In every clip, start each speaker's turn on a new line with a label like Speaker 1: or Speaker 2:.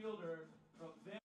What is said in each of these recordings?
Speaker 1: fielder from Van.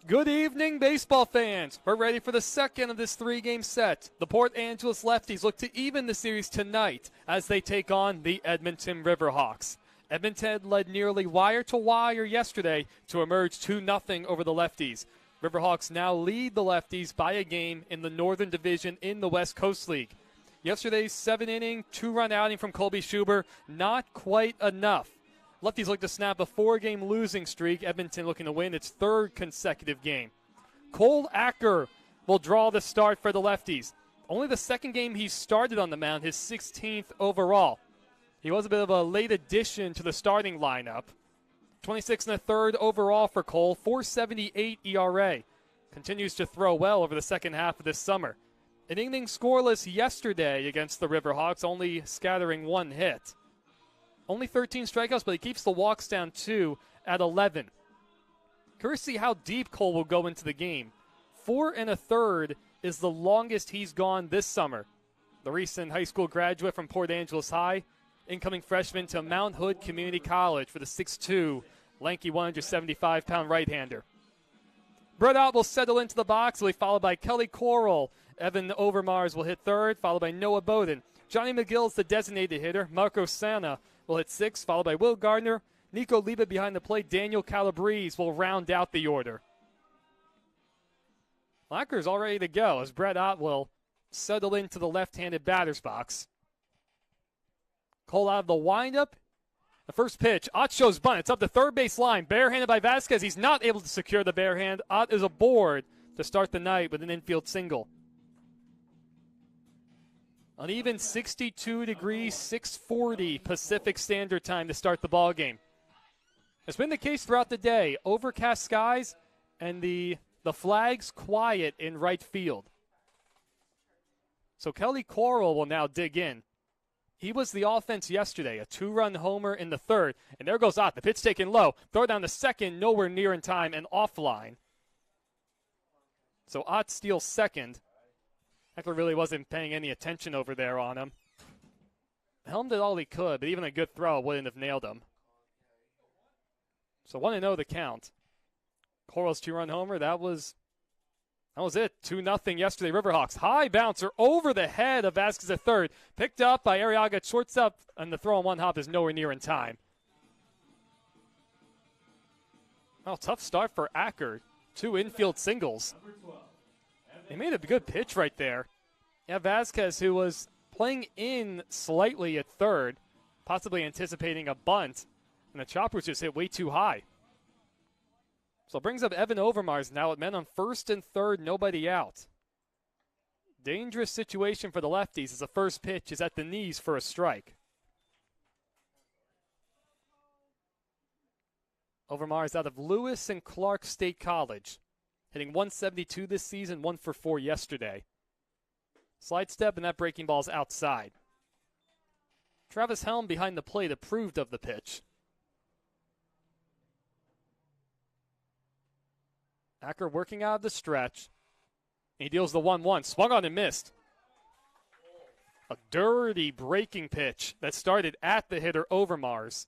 Speaker 1: Good evening, baseball fans. We're ready for the second of this three-game set. The Port Angeles Lefties look to even the series tonight as they take on the Edmonton Riverhawks. Edmonton led nearly wire-to-wire yesterday to emerge 2-0 over the Lefties. Riverhawks now lead the Lefties by a game in the Northern Division in the West Coast League. Yesterday's 7-inning, 2-run outing from Colby Schuber, not quite enough. Lefties look to snap a 4-game losing streak. Edmonton looking to win its third consecutive game. Cole Acker will draw the start for the Lefties. Only the second game he started on the mound, his 16th overall. He was a bit of a late addition to the starting lineup. 26 and a third overall for Cole, .478 ERA. Continues to throw well over the second half of this summer. An inning scoreless yesterday against the Riverhawks, only scattering one hit. Only 13 strikeouts, but he keeps the walks down 2 at 11. Curious to see how deep Cole will go into the game. 4 1/3 is the longest he's gone this summer. The recent high school graduate from Port Angeles High, incoming freshman to Mount Hood Community College for the 6'2", lanky 175-pound right-hander. Brett Ott will settle into the box, will be followed by Kelly Coral. Evan Overmars will hit third, followed by Noah Bowden. Johnny McGill's the designated hitter. Marco Sana will hit sixth, followed by Will Gardner. Nico Liba behind the plate. Daniel Calabrese will round out the order. Lacker's all ready to go as Brett Ott will settle into the left-handed batter's box. Cole out of the windup. The first pitch, Ott shows bunt. It's up the third base line. Barehanded by Vasquez. He's not able to secure the barehand. Ott is aboard to start the night with an infield single. An even 62 degrees, 6:40 Pacific Standard Time to start the ball game. It's been the case throughout the day. Overcast skies and the flags quiet in right field. So Kelly Coral will now dig in. He was the offense yesterday, a 2-run homer in the third. And there goes Ott. The pitch taken low. Throw down to second, nowhere near in time and offline. So Ott steals second. Eckler really wasn't paying any attention over there on him. Helm did all he could, but even a good throw wouldn't have nailed him. So 1-0 the count. Coral's 2-run homer, that was it. 2-0 yesterday, Riverhawks. High bouncer over the head of Vasquez at third. Picked up by Arriaga at shortstop, and the throw on one hop is nowhere near in time. Well, tough start for Acker. 2 infield singles. He made a good pitch right there. Yeah, Vasquez, who was playing in slightly at third, possibly anticipating a bunt, and the chopper was just hit way too high. So it brings up Evan Overmars now at men on first and third, nobody out. Dangerous situation for the Lefties as the first pitch is at the knees for a strike. Overmars out of Lewis and Clark State College. Hitting 172 this season, 1 for 4 yesterday. Slide step, and that breaking ball's outside. Travis Helm behind the plate approved of the pitch. Acker working out of the stretch. He deals the 1-1. Swung on and missed. A dirty breaking pitch that started at the hitter Overmars.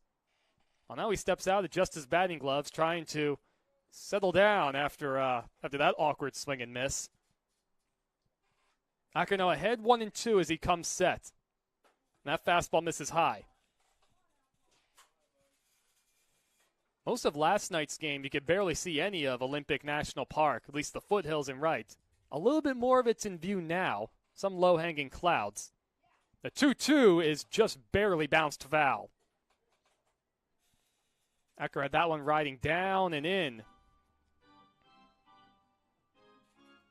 Speaker 1: Well, now he steps out, adjusts his batting gloves, trying to settle down after that awkward swing and miss. Acker now ahead 1-2 as he comes set. And that fastball misses high. Most of last night's game you could barely see any of Olympic National Park, at least the foothills and right. A little bit more of it's in view now, some low-hanging clouds. The 2-2 is just barely bounced foul. Acker had that one riding down and in.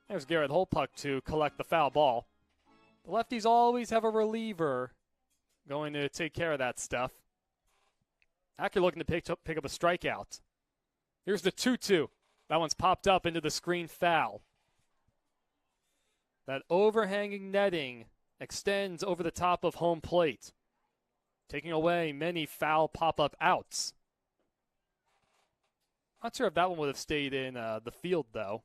Speaker 1: There's Garrett Holpuck to collect the foul ball. The Lefties always have a reliever going to take care of that stuff. Acker looking to pick up a strikeout. Here's the 2-2. That one's popped up into the screen foul. That overhanging netting extends over the top of home plate, taking away many foul pop-up outs. Not sure if that one would have stayed in the field, though.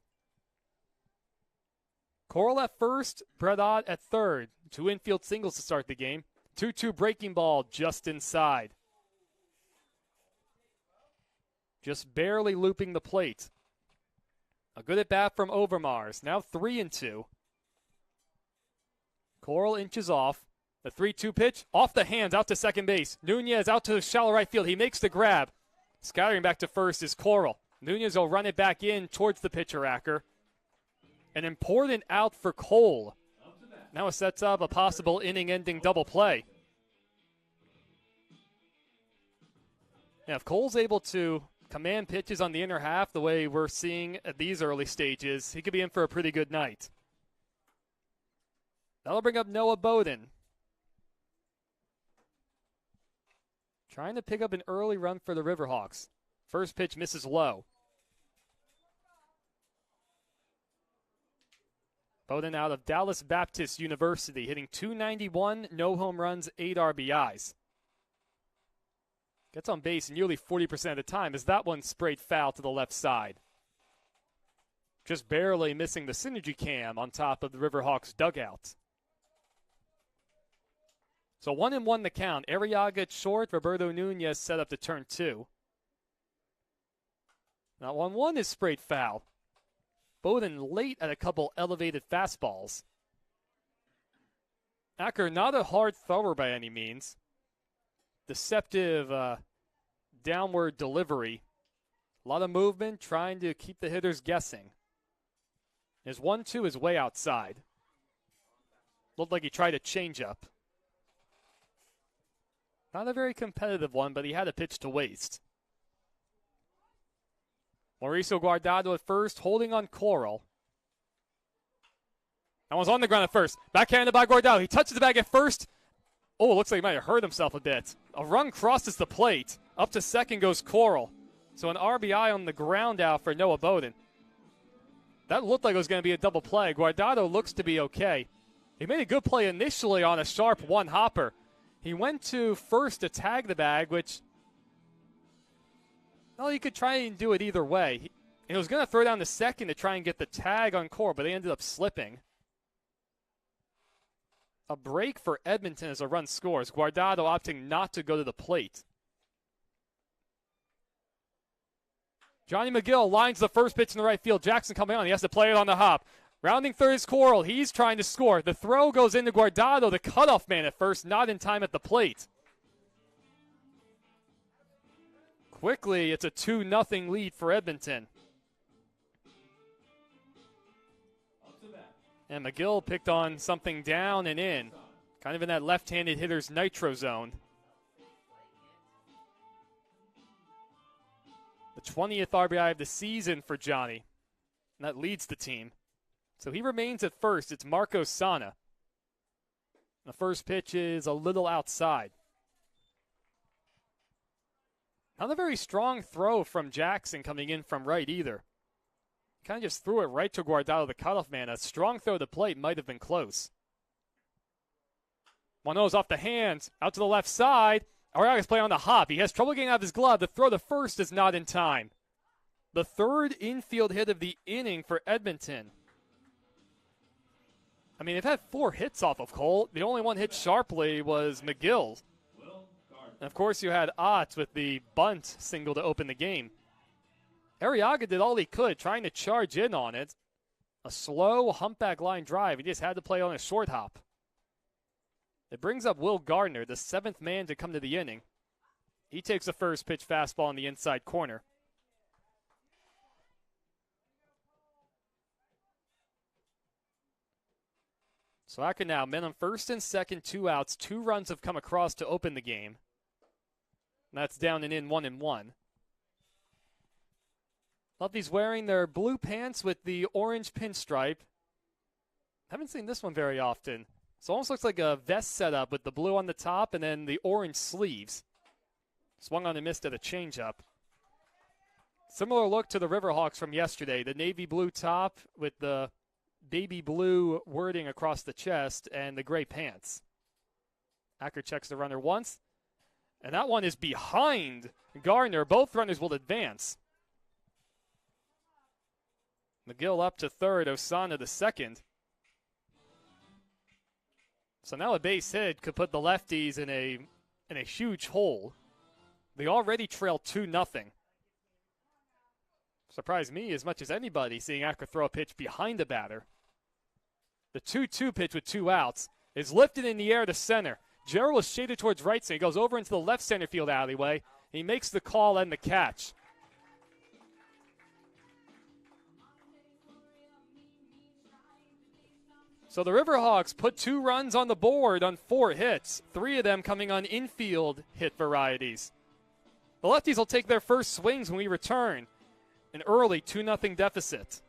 Speaker 1: Coral at first, Brett Ott at third. 2 infield singles to start the game. 2-2 breaking ball just inside. Just barely looping the plate. A good at bat from Overmars. Now 3-2. Coral inches off. The 3-2 pitch off the hands out to second base. Nunez out to the shallow right field. He makes the grab. Scattering back to first is Coral. Nunez will run it back in towards the pitcher, Acker. An important out for Cole. Now it sets up a possible inning-ending double play. Now, if Cole's able to command pitches on the inner half the way we're seeing at these early stages, he could be in for a pretty good night. That'll bring up Noah Bowden. Trying to pick up an early run for the Riverhawks. First pitch misses low. Bowden out of Dallas Baptist University, hitting .291, no home runs, 8 RBIs. Gets on base nearly 40% of the time as that one sprayed foul to the left side. Just barely missing the synergy cam on top of the Riverhawks dugout. So 1-1 the count. Arriaga at short. Roberto Nunez set up to turn 2. Now 1-1 is sprayed foul. Bowden late at a couple elevated fastballs. Acker not a hard thrower by any means. Deceptive downward delivery. A lot of movement, trying to keep the hitters guessing. His 1-2 is way outside. Looked like he tried a changeup. Not a very competitive one, but he had a pitch to waste. Mauricio Guardado at first, holding on Coral. That one's on the ground at first. Backhanded by Guardado. He touches the bag at first. Oh, it looks like he might have hurt himself a bit. A run crosses the plate. Up to second goes Coral. So an RBI on the ground out for Noah Bowden. That looked like it was going to be a double play. Guardado looks to be okay. He made a good play initially on a sharp one-hopper. He went to first to tag the bag, which, well, he could try and do it either way. He was going to throw down to second to try and get the tag on Coral, but they ended up slipping. A break for Edmonton as a run scores. Guardado opting not to go to the plate. Johnny McGill lines the first pitch in the right field. Jackson coming on. He has to play it on the hop. Rounding third is Coral. He's trying to score. The throw goes into Guardado, the cutoff man at first, not in time at the plate. Quickly, it's a 2-0 lead for Edmonton. And McGill picked on something down and in. Kind of in that left-handed hitter's nitro zone. The 20th RBI of the season for Johnny. And that leads the team. So he remains at first. It's Marco Sana. The first pitch is a little outside. Not a very strong throw from Jackson coming in from right either. Kind of just threw it right to Guardado, the cutoff man. A strong throw to the plate might have been close. 1-0's off the hands, out to the left side. Arriaga's playing on the hop. He has trouble getting out of his glove. The throw to first is not in time. The third infield hit of the inning for Edmonton. I mean, they've had 4 hits off of Cole. The only one hit sharply was McGill. And, of course, you had Ott with the bunt single to open the game. Arriaga did all he could, trying to charge in on it. A slow humpback line drive. He just had to play on a short hop. It brings up Will Gardner, the 7th man to come to the inning. He takes the first pitch fastball in the inside corner. Slacker now, men on first and second, 2 outs. 2 runs have come across to open the game. That's down and in 1-1. Lefties wearing their blue pants with the orange pinstripe. Haven't seen this one very often. It almost looks like a vest setup with the blue on the top and then the orange sleeves. Swung on and missed at a changeup. Similar look to the Riverhawks from yesterday. The navy blue top with the baby blue wording across the chest and the gray pants. Acker checks the runner once. And that one is behind Gardner. Both runners will advance. McGill up to third, Osana to second. So now a base hit could put the Lefties in a huge hole. They already trail 2-0. Surprised me as much as anybody seeing Acker throw a pitch behind the batter. The 2-2 pitch with 2 outs is lifted in the air to center. Gerald is shaded towards right center. He goes over into the left center field alleyway. He makes the call and the catch. So the Riverhawks put 2 runs on the board on 4 hits, 3 of them coming on infield hit varieties. The Lefties will take their first swings when we return. An early 2-0 deficit.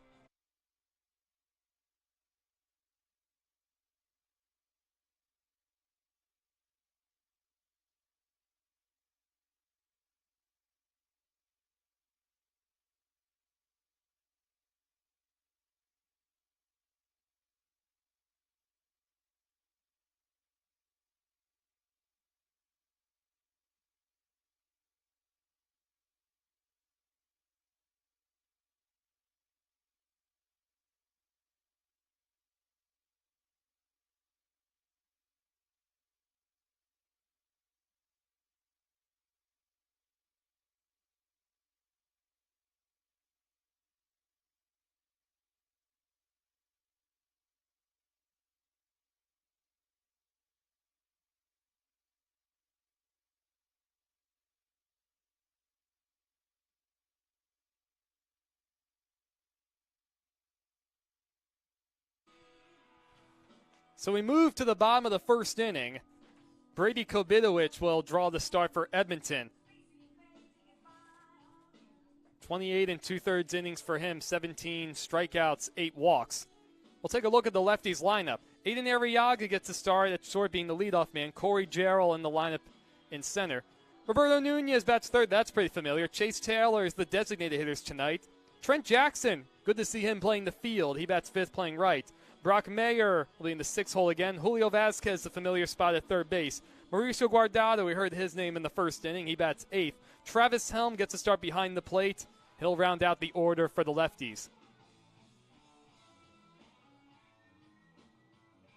Speaker 1: So we move to the bottom of the first inning. Brady Kobidowicz will draw the start for Edmonton. 28 2/3 innings for him, 17 strikeouts, 8 walks. We'll take a look at the Lefties lineup. Aiden Arriaga gets the start at short, being the leadoff man. Corey Jarrell in the lineup in center. Roberto Nunez bats third. That's pretty familiar. Chase Taylor is the designated hitters tonight. Trent Jackson, good to see him playing the field. He bats fifth, playing right. Brock Mayer will be in the 6th hole again. Julio Vasquez, the familiar spot at third base. Mauricio Guardado, we heard his name in the first inning. He bats 8th. Travis Helm gets a start behind the plate. He'll round out the order for the Lefties.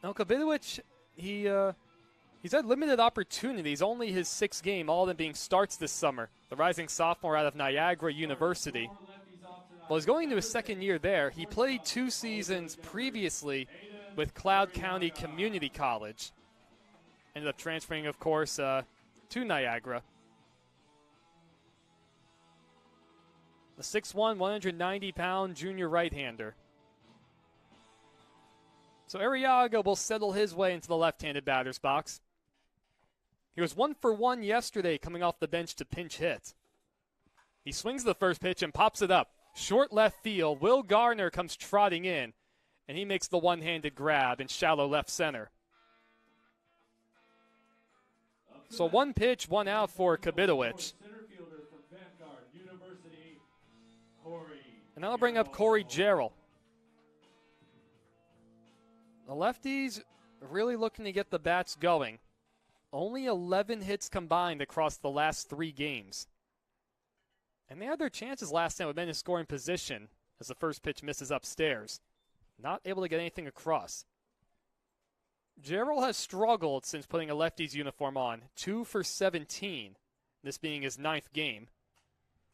Speaker 1: Now, Kobidowicz, he's had limited opportunities, only his 6th game, all of them being starts this summer. The rising sophomore out of Niagara University. Well, he's going into his 2nd year there. He played 2 seasons previously with Cloud County Community College. Ended up transferring, of course, to Niagara. The 6'1", 190-pound junior right-hander. So Arriaga will settle his way into the left-handed batter's box. He was 1 for 1 yesterday coming off the bench to pinch hit. He swings the first pitch and pops it up. Short left field. Will Garner comes trotting in, and he makes the one-handed grab in shallow left center. So 1 pitch, 1 out for Kobidowicz. And that'll bring up Corey Jarrell. The Lefties really looking to get the bats going. Only 11 hits combined across the last 3 games. And they had their chances last time with men in scoring position as the first pitch misses upstairs. Not able to get anything across. Jarrell has struggled since putting a Lefties uniform on. 2 for 17, this being his 9th game.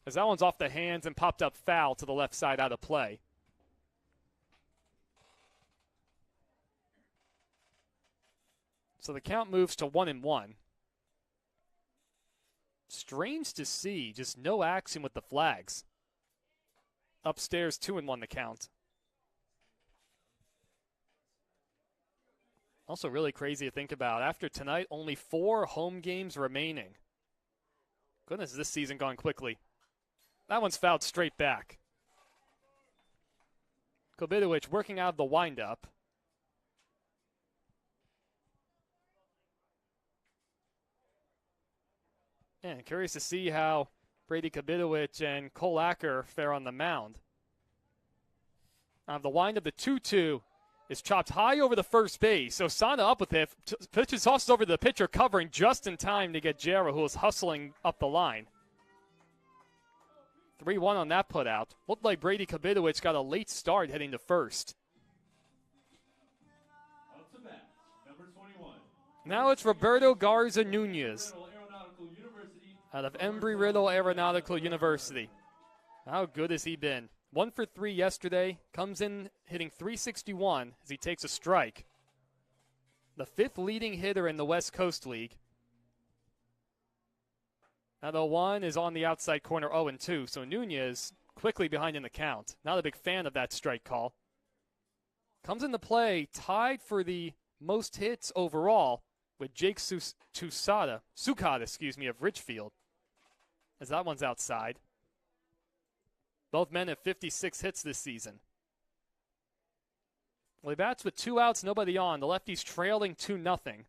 Speaker 1: As that one's off the hands and popped up foul to the left side out of play. So the count moves to 1-1. Strange to see, just no action with the flags. Upstairs, 2-1 the count. Also really crazy to think about. After tonight, only 4 home games remaining. Goodness, this season gone quickly. That one's fouled straight back. Kobidowicz working out of the windup. And curious to see how Brady Kobidowicz and Cole Acker fare on the mound. Out of the windup, the 2-2 is chopped high over the first base. Osana up with it. Pitches tosses over to the pitcher, covering just in time to get Jarrell, who was hustling up the line. 3-1 on that put out. Looked like Brady Kobidowicz got a late start heading to first. Now it's Roberto Garza Nunez out of Embry-Riddle Aeronautical University. How good has he been? 1 for 3 yesterday. Comes in hitting .361 as he takes a strike. The 5th leading hitter in the West Coast League. Now the 1 is on the outside corner 0-2, so Nunez quickly behind in the count. Not a big fan of that strike call. Comes into play tied for the most hits overall with Jake Sukada, of Richfield, as that one's outside. Both men have 56 hits this season. Well, he bats with 2 outs, nobody on. The lefty's trailing 2-0.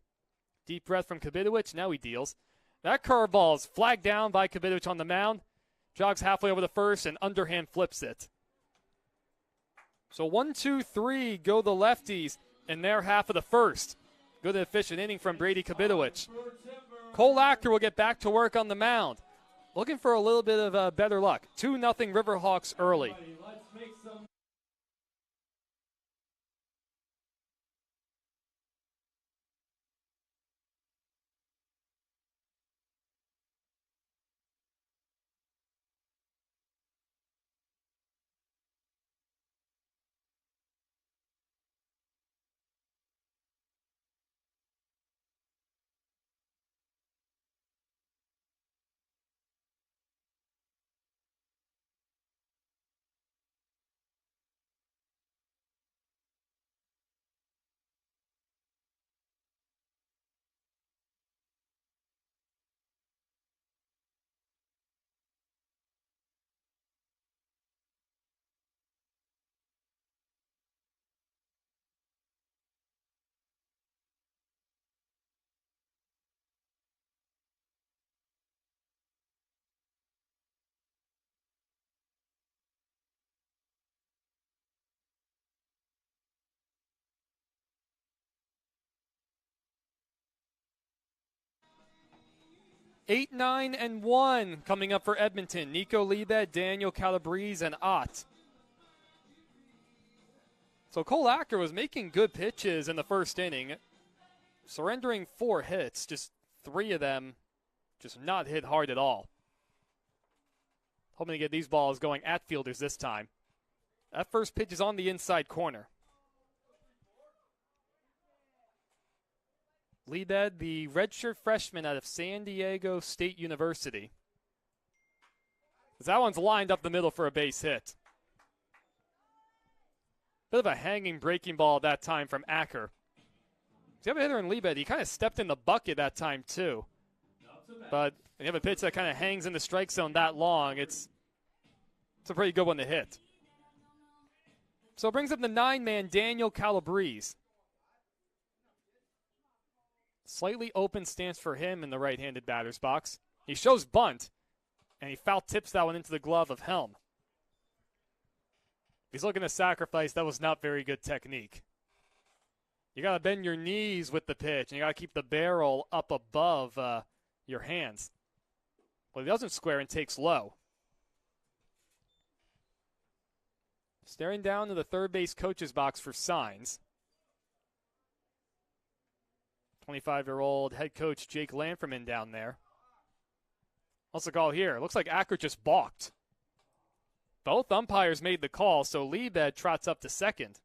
Speaker 1: Deep breath from Kabidowicz. Now he deals. That curveball is flagged down by Kabidowicz on the mound. Jogs halfway over the first and underhand flips it. So 1, 2, 3 go the lefties in their half of the first. Good and efficient inning from Brady Kabidowicz. Cole Acker will get back to work on the mound. Looking for a little bit of better luck. 2-0 Riverhawks early. 8, 9, and 1 coming up for Edmonton. Nico Liebed, Daniel Calabrese, and Ott. So Cole Acker was making good pitches in the first inning, surrendering 4 hits, just 3 of them just not hit hard at all. Hoping to get these balls going at fielders this time. That first pitch is on the inside corner. Liebed, the redshirt freshman out of San Diego State University. That one's lined up the middle for a base hit. Bit of a hanging breaking ball at that time from Acker. If you have a hitter in Liebed, he kind of stepped in the bucket that time too. But when you have a pitch that kind of hangs in the strike zone that long, it's a pretty good one to hit. So it brings up the 9-man Daniel Calabrese. Slightly open stance for him in the right-handed batter's box. He shows bunt, and he foul tips that one into the glove of Helm. He's looking to sacrifice. That was not very good technique. You got to bend your knees with the pitch, and you got to keep the barrel up above your hands. Well, he doesn't square and takes low. Staring down to the third base coach's box for signs. 25-year-old head coach Jake Lanferman down there. What's the call here? Looks like Acker just balked. Both umpires made the call, so Liebed trots up to second.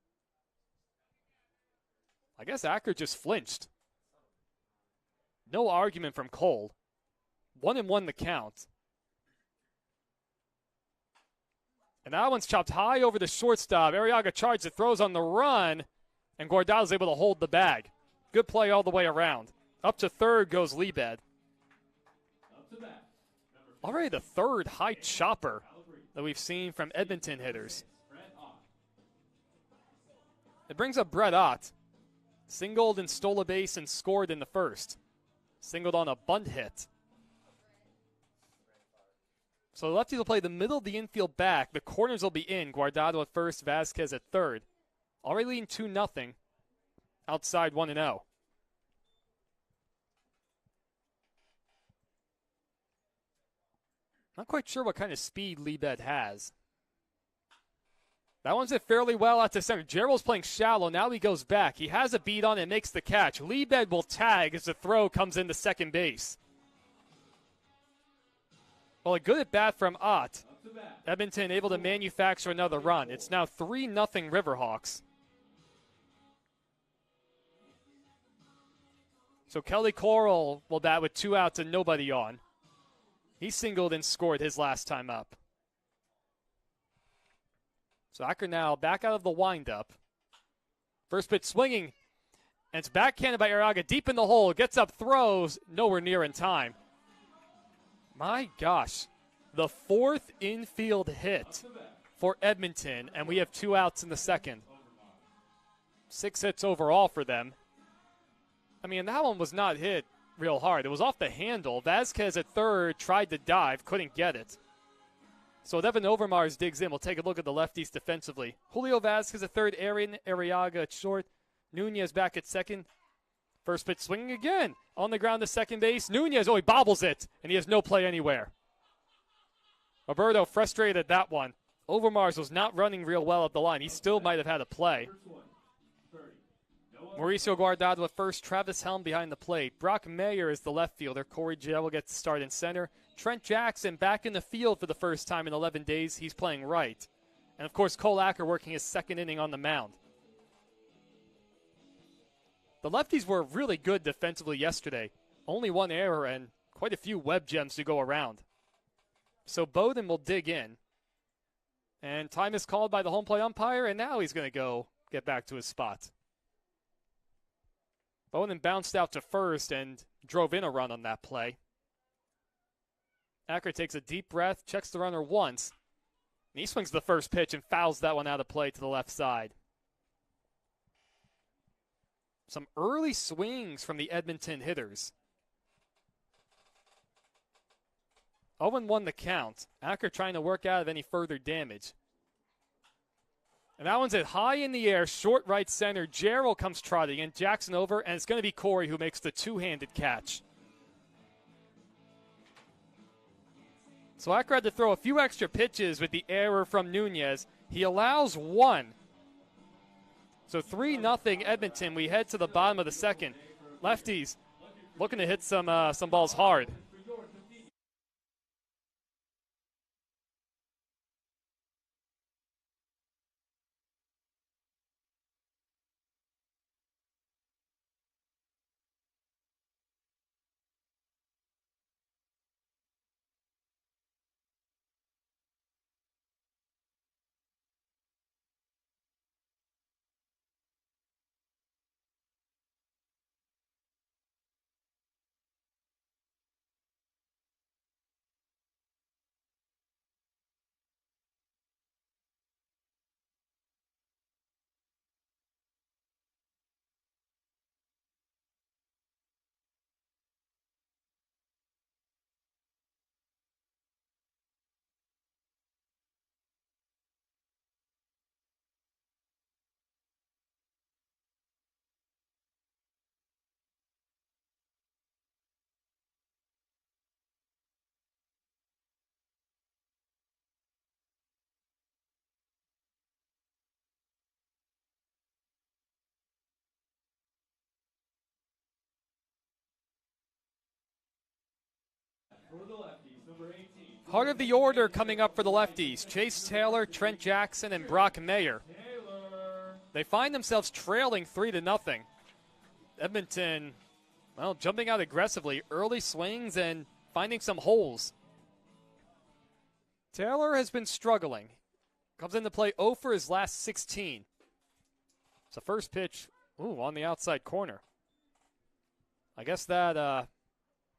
Speaker 1: I guess Acker just flinched. No argument from Cole. 1-1 the count. And that one's chopped high over the shortstop. Arriaga charges it, throws on the run, and Guardado's able to hold the bag. Good play all the way around. Up to third goes Liebed. Already the third high chopper that we've seen from Edmonton hitters. It brings up Brett Ott. Singled and stole a base and scored in the first. Singled on a bunt hit. So the lefties will play the middle of the infield back. The corners will be in. Guardado at first, Vasquez at third. Already leading 2-0. Outside 1-0. Not quite sure what kind of speed Liebed has. That one's hit fairly well out to center. Gerald's playing shallow. Now he goes back. He has a beat on it and makes the catch. Liebed will tag as the throw comes into second base. Well, a good at bat from Ott. Edmonton able to manufacture another run. It's now 3-0 Riverhawks. So Kelly Coral will bat with 2 outs and nobody on. He singled and scored his last time up. So Acker now back out of the windup. First pitch swinging, and it's backhanded by Arriaga deep in the hole. Gets up, throws, nowhere near in time. My gosh, the 4th infield hit for Edmonton, and we have 2 outs in the second. 6 hits overall for them. I mean, that one was not hit real hard. It was off the handle. Vasquez at third tried to dive, couldn't get it. So Devin Overmars digs in. We'll take a look at the lefties defensively. Julio Vasquez at third, Aaron Arriaga at short. Nunez back at second. First pitch swinging again. On the ground to second base. Nunez, he bobbles it, and he has no play anywhere. Roberto frustrated at that one. Overmars was not running real well up the line. He still might have had a play. Mauricio Guardado at first, Travis Helm behind the plate. Brock Mayer is the left fielder. Corey Jell will get the start in center. Trent Jackson back in the field for the first time in 11 days. He's playing right. And, of course, Cole Acker working his second inning on the mound. The lefties were really good defensively yesterday. Only 1 error and quite a few web gems to go around. So Bowden will dig in. And time is called by the home plate umpire, and now he's going to go get back to his spot. Bowden bounced out to first and drove in a run on that play. Acker takes a deep breath, checks the runner once, and he swings the first pitch and fouls that one out of play to the left side. Some early swings from the Edmonton hitters. 0-1 the count. Acker trying to work out of any further damage. And that one's hit high in the air, short right center. Gerald comes trotting in, Jackson over, and it's going to be Corey who makes the two-handed catch. So Acker had to throw a few extra pitches with the error from Nunez. He allows 1. So 3-0 Edmonton. We head to the bottom of the second. Lefties looking to hit some balls hard. Heart of the order coming up for the lefties. Chase Taylor, Trent Jackson, and Brock Mayer. They find themselves trailing 3-0. Edmonton, well, jumping out aggressively. Early swings and finding some holes. Taylor has been struggling. Comes into play 0 for his last 16. It's a first pitch, on the outside corner. I guess that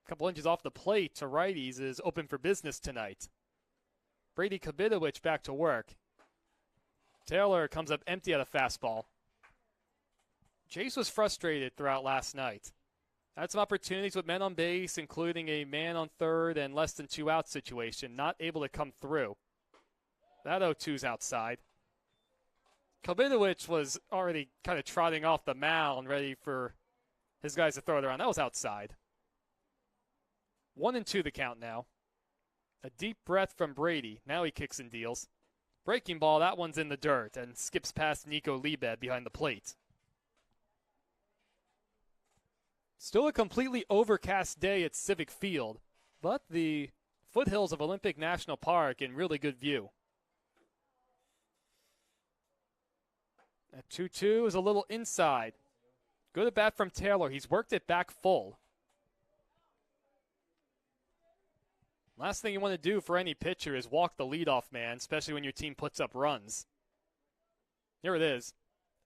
Speaker 1: couple inches off the plate to righties is open for business tonight. Brady Kabidowicz back to work. Taylor comes up empty at a fastball. Chase was frustrated throughout last night. Had some opportunities with men on base, including a man on third and less than 2 out situation. Not able to come through. That 0-2's outside. Kabidowicz was already kind of trotting off the mound, ready for his guys to throw it around. That was outside. 1-2 the count now. A deep breath from Brady. Now he kicks and deals. Breaking ball, that one's in the dirt and skips past Nico Liebed behind the plate. Still a completely overcast day at Civic Field, but the foothills of Olympic National Park in really good view. That 2-2 is a little inside. Good at bat from Taylor. He's worked it back full. Last thing you want to do for any pitcher is walk the leadoff man, especially when your team puts up runs. Here it is.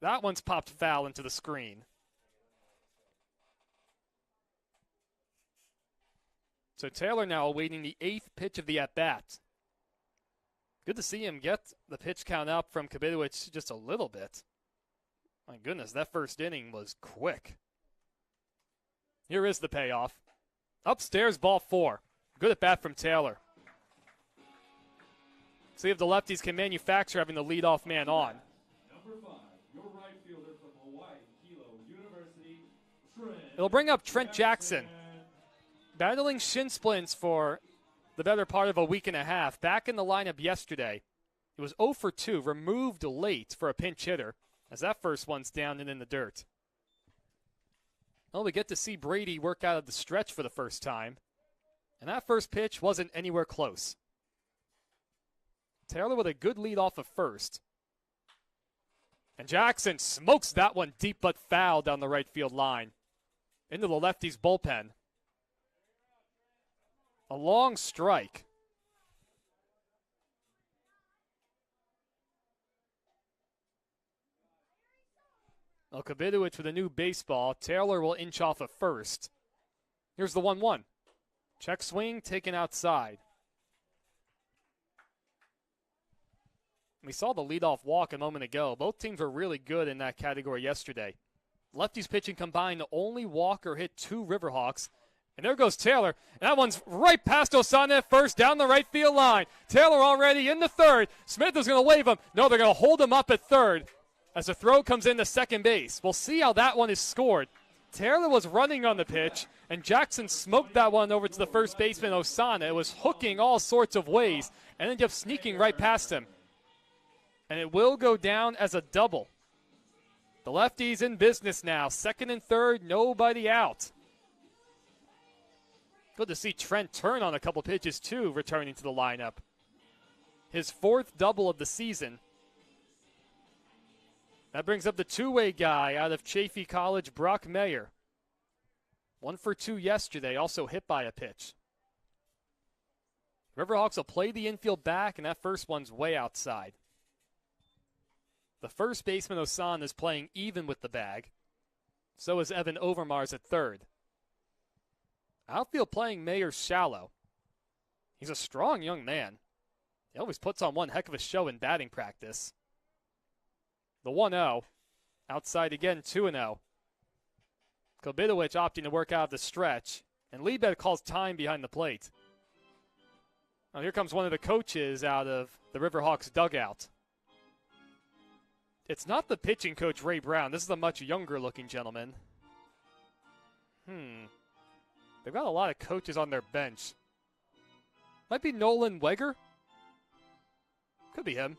Speaker 1: That one's popped foul into the screen. So Taylor now awaiting the 8th pitch of the at-bat. Good to see him get the pitch count up from Kabidowicz just a little bit. My goodness, that first inning was quick. Here is the payoff. Upstairs, ball 4. Good at bat from Taylor. See if the lefties can manufacture having the leadoff man on.
Speaker 2: Number 5, your right fielder from Hawaii, Hilo University, Trent.
Speaker 1: It'll bring up Trent Jackson. Battling shin splints for the better part of a week and a half. Back in the lineup yesterday. It was 0 for 2, removed late for a pinch hitter, as that first one's down and in the dirt. Well, we get to see Brady work out of the stretch for the first time. And that first pitch wasn't anywhere close. Taylor with a good lead off of first. And Jackson smokes that one deep but foul down the right field line. Into the lefties' bullpen. A long strike. Well, Kabidowicz with a new baseball. Taylor will inch off of first. Here's the 1-1. Check swing taken outside. We saw the leadoff walk a moment ago. Both teams were really good in that category yesterday. Lefties pitching combined to only walk or hit 2 Riverhawks. And there goes Taylor. And that one's right past Osana at first, down the right field line. Taylor already in the third. Smith is going to wave him. No, they're going to hold him up at third as the throw comes into second base. We'll see how that one is scored. Taylor was running on the pitch, and Jackson smoked that one over to the first baseman, Osana. It was hooking all sorts of ways, and ended up sneaking right past him. And it will go down as a double. The lefties in business now. Second and third, nobody out. Good to see Trent turn on a couple pitches, too, returning to the lineup. His 4th double of the season. That brings up the two-way guy out of Chaffey College, Brock Mayer. 1 for 2 yesterday, also hit by a pitch. Riverhawks will play the infield back, and that first one's way outside. The first baseman, Osan, is playing even with the bag. So is Evan Overmars at third. Outfield playing Mayer shallow. He's a strong young man. He always puts on one heck of a show in batting practice. The 1-0. Outside again, 2-0. Kabidowicz opting to work out of the stretch. And Liebed calls time behind the plate. Now here comes one of the coaches out of the Riverhawks dugout. It's not the pitching coach, Ray Brown. This is a much younger looking gentleman. They've got a lot of coaches on their bench. Might be Nolan Weger. Could be him.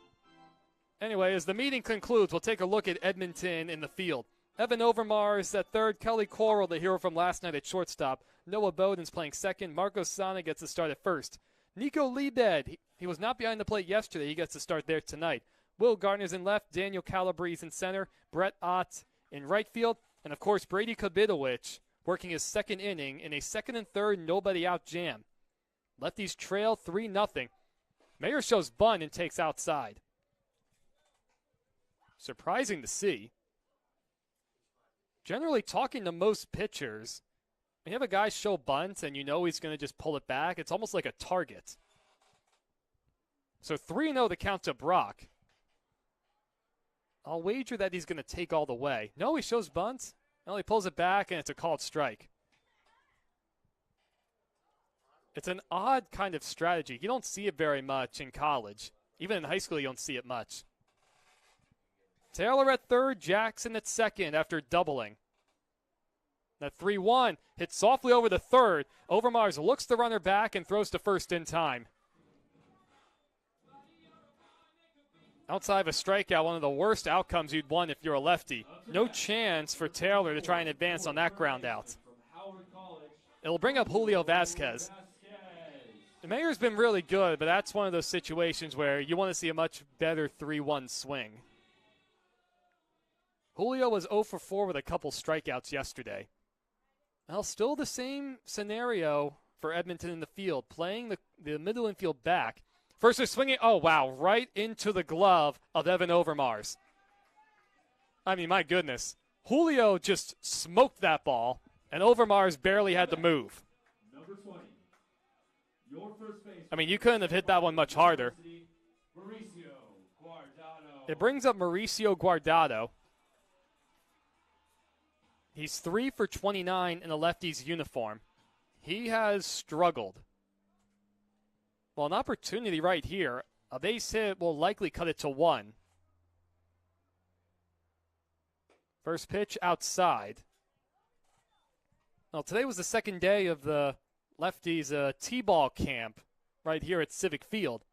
Speaker 1: Anyway, as the meeting concludes, we'll take a look at Edmonton in the field. Evan Overmars at third, Kelly Coral, the hero from last night, at shortstop. Noah Bowden's playing second. Marco Sana gets the start at first. Nico Liebed, he was not behind the plate yesterday. He gets the start there tonight. Will Gardner's in left, Daniel Calabrese in center, Brett Ott in right field, and of course Brady Kabidowicz working his second inning in a second and third nobody out jam. Lefties trail 3-0. Mayer shows bunt and takes outside. Surprising to see. Generally, talking to most pitchers, when you have a guy show bunt and you know he's going to just pull it back, it's almost like a target. So 3-0 the count to Brock. I'll wager that he's going to take all the way. No, he shows bunt. Well, he pulls it back, and it's a called strike. It's an odd kind of strategy. You don't see it very much in college. Even in high school, you don't see it much. Taylor at third, Jackson at second after doubling. That 3-1 hits softly over the third. Overmars looks the runner back and throws to first in time. Outside of a strikeout, one of the worst outcomes you'd want if you're a lefty. No chance for Taylor to try and advance on that ground out. It'll bring up Julio Vasquez. Mayer's been really good, but that's one of those situations where you want to see a much better 3-1 swing. Julio was 0 for 4 with a couple strikeouts yesterday. Well, still the same scenario for Edmonton in the field, playing the middle infield back. First they're swinging, oh wow, right into the glove of Evan Overmars. I mean, my goodness. Julio just smoked that ball, and Overmars barely had to move.
Speaker 2: Number 20. Your first base.
Speaker 1: I mean, you couldn't have hit that one much harder.
Speaker 2: Mauricio Guardado.
Speaker 1: It brings up Mauricio Guardado. He's 3 for 29 in a Lefties uniform. He has struggled. Well, an opportunity right here. A base hit will likely cut it to 1. First pitch outside. Well, today was the second day of the Lefties T-ball camp right here at Civic Field.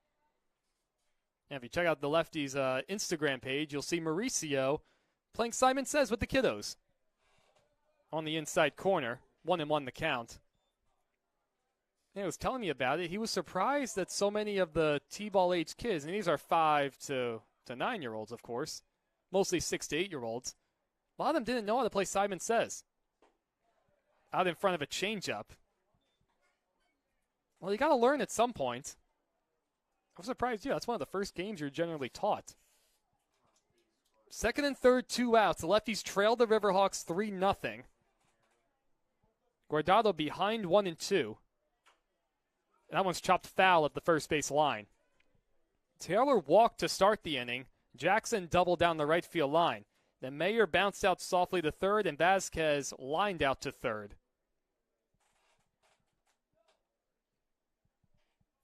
Speaker 1: And if you check out the Lefties Instagram page, you'll see Mauricio playing Simon Says with the kiddos. On the inside corner, 1-1 the count. And he was telling me about it. He was surprised that so many of the T-ball age kids, and these are 5 to 9-year-olds, of course, mostly 6 to 8-year-olds, a lot of them didn't know how to play Simon Says out in front of a changeup. Well, you got to learn at some point. I was surprised, yeah, that's one of the first games you're generally taught. Second and third, 2 outs. The Lefties trail the Riverhawks 3-0. Guardado behind 1-2. That one's chopped foul at the first base line. Taylor walked to start the inning. Jackson doubled down the right field line. Then Mayer bounced out softly to third, and Vasquez lined out to third.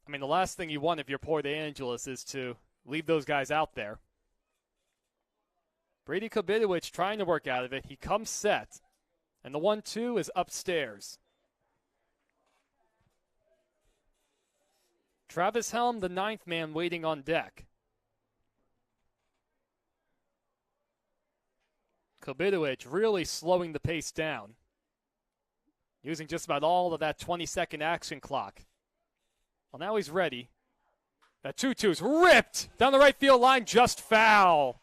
Speaker 1: I mean, the last thing you want if you're Port Angeles is to leave those guys out there. Brady Kobitowicz trying to work out of it. He comes set. And the 1-2 is upstairs. Travis Helm, the 9th man, waiting on deck. Kobitowicz really slowing the pace down. Using just about all of that 20-second action clock. Well, now he's ready. That 2-2's ripped down the right field line, just foul.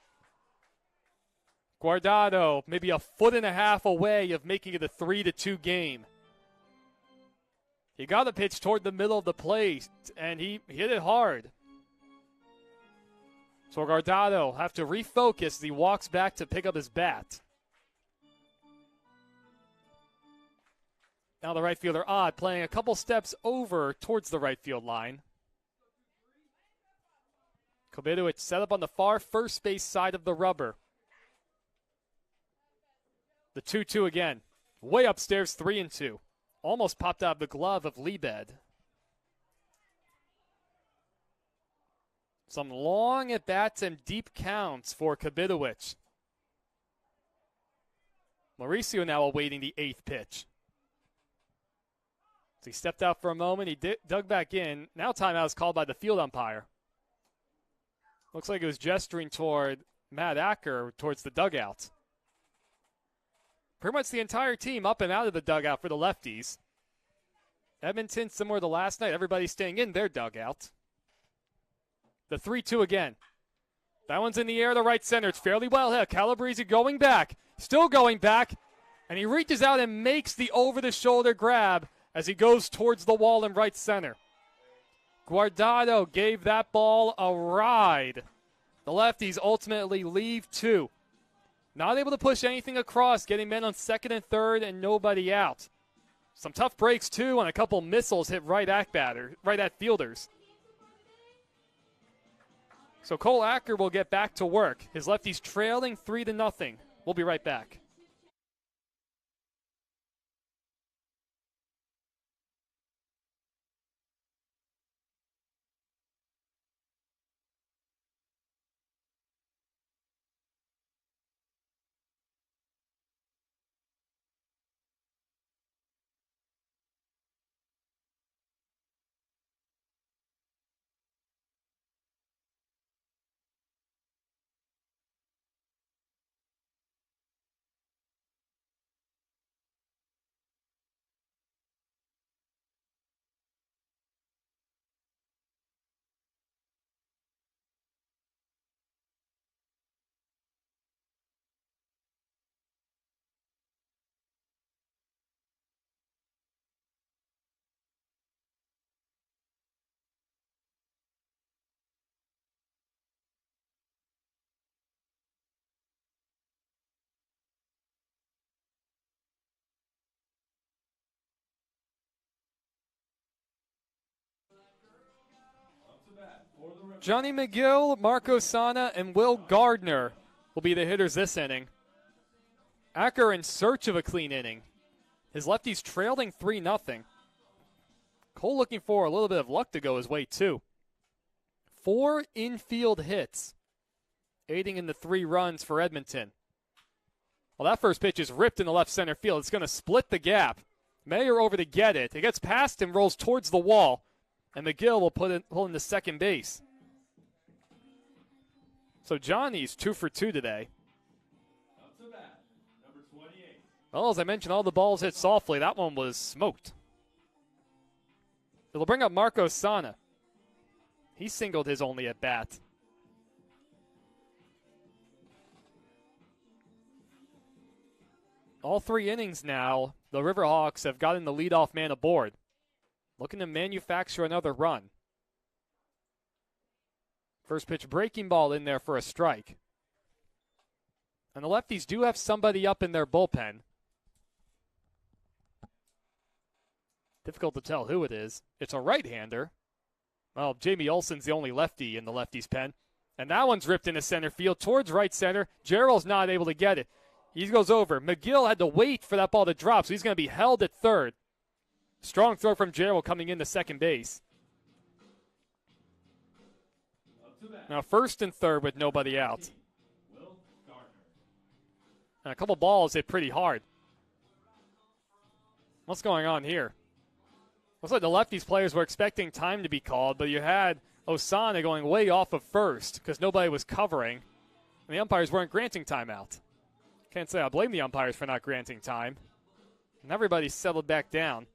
Speaker 1: Guardado, maybe a foot and a half away of making it a 3-2 game. He got the pitch toward the middle of the plate, and he hit it hard. So Guardado will have to refocus as he walks back to pick up his bat. Now the right fielder, Odd, playing a couple steps over towards the right field line. Kobitowicz set up on the far first base side of the rubber. The 2-2 again. Way upstairs, 3-2. Almost popped out of the glove of Liebed. Some long at-bats and deep counts for Kobitowicz. Mauricio now awaiting the 8th pitch. So he stepped out for a moment. He dug back in. Now timeout is called by the field umpire. Looks like it was gesturing toward Matt Acker towards the dugout. Pretty much the entire team up and out of the dugout for the Lefties. Edmonton, similar to last night, everybody's staying in their dugout. The 3-2 again. That one's in the air to right center. It's fairly well hit. Calabrese going back. Still going back. And he reaches out and makes the over-the-shoulder grab as he goes towards the wall in right center. Guardado gave that ball a ride. The Lefties ultimately leave 2. Not able to push anything across, getting men on second and third and nobody out. Some tough breaks, too, and a couple missiles hit right at fielders. So Cole Acker will get back to work. His Lefties trailing 3-0. We'll be right back. Johnny McGill, Marco Sana, and Will Gardner will be the hitters this inning. Acker in search of a clean inning. His lefties trailing 3-0. Cole looking for a little bit of luck to go his way, too. 4 infield hits, aiding in the 3 runs for Edmonton. Well, that first pitch is ripped in the left center field. It's going to split the gap. Mayer over to get it. It gets past him, rolls towards the wall, and McGill will pull into second base. So Johnny's 2 for 2 today. Well, as I mentioned, all the balls hit softly. That one was smoked. It'll bring up Marco Sana. He singled his only at bat. All 3 innings now, the Riverhawks have gotten the leadoff man aboard, looking to manufacture another run. First pitch breaking ball in there for a strike. And the lefties do have somebody up in their bullpen. Difficult to tell who it is. It's a right-hander. Well, Jamie Olsen's the only lefty in the lefties' pen. And that one's ripped into center field towards right center. Gerald's not able to get it. He goes over. McGill had to wait for that ball to drop, so he's going to be held at third. Strong throw from Gerald coming into second base. Now first and third with nobody out. And a couple balls hit pretty hard. What's going on here? Looks like the lefties players were expecting time to be called, but you had Osana going way off of first because nobody was covering, and the umpires weren't granting timeout. Can't say I blame the umpires for not granting time. And everybody settled back down.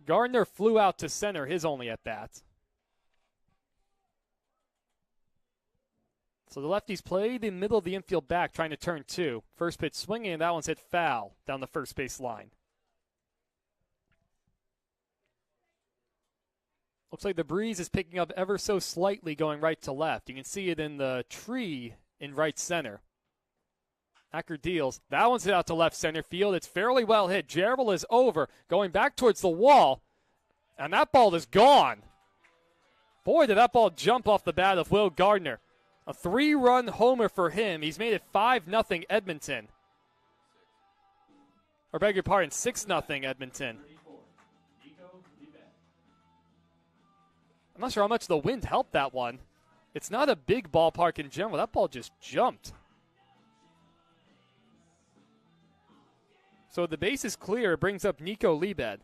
Speaker 1: Gardner flew out to center his only at bat. So the lefties played in the middle of the infield back trying to turn 2. First pitch swinging, and that one's hit foul down the first base line. Looks like the breeze is picking up ever so slightly going right to left. You can see it in the tree in right center. Acker deals. That one's hit out to left center field. It's fairly well hit. Gerald is over, going back towards the wall, and that ball is gone. Boy, did that ball jump off the bat of Will Gardner. A 3-run homer for him. He's made it 5-0 Edmonton. Or beg your pardon, 6-0 Edmonton. I'm not sure how much the wind helped that one. It's not a big ballpark in general. That ball just jumped. So the base is clear. It brings up Nico Liebed.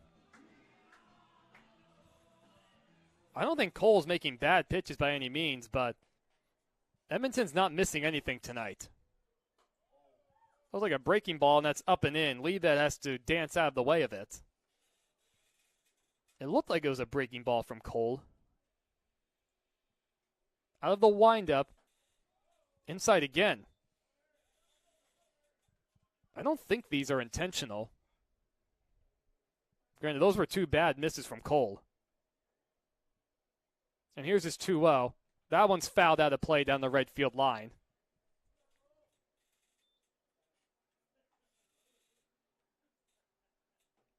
Speaker 1: I don't think Cole's making bad pitches by any means, but Edmonton's not missing anything tonight. That was like a breaking ball, and that's up and in. Liebed has to dance out of the way of it. It looked like it was a breaking ball from Cole. Out of the windup, inside again. I don't think these are intentional. Granted, those were 2 bad misses from Cole. And here's his 2-0. That one's fouled out of play down the right field line.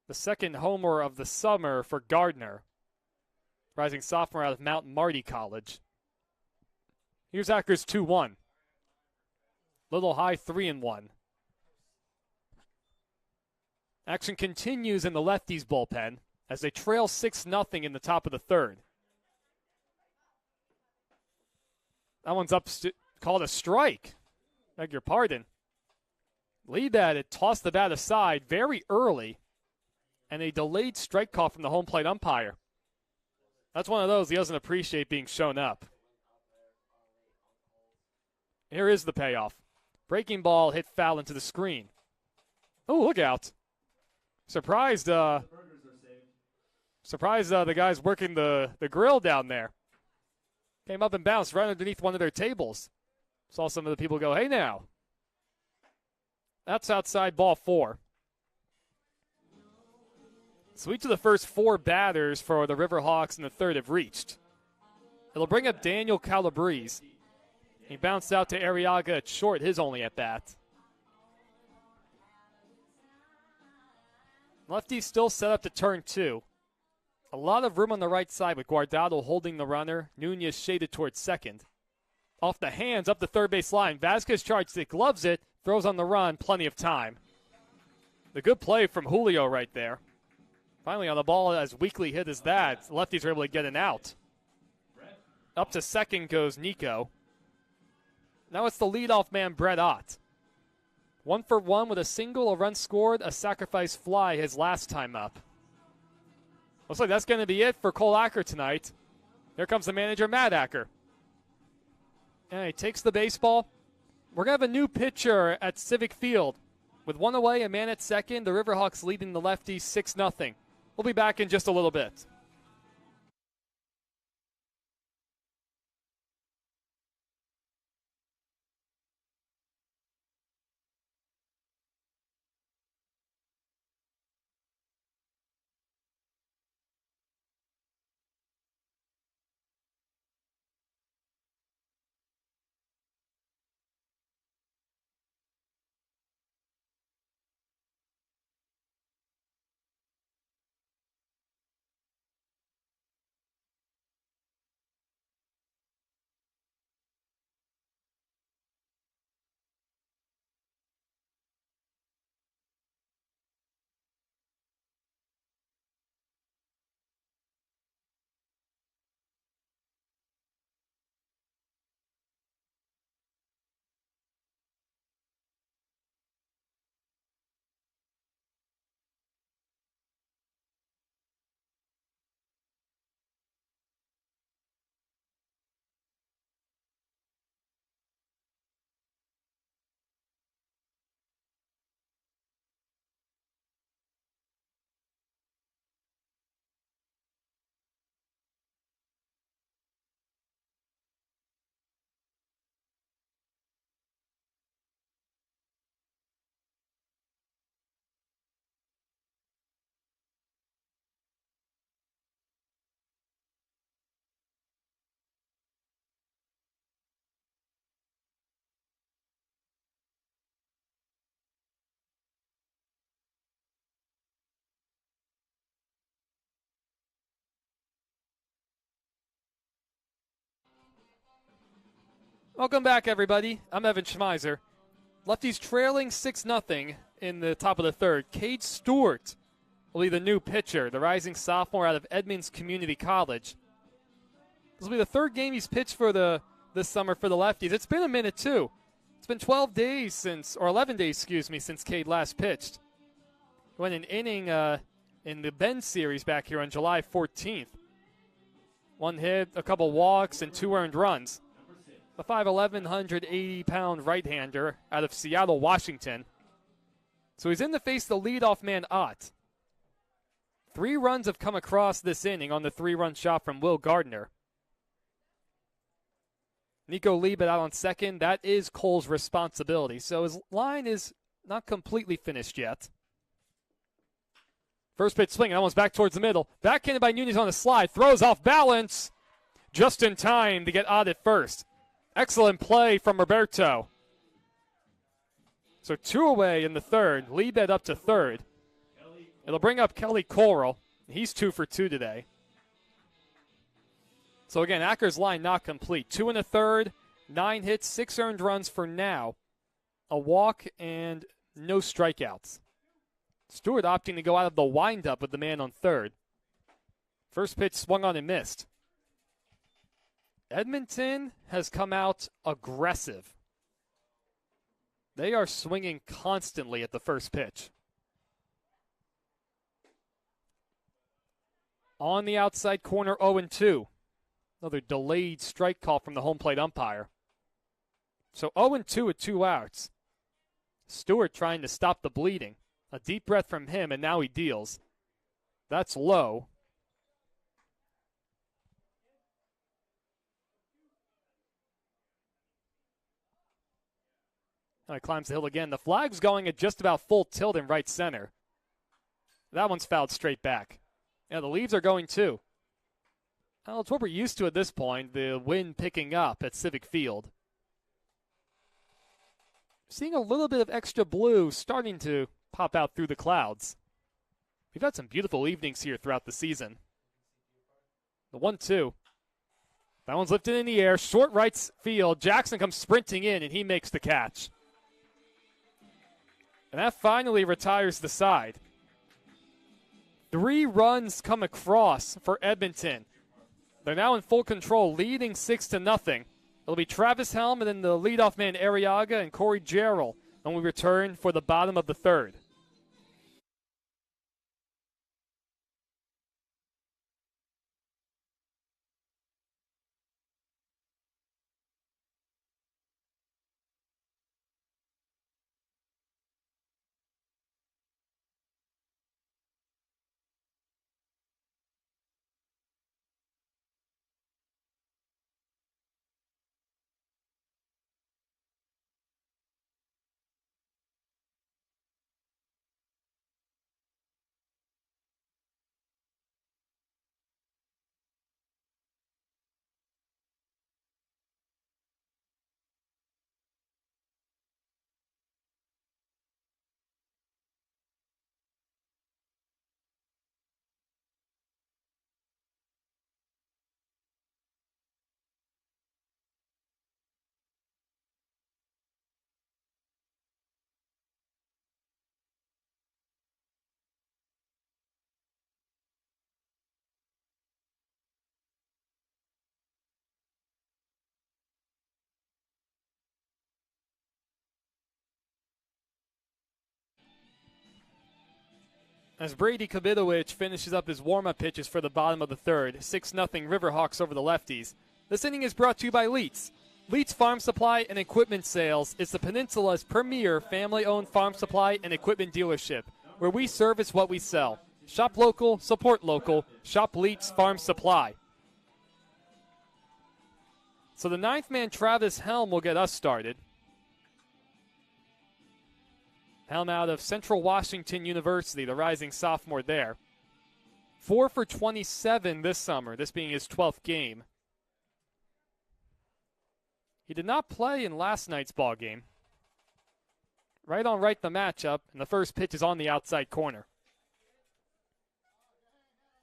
Speaker 1: The second homer of the summer for Gardner. Rising sophomore out of Mount Marty College. Here's Acker's 2-1. Little high 3-1. Action continues in the lefties bullpen as they trail 6-0 in the top of the third. That one's up, called a strike. Beg your pardon. Liebed had tossed the bat aside very early, and a delayed strike call from the home plate umpire. That's one of those he doesn't appreciate being shown up. Here is the payoff. Breaking ball hit foul into the screen. Oh, look out. Surprised the guys working the grill down there. Came up and bounced right underneath one of their tables. Saw some of the people go, hey now. That's outside ball 4. So each of the first 4 batters for the Riverhawks in the third have reached. It'll bring up Daniel Calabrese. He bounced out to Arriaga at short, his only at bat. Lefties still set up to turn 2. A lot of room on the right side with Guardado holding the runner. Nunez shaded towards second. Off the hands, up the third base line. Vasquez charges it, gloves it, throws on the run, plenty of time. The good play from Julio right there. Finally on the ball as weakly hit as that, lefties are able to get an out. Up to second goes Nico. Now it's the leadoff man, Brett Ott. 1 for 1 with a single, a run scored, a sacrifice fly his last time up. Looks like that's going to be it for Cole Acker tonight. Here comes the manager, Matt Acker. And he takes the baseball. We're going to have a new pitcher at Civic Field. With one away, a man at second, the Riverhawks leading the Lefties 6-0. We'll be back in just a little bit. Welcome back, everybody. I'm Evan Schmeiser. Lefties trailing 6-0 in the top of the third. Cade Stewart will be the new pitcher, the rising sophomore out of Edmonds Community College. This will be the third game he's pitched for this summer for the Lefties. It's been a minute, too. It's been 11 days since Cade last pitched. He went an inning in the Bend series back here on July 14th. 1 hit, a couple walks, and 2 earned runs. The 5'11", 180-pound right-hander out of Seattle, Washington. So he's in to face the leadoff man, Ott. 3 runs have come across this inning on the 3-run shot from Will Gardner. Nico Liebet out on second. That is Cole's responsibility. So his line is not completely finished yet. First pitch swinging, almost back towards the middle. Backhanded by Nunez on the slide. Throws off balance. Just in time to get Ott at first. Excellent play from Roberto. So 2 away in the third. Liebet up to third. It'll bring up Kelly Coral. He's 2 for 2 today. So again, Acker's line not complete. 2 in the third, 9 hits, 6 earned runs for now. A walk and no strikeouts. Stewart opting to go out of the windup with the man on third. First pitch swung on and missed. Edmonton has come out aggressive. They are swinging constantly at the first pitch. On the outside corner, 0-2. Another delayed strike call from the home plate umpire. So 0-2 with 2 outs. Stewart trying to stop the bleeding. A deep breath from him, and now he deals. That's low. Now he climbs the hill again. The flag's going at just about full tilt in right center. That one's fouled straight back. Yeah, the leaves are going too. Well, it's what we're used to at this point, the wind picking up at Civic Field. Seeing a little bit of extra blue starting to pop out through the clouds. We've had some beautiful evenings here throughout the season. The 1-2. That one's lifted in the air. Short right field. Jackson comes sprinting in, and he makes the catch. And that finally retires the side. 3 runs come across for Edmonton. They're now in full control, leading 6-0. It'll be Travis Helm and then the leadoff man Arriaga and Corey Jarrell when we return for the bottom of the third. As Brady Kabidowicz finishes up his warm-up pitches for the bottom of the third, 6-0 Riverhawks over the Lefties. This inning is brought to you by Leets. Leets Farm Supply and Equipment Sales is the Peninsula's premier family-owned farm supply and equipment dealership, where we service what we sell. Shop local, support local, shop Leets Farm Supply. So the ninth man, Travis Helm, will get us started. Helm out of Central Washington University, the rising sophomore there. 4 for 27 this summer, this being his 12th game. He did not play in last night's ball game. Right on right the matchup, and the first pitch is on the outside corner.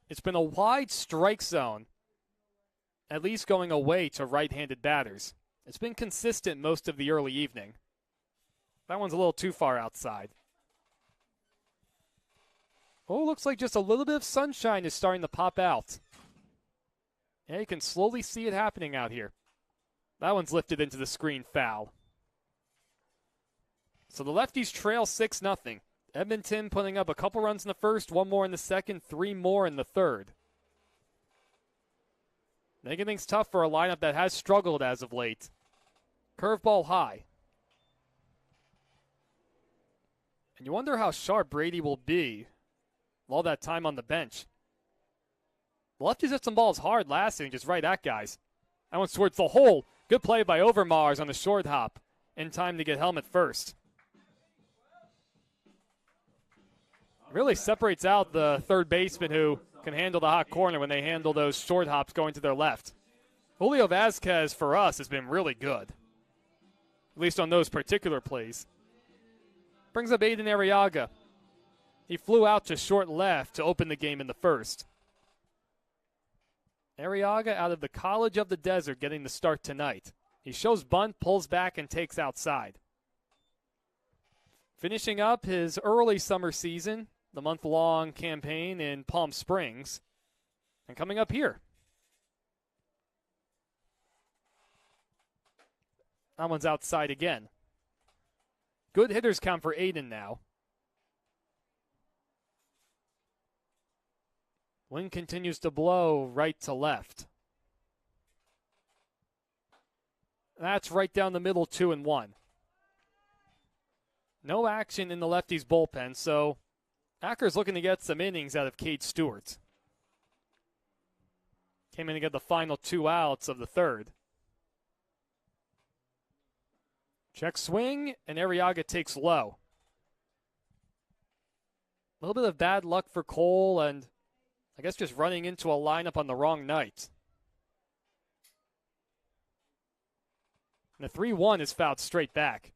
Speaker 1: It's been a wide strike zone, at least going away to right-handed batters. It's been consistent most of the early evening. That one's a little too far outside. Oh, looks like just a little bit of sunshine is starting to pop out. Yeah, you can slowly see it happening out here. That one's lifted into the screen, foul. So the Lefties trail 6-0. Edmonton putting up a couple runs in the first, 1 more in the second, 3 more in the third. Making things tough for a lineup that has struggled as of late. Curveball high. And you wonder how sharp Brady will be with all that time on the bench. The Lefties hit some balls hard last inning, just right at guys. That one towards the hole. Good play by Overmars on the short hop. In time to get Helm at first. Really separates out the third baseman who can handle the hot corner when they handle those short hops going to their left. Julio Vasquez for us has been really good, at least on those particular plays. Brings up Aiden Arriaga. He flew out to short left to open the game in the first. Arriaga out of the College of the Desert getting the start tonight. He shows bunt, pulls back, and takes outside. Finishing up his early summer season, the month-long campaign in Palm Springs, and coming up here. That one's outside again. Good hitters count for Aiden now. Wind continues to blow right to left. That's right down the middle, 2-1. No action in the Lefties bullpen, so Acker's looking to get some innings out of Cade Stewart. Came in to get the final 2 outs of the third. Check swing, and Arriaga takes low. A little bit of bad luck for Cole, and I guess just running into a lineup on the wrong night. And the 3-1 is fouled straight back.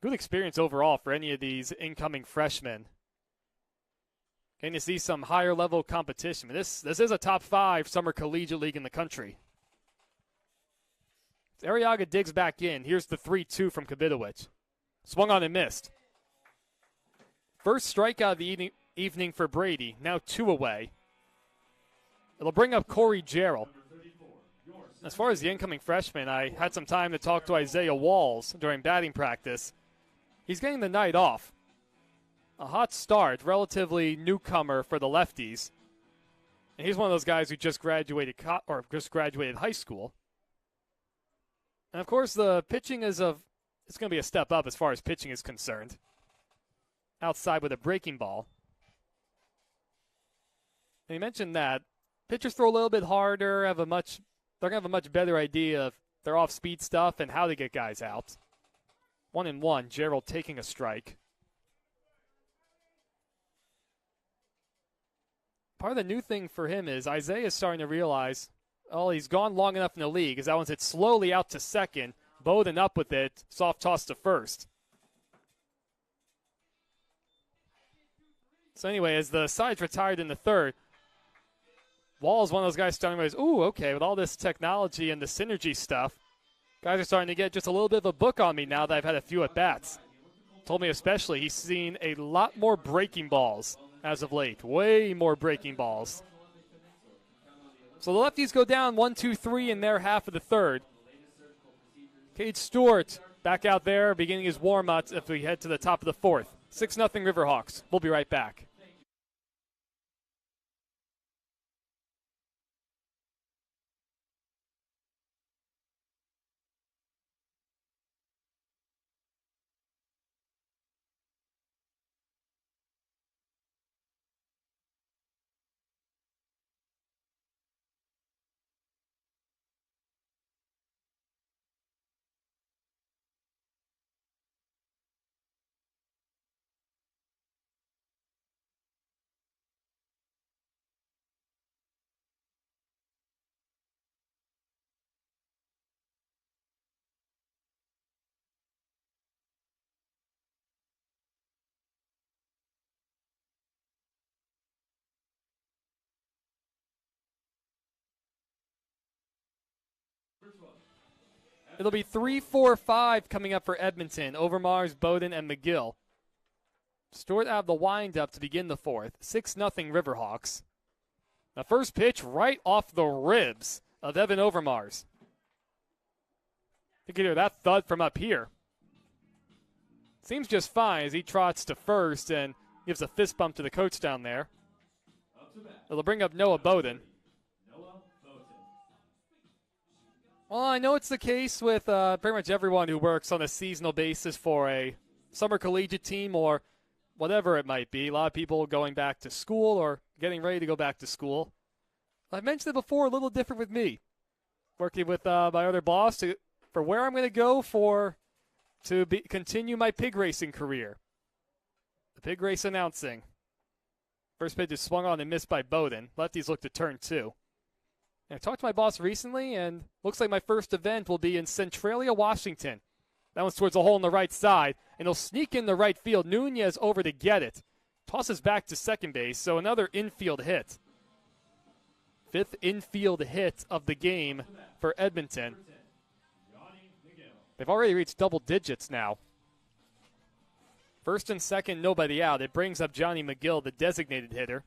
Speaker 1: Good experience overall for any of these incoming freshmen. Getting to see some higher level competition. This is a top 5 summer collegiate league in the country. Arriaga digs back in. Here's the 3-2 from Kvitowicz. Swung on and missed. First strikeout of the evening for Brady. Now 2 away. It'll bring up Corey Jarrell. As far as the incoming freshman, I had some time to talk to Isaiah Walls during batting practice. He's getting the night off. A hot start, relatively newcomer for the Lefties. And he's one of those guys who just graduated high school. And of course, the pitching it's going to be a step up as far as pitching is concerned. Outside with a breaking ball. And you mentioned that pitchers throw a little bit harder, they're going to have a much better idea of their off-speed stuff and how to get guys out. 1-1, Gerald taking a strike. Part of the new thing for him is Isaiah is starting to realize, he's gone long enough in the league, as that one's hit slowly out to second. Bowden up with it, soft toss to first. So anyway, as the side's retired in the third, Wall's one of those guys starting to realize, ooh, okay, with all this technology and the synergy stuff, guys are starting to get just a little bit of a book on me now that I've had a few at-bats. Told me especially he's seen a lot more breaking balls as of late. Way more breaking balls. So the Lefties go down 1-2-3 in their half of the third. Cade Stewart back out there beginning his warm-up if we head to the top of the fourth. 6-0 Riverhawks. We'll be right back. It'll be 3-4-5 coming up for Edmonton. Overmars, Bowden, and McGill. Stewart out of the windup to begin the fourth. 6-0 Riverhawks. The first pitch right off the ribs of Evan Overmars. You can hear that thud from up here. Seems just fine as he trots to first and gives a fist bump to the coach down there. It'll bring up Noah Bowden. Well, I know it's the case with pretty much everyone who works on a seasonal basis for a summer collegiate team or whatever it might be. A lot of people going back to school or getting ready to go back to school. I've mentioned it before, a little different with me. Working with my other boss for where I'm going to go to continue my pig racing career. The pig race announcing. First pitch is swung on and missed by Bowden. Lefties look to turn 2. I talked to my boss recently, and looks like my first event will be in Centralia, Washington. That one's towards the hole on the right side, and he'll sneak in the right field. Nunez over to get it. Tosses back to second base, so another infield hit. 5th infield hit of the game for Edmonton. They've already reached double digits now. First and second, nobody out. It brings up Johnny McGill, the designated hitter.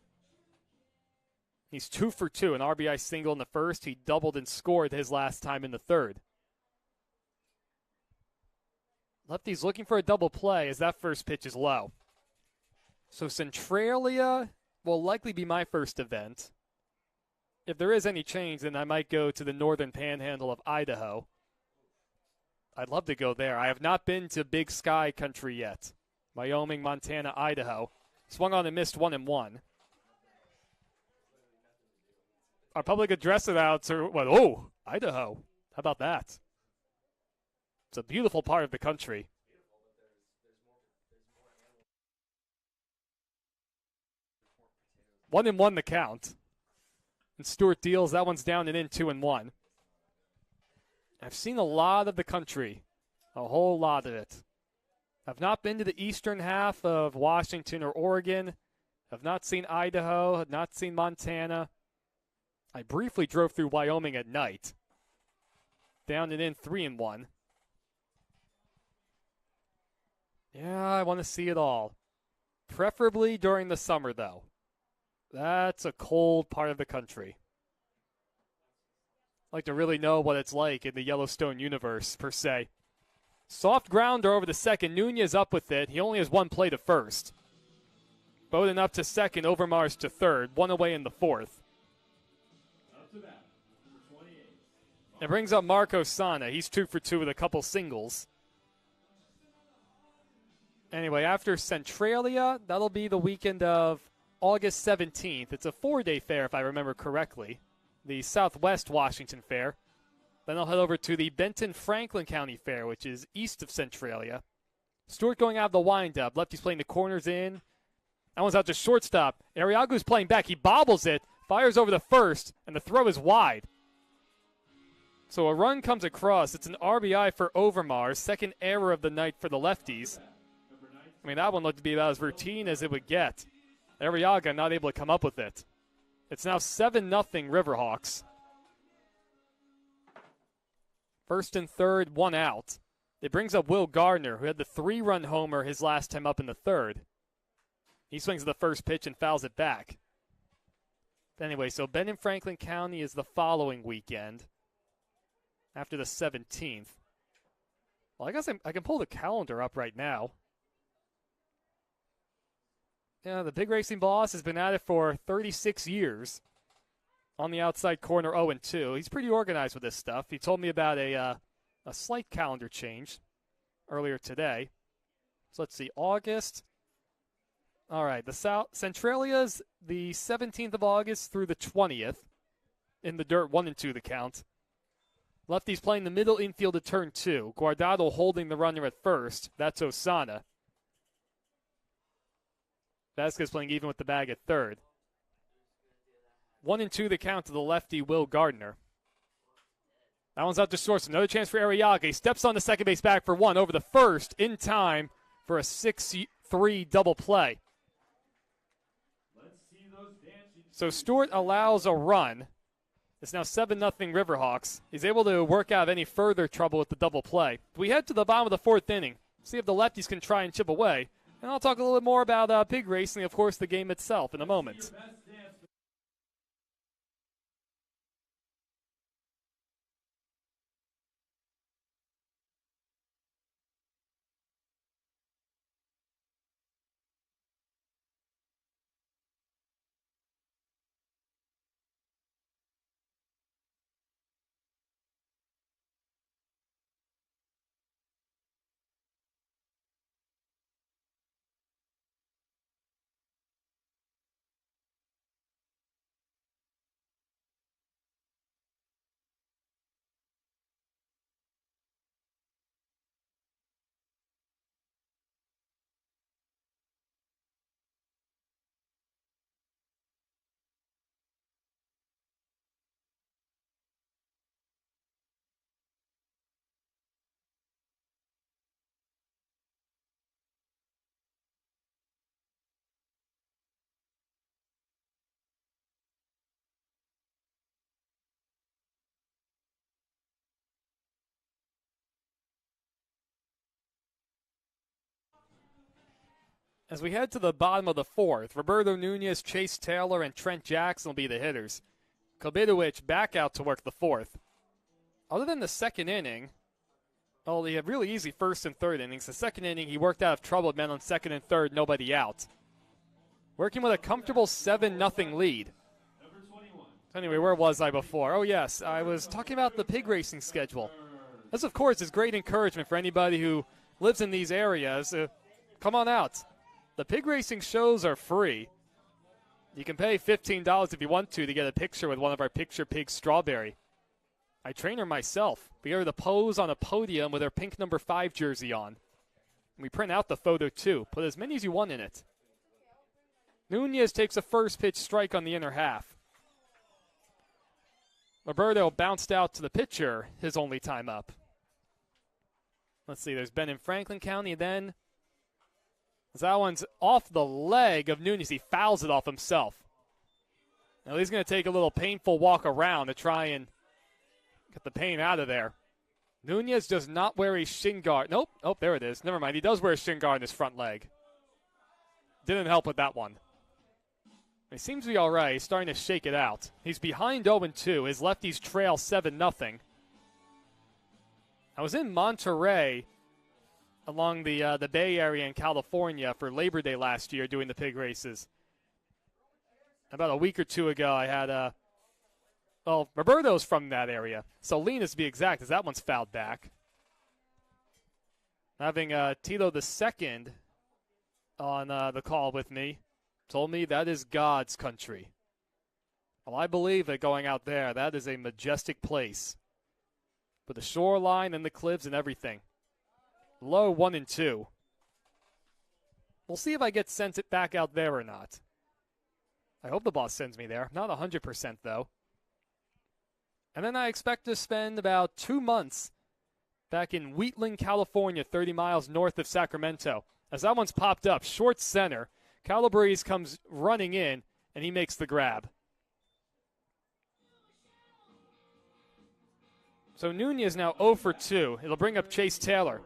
Speaker 1: He's 2 for 2, an RBI single in the first. He doubled and scored his last time in the third. Lefty's looking for a double play as that first pitch is low. So Centralia will likely be my first event. If there is any change, then I might go to the northern panhandle of Idaho. I'd love to go there. I have not been to Big Sky country yet. Wyoming, Montana, Idaho. Swung on and missed 1-1. Our public address announcer went, oh, Idaho. How about that? It's a beautiful part of the country. One and one the count. And Stewart deals. That one's down and in 2-1. I've seen a lot of the country. A whole lot of it. I've not been to the eastern half of Washington or Oregon. Have not seen Idaho, have not seen Montana. I briefly drove through Wyoming at night. Down and in 3-1. Yeah, I want to see it all. Preferably during the summer, though. That's a cold part of the country. I'd like to really know what it's like in the Yellowstone universe, per se. Soft grounder over the second. Nunez up with it. He only has one play to first. Bowden up to second. Overmars to third. One away in the fourth.
Speaker 2: Up to bat, number 28.
Speaker 1: It brings up Marco Sana. He's 2 for 2 with a couple singles. Anyway, after Centralia, that'll be the weekend of August 17th. It's a 4-day fair, if I remember correctly. The Southwest Washington Fair. Then I'll head over to the Benton-Franklin County Fair, which is east of Centralia. Stewart going out of the windup. Lefty's playing the corners in. That one's out to shortstop. Arriagu's playing back. He bobbles it, fires over the first, and the throw is wide. So a run comes across. It's an RBI for Overmars. Second error of the night for the Lefties. I mean, that one looked to be about as routine as it would get. Arriaga not able to come up with it. It's now 7-0 Riverhawks. First and third, one out. It brings up Will Gardner, who had the 3-run homer his last time up in the third. He swings the first pitch and fouls it back. Anyway, so Benton-Franklin County is the following weekend after the 17th. Well, I guess I can pull the calendar up right now. Yeah, the Big Racing Boss has been at it for 36 years. On the outside corner, 0-2. He's pretty organized with this stuff. He told me about a slight calendar change earlier today. So let's see, August. All right, the Centralia's the 17th of August through the 20th. In the dirt, 1-2 the count. Lefty's playing the middle infield at turn 2. Guardado holding the runner at first. That's Osana. Vasquez playing even with the bag at third. 1-2 the count to the lefty, Will Gardner. That one's out to short. Another chance for Arriaga. He steps on the second base back for one over the first in time for a 6-3 double play. So Stewart allows a run. It's now 7-0 Riverhawks. He's able to work out any further trouble with the double play. We head to the bottom of the fourth inning. See if the Lefties can try and chip away. And I'll talk a little bit more about pig racing, of course, the game itself in a moment. As we head to the bottom of the fourth, Roberto Nunez, Chase Taylor, and Trent Jackson will be the hitters. Kobidowicz back out to work the fourth. Other than the second inning, he had really easy first and third innings. The second inning, he worked out of trouble, men on second and third, nobody out. Working with a comfortable 7-0 lead. Anyway, where was I before? Oh, yes, I was talking about the pig racing schedule. This, of course, is great encouragement for anybody who lives in these areas. Come on out. The pig racing shows are free. You can pay $15 if you want to get a picture with one of our picture pigs, Strawberry. I train her myself. We get her to pose on a podium with her pink number 5 jersey on. And we print out the photo, too. Put as many as you want in it. Nunez takes a first pitch strike on the inner half. Roberto bounced out to the pitcher, his only time up. Let's see, there's Ben in Franklin County, then That one's off the leg of Nunez. He fouls it off himself. Now he's going to take a little painful walk around to try and get the pain out of there. Nunez does not wear a shin guard. Nope. Oh, there it is. Never mind. He does wear a shin guard in his front leg. Didn't help with that one. He seems to be all right. He's starting to shake it out. He's behind 0-2. His lefties trail 7-0. I was in Monterey along the Bay Area in California for Labor Day last year doing the pig races. About a week or two ago, I had Roberto's from that area. Salinas, to be exact, as that one's fouled back. Having Tito II on the call with me told me that is God's country. Well, I believe that going out there, that is a majestic place. With the shoreline and the cliffs and everything. Low 1-2. We'll see if I get sent it back out there or not. I hope the boss sends me there. Not 100% though. And then I expect to spend about 2 months back in Wheatland, California, 30 miles north of Sacramento. As that one's popped up, short center. Calabrese comes running in, and he makes the grab. So Nunez now 0-2. It'll bring up Chase Taylor.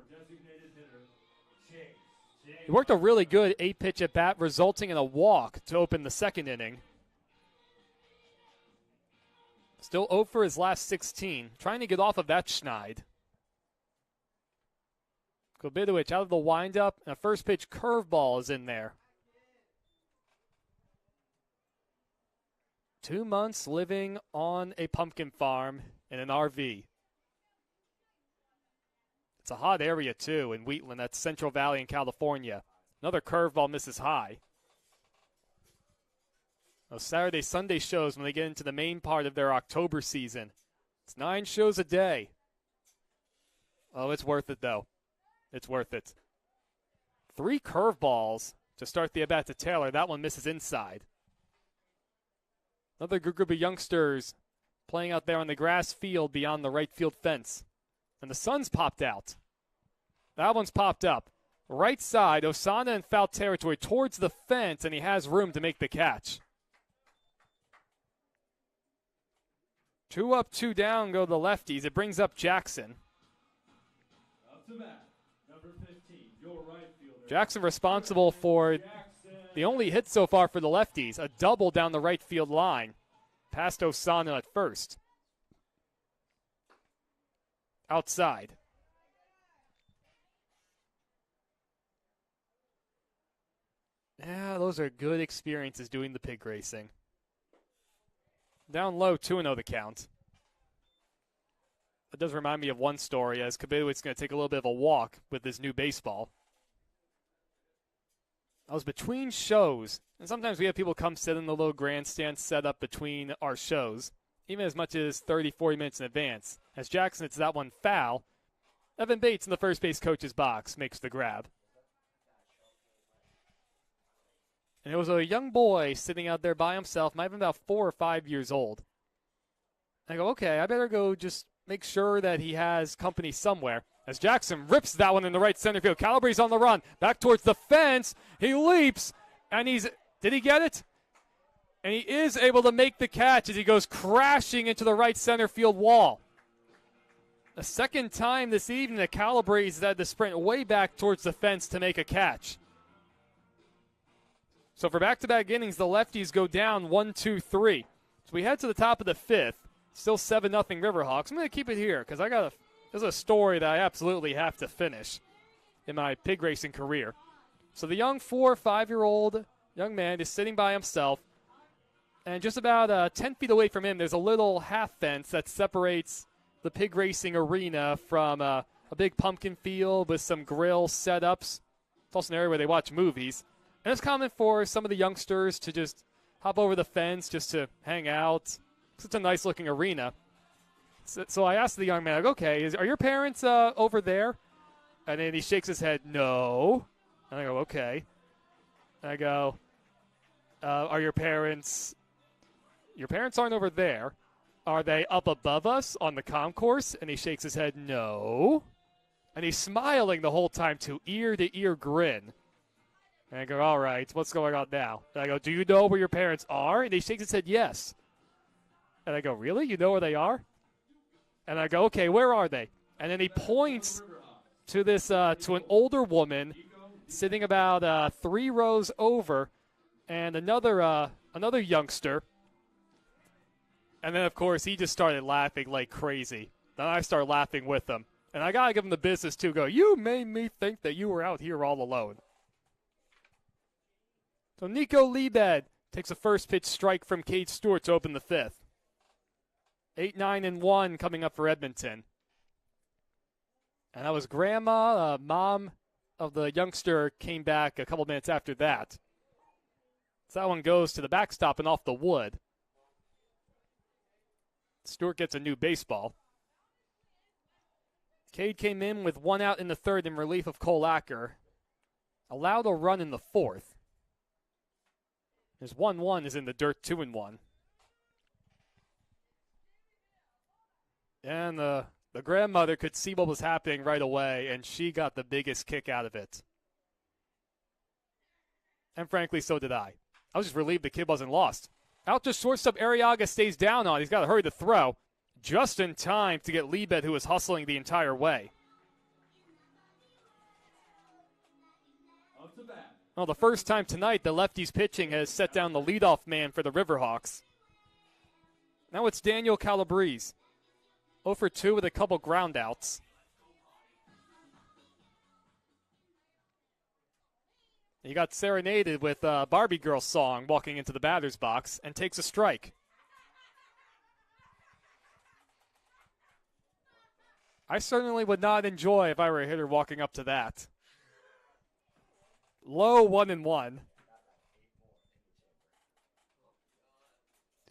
Speaker 1: He worked a really good 8-pitch at bat, resulting in a walk to open the second inning. Still 0 for his last 16. Trying to get off of that schneid. Kobitovich out of the windup, and a first pitch curveball is in there. 2 months living on a pumpkin farm in an RV. It's a hot area, too, in Wheatland. That's Central Valley in California. Another curveball misses high. Those Saturday, Sunday shows when they get into the main part of their October season. It's 9 shows a day. Oh, it's worth it, though. It's worth it. 3 curveballs to start the at-bat to Taylor. That one misses inside. Another good group of youngsters playing out there on the grass field beyond the right field fence. And the sun's popped out. That one's popped up. Right side, Osana in foul territory towards the fence, and he has room to make the catch. 2 up, 2 down go the lefties. It brings up Jackson.
Speaker 2: Up to bat, number 15, your right fielder.
Speaker 1: Jackson responsible for the only hit so far for the lefties. A double down the right field line. Past Osana at first. Outside. Yeah, those are good experiences doing the pig racing. Down low, 2-0 the count. That does remind me of one story, as Kabitowicz is going to take a little bit of a walk with this new baseball. I was between shows, and sometimes we have people come sit in the little grandstand set up between our shows, even as much as 30, 40 minutes in advance. As Jackson hits that one foul, Evan Bates in the first base coach's box makes the grab. And it was a young boy sitting out there by himself, might have been about 4 or 5 years old. I go, okay, I better go just make sure that he has company somewhere. As Jackson rips that one in the right center field. Calabrese's on the run. Back towards the fence. He leaps, and did he get it? And he is able to make the catch as he goes crashing into the right center field wall. The second time this evening that Calabrese had to sprint way back towards the fence to make a catch. So for back-to-back innings, the lefties go down 1-2-3. So we head to the top of the 5th. Still 7-0 Riverhawks. I'm going to keep it here because there's a story that I absolutely have to finish in my pig racing career. So the young 4 or 5-year-old young man is sitting by himself, and just about 10 feet away from him, there's a little half fence that separates the pig racing arena from a big pumpkin field with some grill setups. It's also an area where they watch movies. And it's common for some of the youngsters to just hop over the fence just to hang out. It's a nice-looking arena. So I asked the young man, like, okay, are your parents over there? And then he shakes his head, no. And I go, okay. And I go, are your parents aren't over there. Are they up above us on the concourse? And he shakes his head, no. And he's smiling the whole time to ear grin. And I go, all right, what's going on now? And I go, do you know where your parents are? And he shakes his head, yes. And I go, really? You know where they are? And I go, okay, where are they? And then he points to this to an older woman sitting about 3 rows over, and another youngster. And then, of course, he just started laughing like crazy. Then I started laughing with him. And I got to give him the business, too. Go, you made me think that you were out here all alone. So Nico Liebed takes a first pitch strike from Cade Stewart to open the 5th. 8-9-1 coming up for Edmonton. And that was Grandma, mom of the youngster, came back a couple minutes after that. So that one goes to the backstop and off the wood. Stewart gets a new baseball. Cade came in with 1 out in the 3rd in relief of Cole Acker. Allowed a run in the 4th. His 1-1 is in the dirt, 2-1. And the grandmother could see what was happening right away, and she got the biggest kick out of it. And frankly, so did I. I was just relieved the kid wasn't lost. Out to shortstop, Arriaga stays down on. He's got to hurry to throw. Just in time to get Liebed, who was hustling the entire way. Well, the first time tonight the lefties pitching has set down the leadoff man for the Riverhawks. Now it's Daniel Calabrese. 0 for 2 with a couple ground outs. He got serenaded with a Barbie Girl song walking into the batter's box and takes a strike. I certainly would not enjoy if I were a hitter walking up to that. Low 1-1.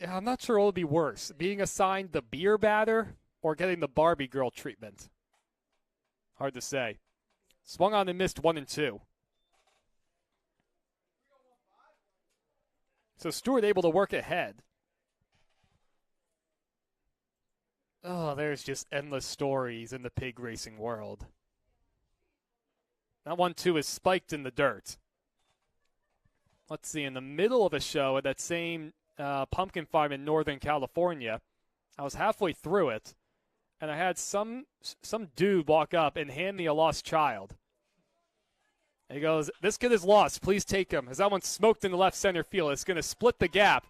Speaker 1: Yeah, I'm not sure what would be worse, being assigned the beer batter or getting the Barbie Girl treatment. Hard to say. Swung on and missed 1-2. So Stewart able to work ahead. Oh, there's just endless stories in the pig racing world. That 1-2 is spiked in the dirt. Let's see, in the middle of a show at that same pumpkin farm in Northern California, I was halfway through it, and I had some dude walk up and hand me a lost child. And he goes, this kid is lost. Please take him. As that one smoked in the left center field, it's going to split the gap.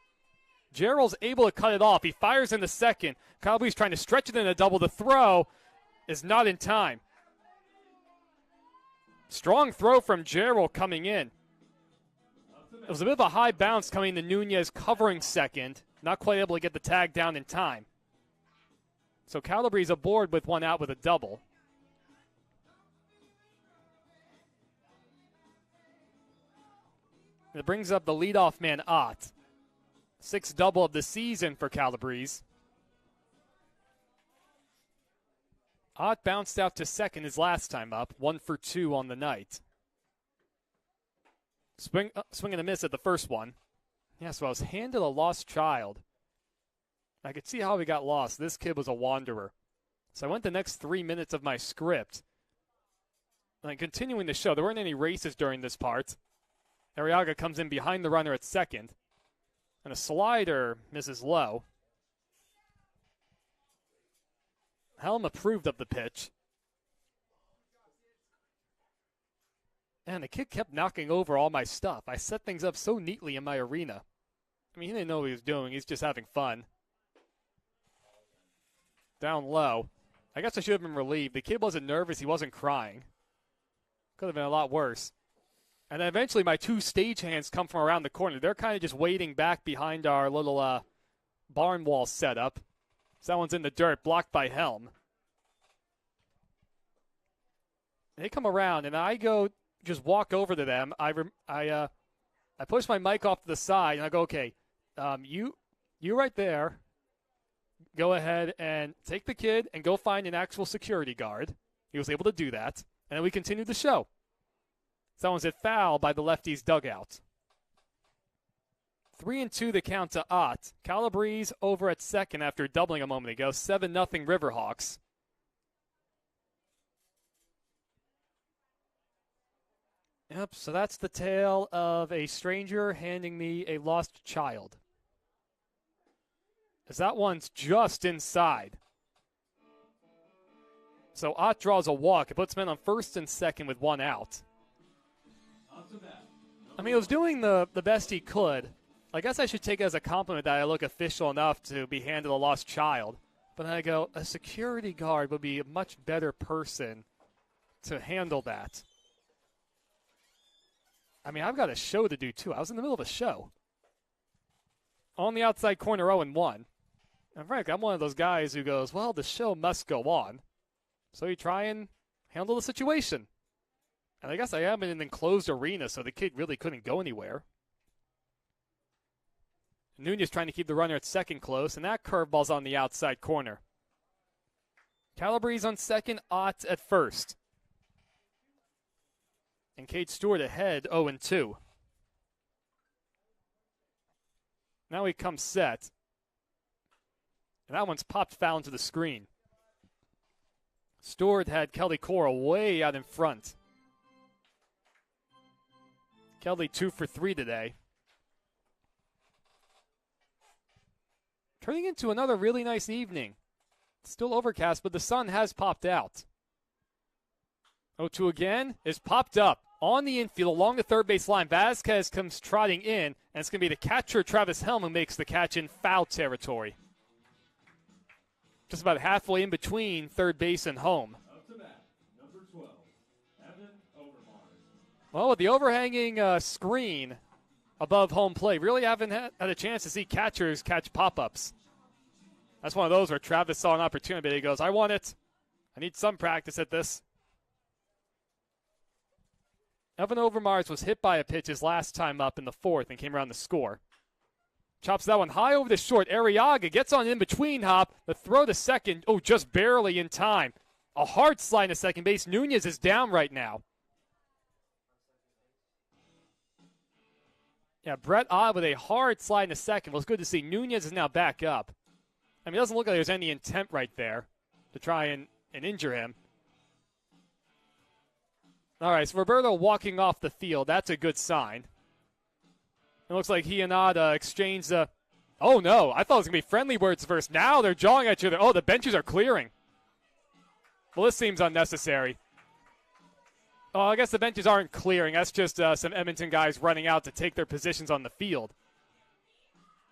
Speaker 1: Gerald's able to cut it off. He fires in the second. Calabrese trying to stretch it in a double. The throw is not in time. Strong throw from Gerald coming in. It was a bit of a high bounce coming to Nunez covering second. Not quite able to get the tag down in time. So Calabrese aboard with 1 out with a double. It brings up the leadoff man, Ott. 6th double of the season for Calabrese. Ott bounced out to second his last time up, 1 for 2 on the night. Swing and a miss at the first one. Yeah, so I was handed a lost child. I could see how he got lost. This kid was a wanderer. So I went the next 3 minutes of my script. And continuing the show, there weren't any races during this part. Arriaga comes in behind the runner at second. And a slider misses low. Helm approved of the pitch. And the kid kept knocking over all my stuff. I set things up so neatly in my arena. I mean, he didn't know what he was doing. He's just having fun. Down low. I guess I should have been relieved. The kid wasn't nervous. He wasn't crying. Could have been a lot worse. And then eventually my 2 stagehands come from around the corner. They're kind of just waiting back behind our little barn wall setup. So that one's in the dirt, blocked by Helm. They come around, and I go just walk over to them. I push my mic off to the side, and I go, okay, you right there, go ahead and take the kid and go find an actual security guard. He was able to do that, and then we continued the show. Someone's hit foul by the lefties' dugout. 3-2 the count to Ott. Calabrese over at second after doubling a moment ago. 7-0 Riverhawks. Yep, so that's the tale of a stranger handing me a lost child. As that one's just inside. So Ott draws a walk. It puts men on first and second with one out. I mean, he was doing the best he could. I guess I should take it as a compliment that I look official enough to be handed a lost child. But then I go, a security guard would be a much better person to handle that. I mean, I've got a show to do, too. I was in the middle of a show. On the outside corner, 0-1. And frankly, I'm one of those guys who goes, well, the show must go on. So you try and handle the situation. And I guess I am in an enclosed arena, so the kid really couldn't go anywhere. Nunez trying to keep the runner at second close, and that curveball's on the outside corner. Calabrese on second, Ott at first. And Cade Stewart ahead, 0-2. Now he comes set. And that one's popped foul into the screen. Stewart had Kelly Cora way out in front. Kelly 2 for 3 today. Turning into another really nice evening. Still overcast, but the sun has popped out. 0-2 again is popped up on the infield along the third base line. Vasquez comes trotting in, and it's going to be the catcher, Travis Helm, who makes the catch in foul territory. Just about halfway in between third base and home.
Speaker 2: Up to bat, number 12, Evan Overmars.
Speaker 1: Well, with the overhanging screen above home plate, really haven't had a chance to see catchers catch pop-ups. That's one of those where Travis saw an opportunity, but he goes, I want it. I need some practice at this. Evan Overmars was hit by a pitch his last time up in the fourth and came around to score. Chops that one high over the short. Arriaga gets on in between hop. The throw to second. Oh, just barely in time. A hard slide to second base. Nunez is down right now. Yeah, Brett Ott with a hard slide to second. Well, it's good to see Nunez is now back up. I mean, it doesn't look like there's any intent right there to try and injure him. All right, so Roberto walking off the field. That's a good sign. It looks like he and Ott exchanged oh, no. I thought it was going to be friendly words first. Now they're jawing at each other. Oh, the benches are clearing. Well, this seems unnecessary. Oh, I guess the benches aren't clearing. That's just some Edmonton guys running out to take their positions on the field.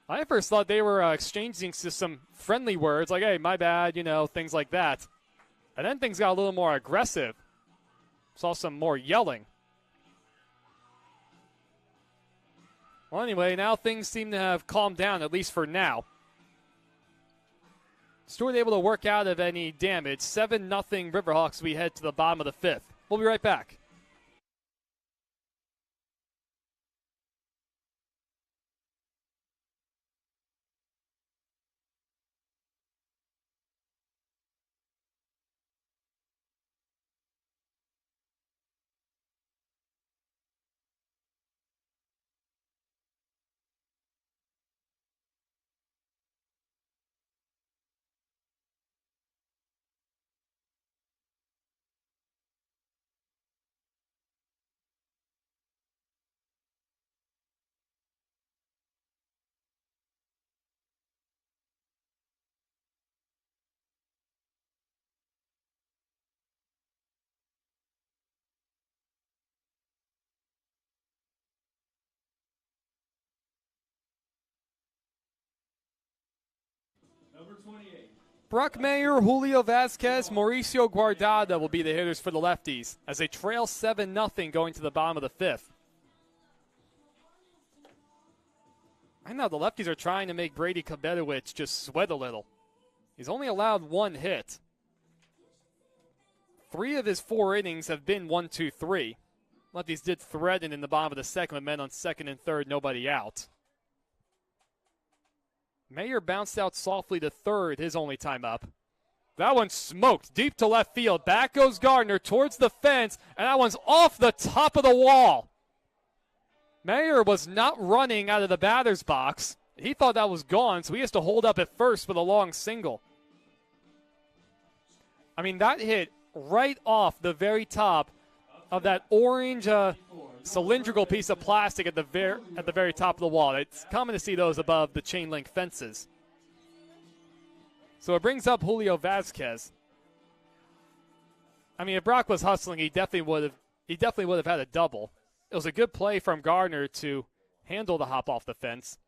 Speaker 1: I first thought they were exchanging some friendly words, like, hey, my bad, things like that. And then things got a little more aggressive. Saw some more yelling. Well, anyway, now things seem to have calmed down, at least for now. Stewart able to work out of any damage. 7-0 Riverhawks. We head to the bottom of the fifth. We'll be right back.
Speaker 2: Number 28.
Speaker 1: Brock Mayer, Julio Vasquez, Mauricio Guardada will be the hitters for the Lefties as they trail 7-0 going to the bottom of the fifth. I know the Lefties are trying to make Brady Kabedowicz just sweat a little. He's only allowed one hit. 3 of his 4 innings have been 1-2-3. Lefties did threaten in the bottom of the second with men on second and third, nobody out. Mayer bounced out softly to third, his only time up. That one smoked deep to left field. Back goes Gardner towards the fence, and that one's off the top of the wall. Mayer was not running out of the batter's box. He thought that was gone, so he has to hold up at first with a long single. I mean, that hit right off the very top of that orange cylindrical piece of plastic at the very top of the wall. It's common to see those above the chain link fences. So it brings up Julio Vasquez. I mean, if Brock was hustling, he definitely would have had a double. It was a good play from Gardner to handle the hop off the fence.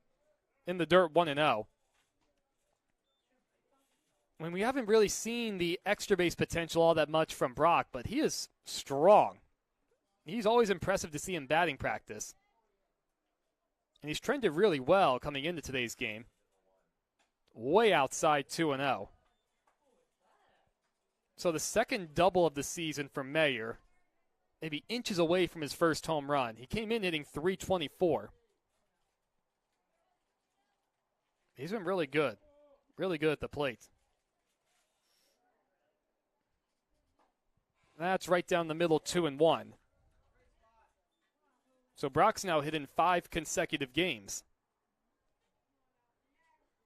Speaker 1: In the dirt, 1-0. I mean, we haven't really seen the extra base potential all that much from Brock, but he is strong. He's always impressive to see in batting practice. And he's trended really well coming into today's game. Way outside 2-0. So the second double of the season for Mayer. Maybe inches away from his first home run. He came in hitting .324. He's been really good at the plate. That's right down the middle, 2-1. So Brock's now hit in 5 consecutive games.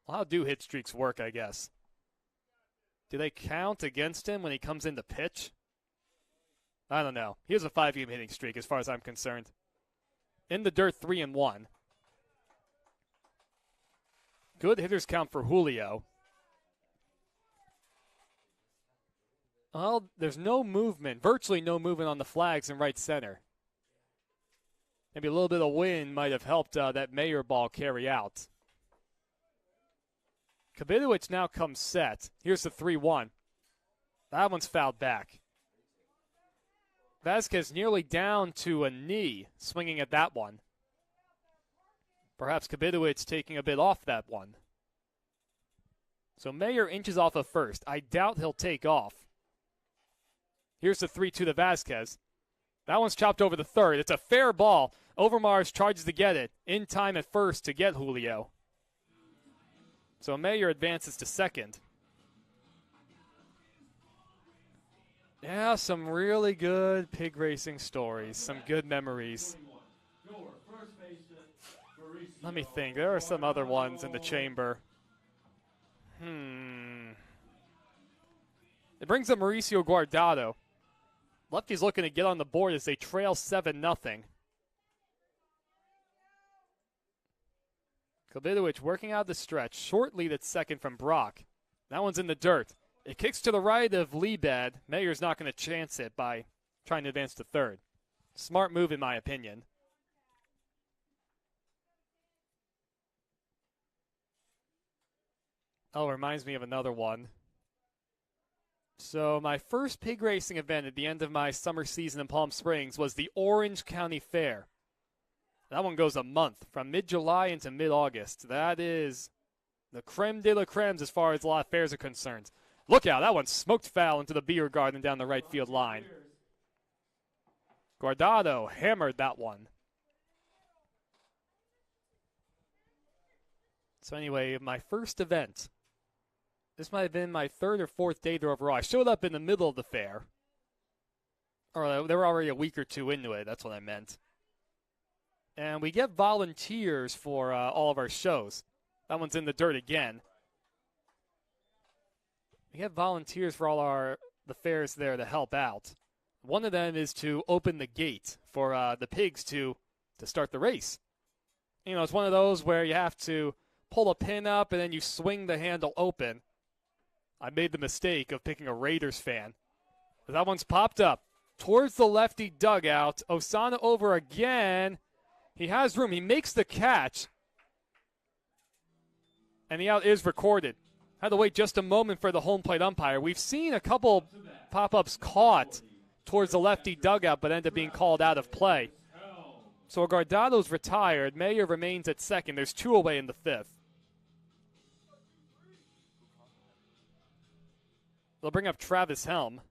Speaker 1: Well, how do hit streaks work, I guess? Do they count against him when he comes in to pitch? I don't know. He has a 5-game hitting streak as far as I'm concerned. In the dirt, 3-1. Good hitters count for Julio. Well, there's no movement, virtually no movement on the flags in right center. Maybe a little bit of wind might have helped that Mayer ball carry out. Kabidowicz now comes set. Here's the 3-1. That one's fouled back. Vasquez nearly down to a knee, swinging at that one. Perhaps Kabidowicz taking a bit off that one. So Mayer inches off of first. I doubt he'll take off. Here's the 3-2 to Vasquez. That one's chopped over the third. It's a fair ball. Overmars charges to get it. In time at first to get Julio. So Mayer advances to second. Yeah, some really good pig racing stories. Some good memories. Let me think. There are some other ones in the chamber. It brings up Mauricio Guardado. Lefties looking to get on the board as they trail 7-0. Kabidowicz working out the stretch. Short lead at second from Brock. That one's in the dirt. It kicks to the right of Liebad. Mayer's not going to chance it by trying to advance to third. Smart move in my opinion. Oh, reminds me of another one. So my first pig racing event at the end of my summer season in Palm Springs was the Orange County Fair. That one goes a month, from mid-July into mid-August. That is the creme de la cremes as far as a lot of fairs are concerned. Look out, that one smoked foul into the beer garden down the right field line. Guardado hammered that one. So anyway, my first event. This might have been my third or fourth day there overall. I showed up in the middle of the fair. Or they were already a week or two into it. That's what I meant. And we get volunteers for all of our shows. That one's in the dirt again. We get volunteers for all the fairs there to help out. One of them is to open the gate for the pigs to start the race. You know, it's one of those where you have to pull a pin up and then you swing the handle open. I made the mistake of picking a Raiders fan. But that one's popped up towards the lefty dugout. Osana over again. He has room. He makes the catch. And the out is recorded. Had to wait just a moment for the home plate umpire. We've seen a couple pop-ups caught towards the lefty dugout, but end up being called out of play. So Guardado's retired. Mayer remains at second. There's 2 away in the 5th. They'll bring up Travis Helm.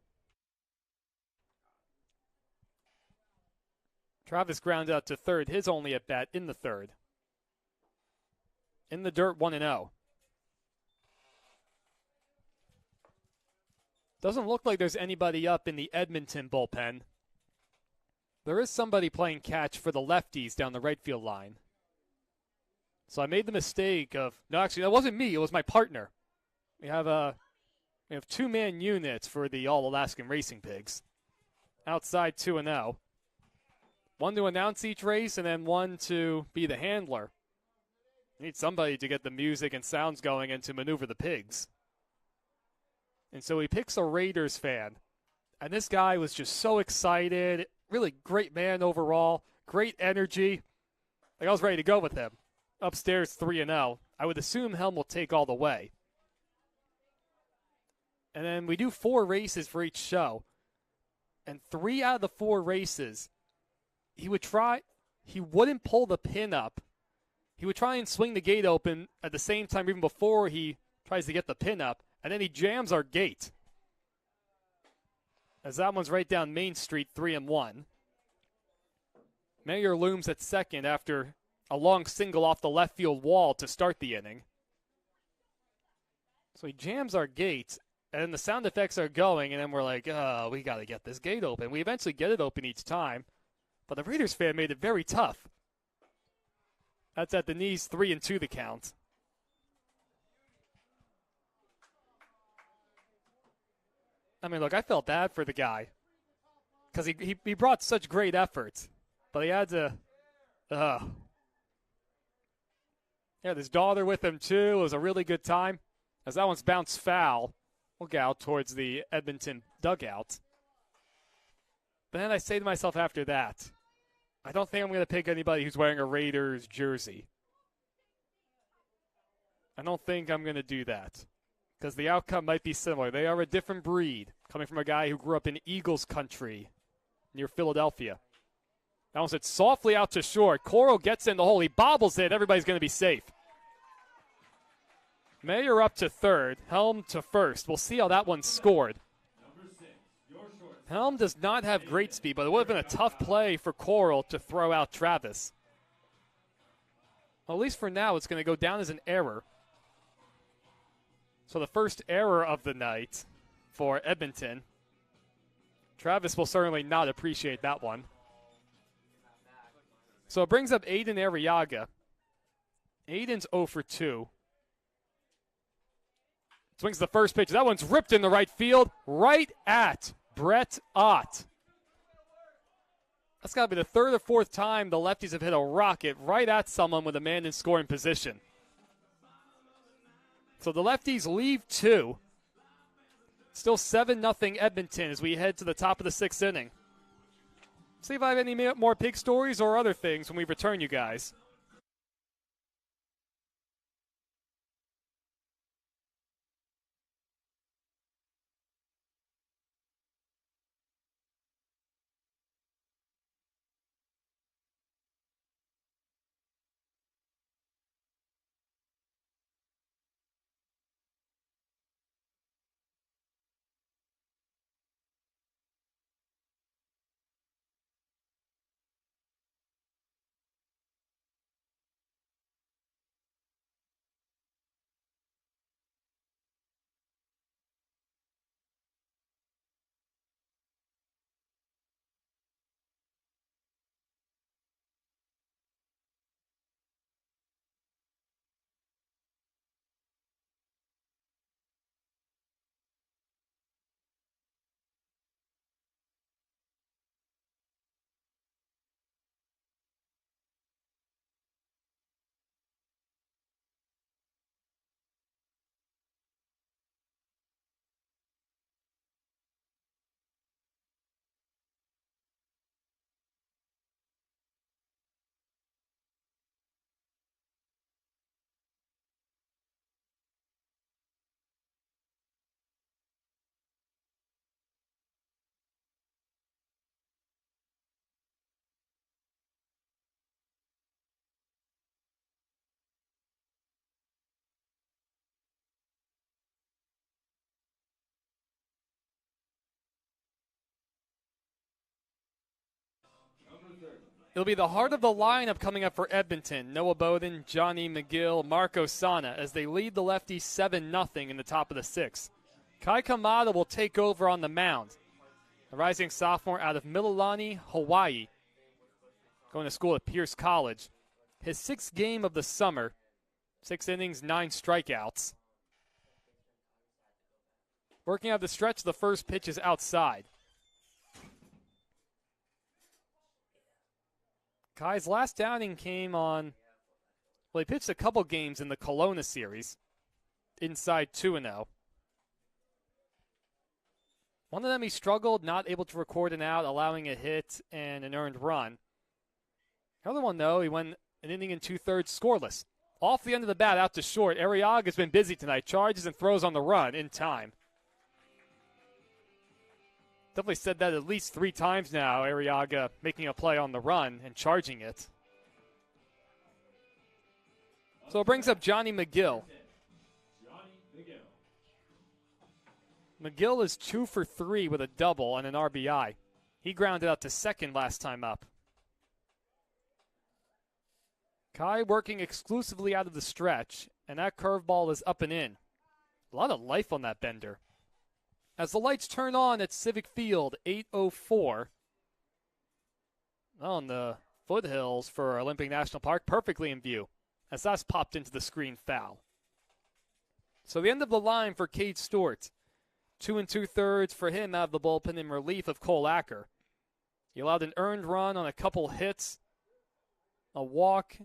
Speaker 1: Travis ground out to third, his only at bat in the 3rd. In the dirt, 1-0. Doesn't look like there's anybody up in the Edmonton bullpen. There is somebody playing catch for the Lefties down the right field line. So I made the mistake of, no, actually, that wasn't me. It was my partner. We have 2-man units for the All-Alaskan Racing Pigs. Outside 2-0. One to announce each race and then one to be the handler. You need somebody to get the music and sounds going and to maneuver the pigs. And so he picks a Raiders fan. And this guy was just so excited. Really great man overall. Great energy. Like, I was ready to go with him. Upstairs 3-0. I would assume Helm will take all the way. And then we do 4 races for each show. And 3 out of the 4 races, he wouldn't pull the pin up. He would try and swing the gate open at the same time, even before he tries to get the pin up. And then he jams our gate. As that one's right down Main Street, 3-1. Mayer looms at second after a long single off the left field wall to start the inning. So he jams our gate, and the sound effects are going, and then we're like, oh, we got to get this gate open. We eventually get it open each time, but the Raiders fan made it very tough. That's at the knees, 3-2 the count. I mean, look, I felt bad for the guy because he brought such great effort, but he had to, yeah, his daughter with him too. It was a really good time. As that one's bounced foul, we'll get out towards the Edmonton dugout. But then I say to myself after that, I don't think I'm going to pick anybody who's wearing a Raiders jersey. I don't think I'm going to do that because the outcome might be similar. They are a different breed, coming from a guy who grew up in Eagles country near Philadelphia. That one's hit softly out to short. Coro gets in the hole. He bobbles it. Everybody's going to be safe. Mayer up to third. Helm to first. We'll see how that one's scored. Helm does not have great speed, but it would have been a tough play for Coral to throw out Travis. Well, at least for now, it's going to go down as an error. So the first error of the night for Edmonton. Travis will certainly not appreciate that one. So it brings up Aiden Arriaga. Aiden's 0 for 2. Swings the first pitch. That one's ripped in the right field, right at Brett Ott. That's got to be the third or fourth time the Lefties have hit a rocket right at someone with a man in scoring position. So the Lefties leave 2. Still 7-0 Edmonton as we head to the top of the 6th inning. See if I have any more pig stories or other things when we return, you guys. It'll be the heart of the lineup coming up for Edmonton. Noah Bowden, Johnny McGill, Marco Sana as they lead the Lefties 7-0 in the top of the 6th. Kai Kamada will take over on the mound. A rising sophomore out of Mililani, Hawaii. Going to school at Pierce College. His 6th game of the summer. 6 innings, 9 strikeouts. Working out the stretch, the first pitch is outside. Kai's last outing came on, well, he pitched a couple games in the Kelowna series, inside 2-0. One of them he struggled, not able to record an out, allowing a hit and an earned run. The other one, though, he went an inning and 2/3 scoreless. Off the end of the bat, out to short. Arriaga's been busy tonight. Charges and throws on the run in time. Definitely said that at least 3 times now. Arriaga making a play on the run and charging it. So it brings up Johnny McGill. McGill is 2 for 3 with a double and an RBI. He grounded out to second last time up. Kai working exclusively out of the stretch, and that curveball is up and in. A lot of life on that bender. As the lights turn on at Civic Field, 8:04. On the foothills for Olympic National Park, perfectly in view, as that's popped into the screen foul. So the end of the line for Cade Stewart. 2 2/3 for him out of the bullpen in relief of Cole Acker. He allowed an earned run on a couple hits, a walk,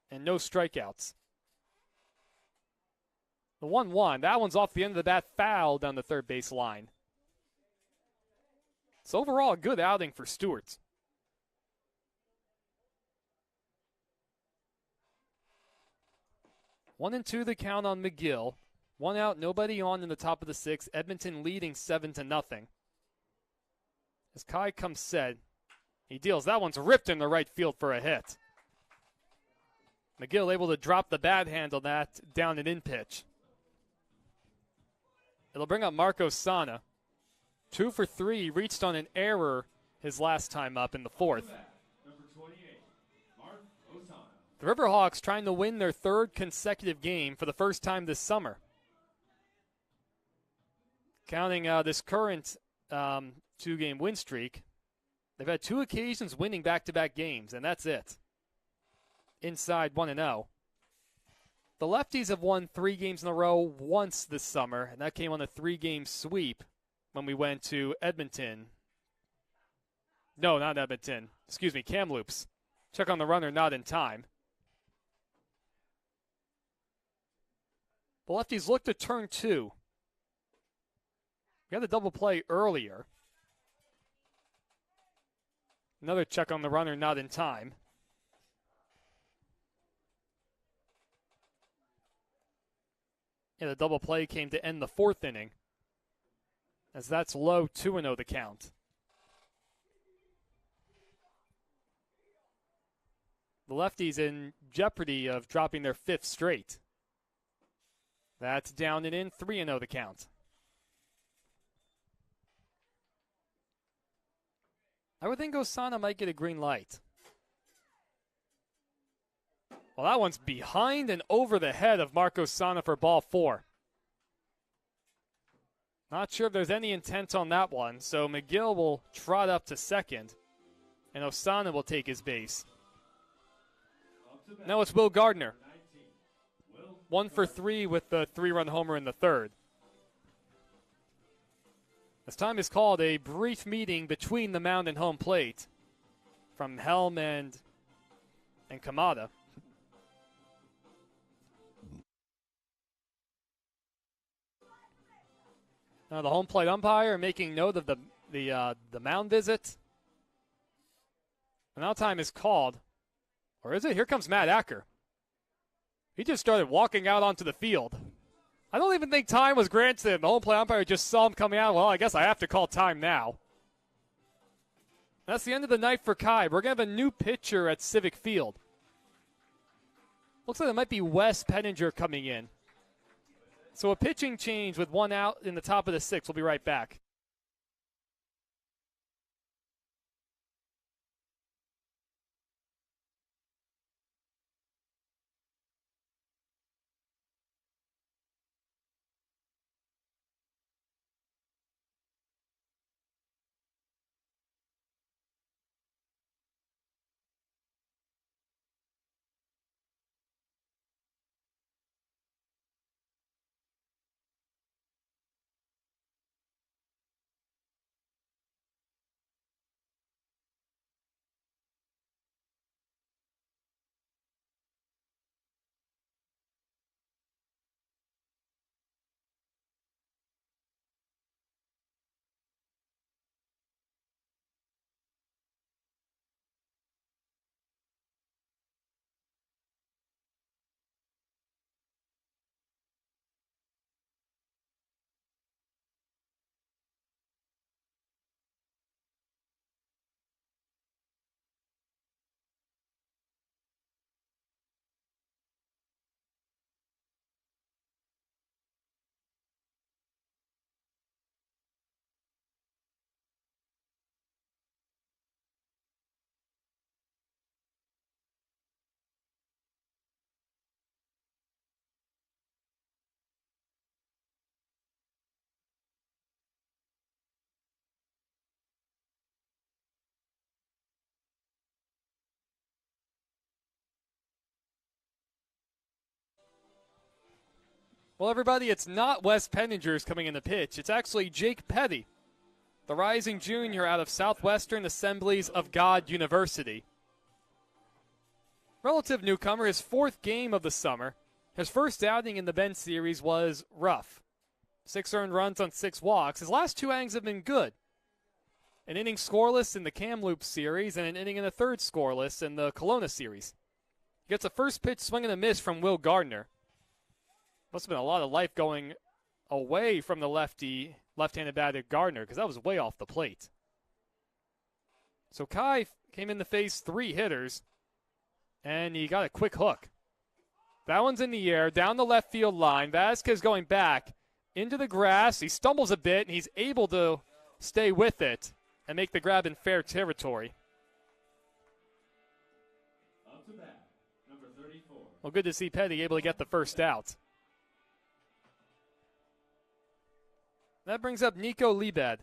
Speaker 1: and no strikeouts. The 1-1, that one's off the end of the bat, foul down the third base line. So overall, a good outing for Stewart. One and two the count on McGill. 1 out, nobody on in the top of the 6th. Edmonton leading 7-0. As Kai comes set, he deals. That one's ripped in the right field for a hit. McGill able to drop the bad hand on that down and in pitch. It'll bring up Marco Sana. 2 for 3. He reached on an error his last time up in the 4th. The Riverhawks trying to win their 3rd consecutive game for the first time this summer. Counting this current 2-game win streak, they've had 2 occasions winning back-to-back games, and that's it. Inside 1-0. The Lefties have won 3 games in a row once this summer, and that came on a 3-game sweep when we went to Edmonton. No, not Edmonton. Excuse me, Kamloops. Check on the runner, not in time. The Lefties look to turn 2. We had a double play earlier. Another check on the runner, not in time. And the double play came to end the 4th inning, as that's low, 2-0 the count. The Lefties in jeopardy of dropping their 5th straight. That's down and in, 3-0 the count. I would think Osana might get a green light. Well, that one's behind and over the head of Marco Sana for ball 4. Not sure if there's any intent on that one, so McGill will trot up to second, and Osana will take his base. Now it's Will Gardner. 1 for 3 with the 3-run homer in the 3rd. As time is called, a brief meeting between the mound and home plate from Helm and Kamada. Now the home plate umpire making note of the mound visit. And now time is called. Or is it? Here comes Matt Acker. He just started walking out onto the field. I don't even think time was granted. The home plate umpire just saw him coming out. Well, I guess I have to call time now. That's the end of the night for Kai. We're going to have a new pitcher at Civic Field. Looks like it might be Wes Pettinger coming in. So a pitching change with 1 out in the top of the 6th. We'll be right back. Well, everybody, it's not Wes Penninger's coming in the pitch. It's actually Jake Petty, the rising junior out of Southwestern Assemblies of God University. Relative newcomer, his 4th game of the summer. His first outing in the Bend series was rough. 6 earned runs on 6 walks. His last 2 outings have been good. An inning scoreless in the Kamloops series and an inning in the 3rd scoreless in the Kelowna series. He gets a first pitch swing and a miss from Will Gardner. Must have been a lot of life going away from the left-handed batter Gardner, because that was way off the plate. So Kai came in to face 3 hitters, and he got a quick hook. That one's in the air, down the left field line. Vasquez going back into the grass. He stumbles a bit, and he's able to stay with it and make the grab in fair territory.
Speaker 2: Up to bat, number 34.
Speaker 1: Well, good to see Petty able to get the first out. That brings up Nico Liebed.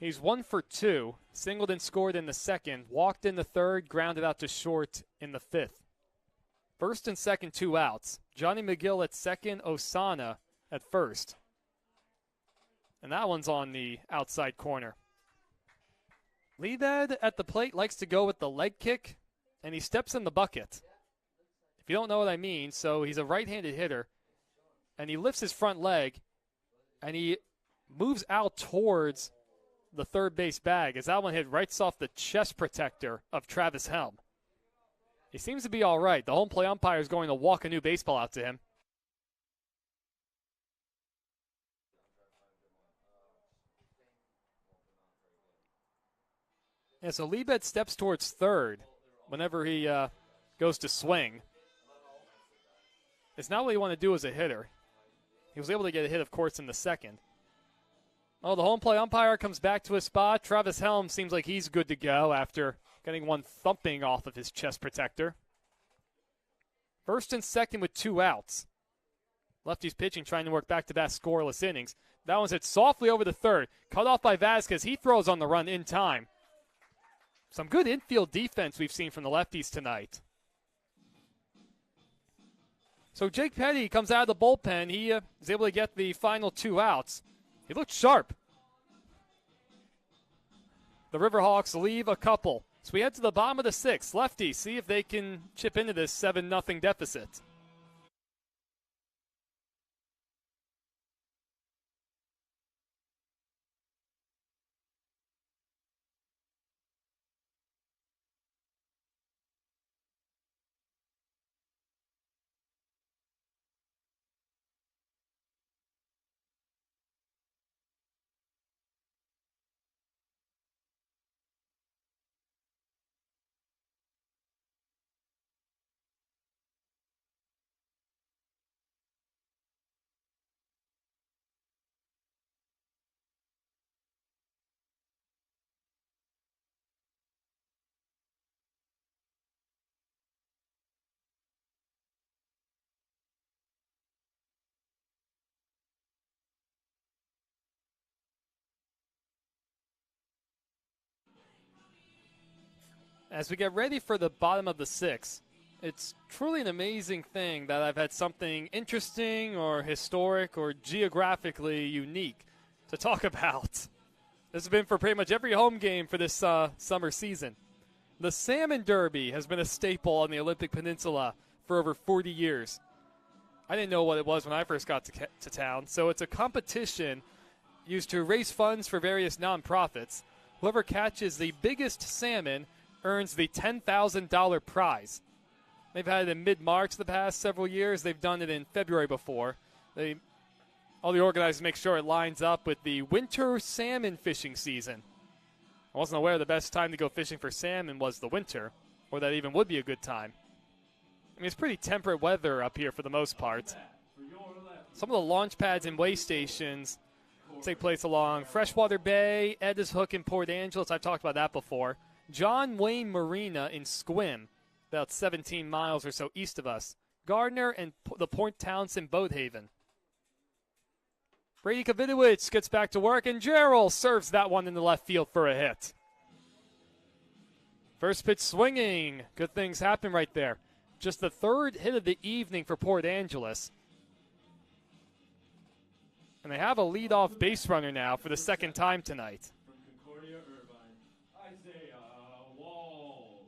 Speaker 1: He's 1 for 2, singled and scored in the 2nd, walked in the 3rd, grounded out to short in the 5th. 1st and 2nd, 2 outs. Johnny McGill at 2nd, Osana at 1st. And that one's on the outside corner. Liebed at the plate likes to go with the leg kick, and he steps in the bucket. If you don't know what I mean, so he's a right-handed hitter, and he lifts his front leg, and he moves out towards the 3rd base bag as that one hit right off the chest protector of Travis Helm. He seems to be all right. The home plate umpire is going to walk a new baseball out to him. Yeah, so Liebed steps towards 3rd whenever he goes to swing. It's not what you want to do as a hitter. He was able to get a hit, of course, in the 2nd. Oh, the home plate umpire comes back to his spot. Travis Helm seems like he's good to go after getting one thumping off of his chest protector. 1st and 2nd with 2 outs. Lefties pitching, trying to work back-to-back scoreless innings. That one's hit softly over the 3rd. Cut off by Vasquez. He throws on the run in time. Some good infield defense we've seen from the lefties tonight. So Jake Petty comes out of the bullpen. He is able to get the final 2 outs. He looked sharp. The Riverhawks leave a couple. So we head to the bottom of the 6th. Lefties, see if they can chip into this 7-0 deficit. As we get ready for the bottom of the 6th, it's truly an amazing thing that I've had something interesting or historic or geographically unique to talk about. This has been for pretty much every home game for this summer season. The Salmon Derby has been a staple on the Olympic Peninsula for over 40 years. I didn't know what it was when I first got to town, so it's a competition used to raise funds for various nonprofits. Whoever catches the biggest salmon earns the $10,000 prize. They've had it in mid-March the past several years. They've done it in February before. All the organizers make sure it lines up with the winter salmon fishing season. I wasn't aware the best time to go fishing for salmon was the winter, or that even would be a good time. I mean, it's pretty temperate weather up here for the most part. Some of the launch pads and way stations take place along Freshwater Bay, Edda's Hook, and Port Angeles. I've talked about that before. John Wayne Marina in Squim, about 17 miles or so east of us. Gardner and the Point Townsend Boat Haven. Brady Kavitowicz gets back to work, and Gerald serves that one in the left field for a hit. First pitch swinging. Good things happen right there. just the third hit of the evening for Port Angeles. And they have a leadoff base runner now for the second time tonight.
Speaker 2: From Concordia, Irvine, Isaiah Walls.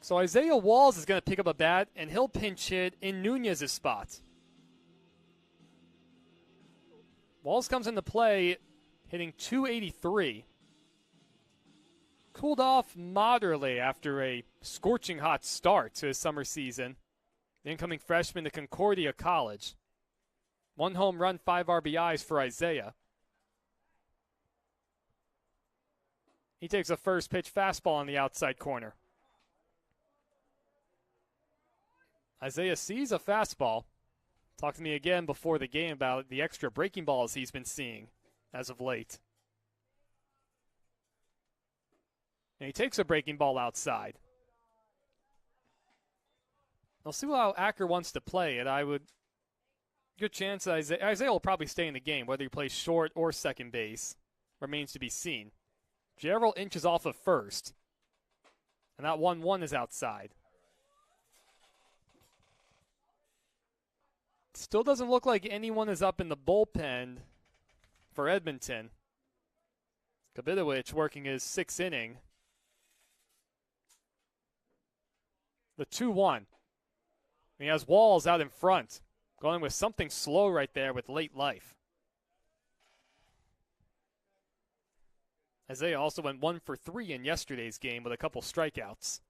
Speaker 1: So Isaiah Walls is going to pick up a bat, and he'll pinch hit in Nunez's spot. Walls comes into play hitting .283. Cooled off moderately after a scorching hot start to his summer season. The incoming freshman to Concordia College. 1 home run, 5 RBIs for Isaiah. He takes a first pitch fastball on the outside corner. Isaiah sees a fastball. Talked to me again before the game about the extra breaking balls he's been seeing as of late. And he takes a breaking ball outside. We'll see how Acker wants to play it. I would good chance that Isaiah will probably stay in the game, whether he plays short or second base. Remains to be seen. Gerald inches off of first. And that 1-1 is outside. Still doesn't look like anyone is up in the bullpen for Edmonton. Kabidowicz working his 6th inning. The 2-1. He has Walls out in front. Going with something slow right there with late life. Isaiah also went 1 for 3 in yesterday's game with a couple strikeouts.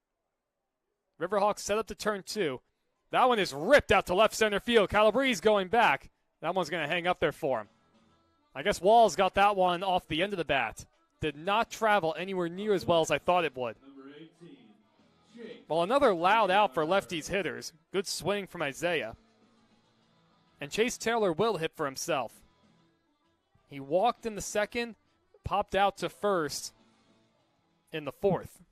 Speaker 1: Riverhawks set up to turn 2. That one is ripped out to left center field. Calabrese going back. That one's going to hang up there for him. I guess Walls got that one off the end of the bat. Did not travel anywhere near as well as I thought it would.
Speaker 2: Number 18, Jake.
Speaker 1: Well, another loud out for Lefties hitters. Good swing from Isaiah. And Chase Taylor will hit for himself. He walked in the second, popped out to first in the fourth.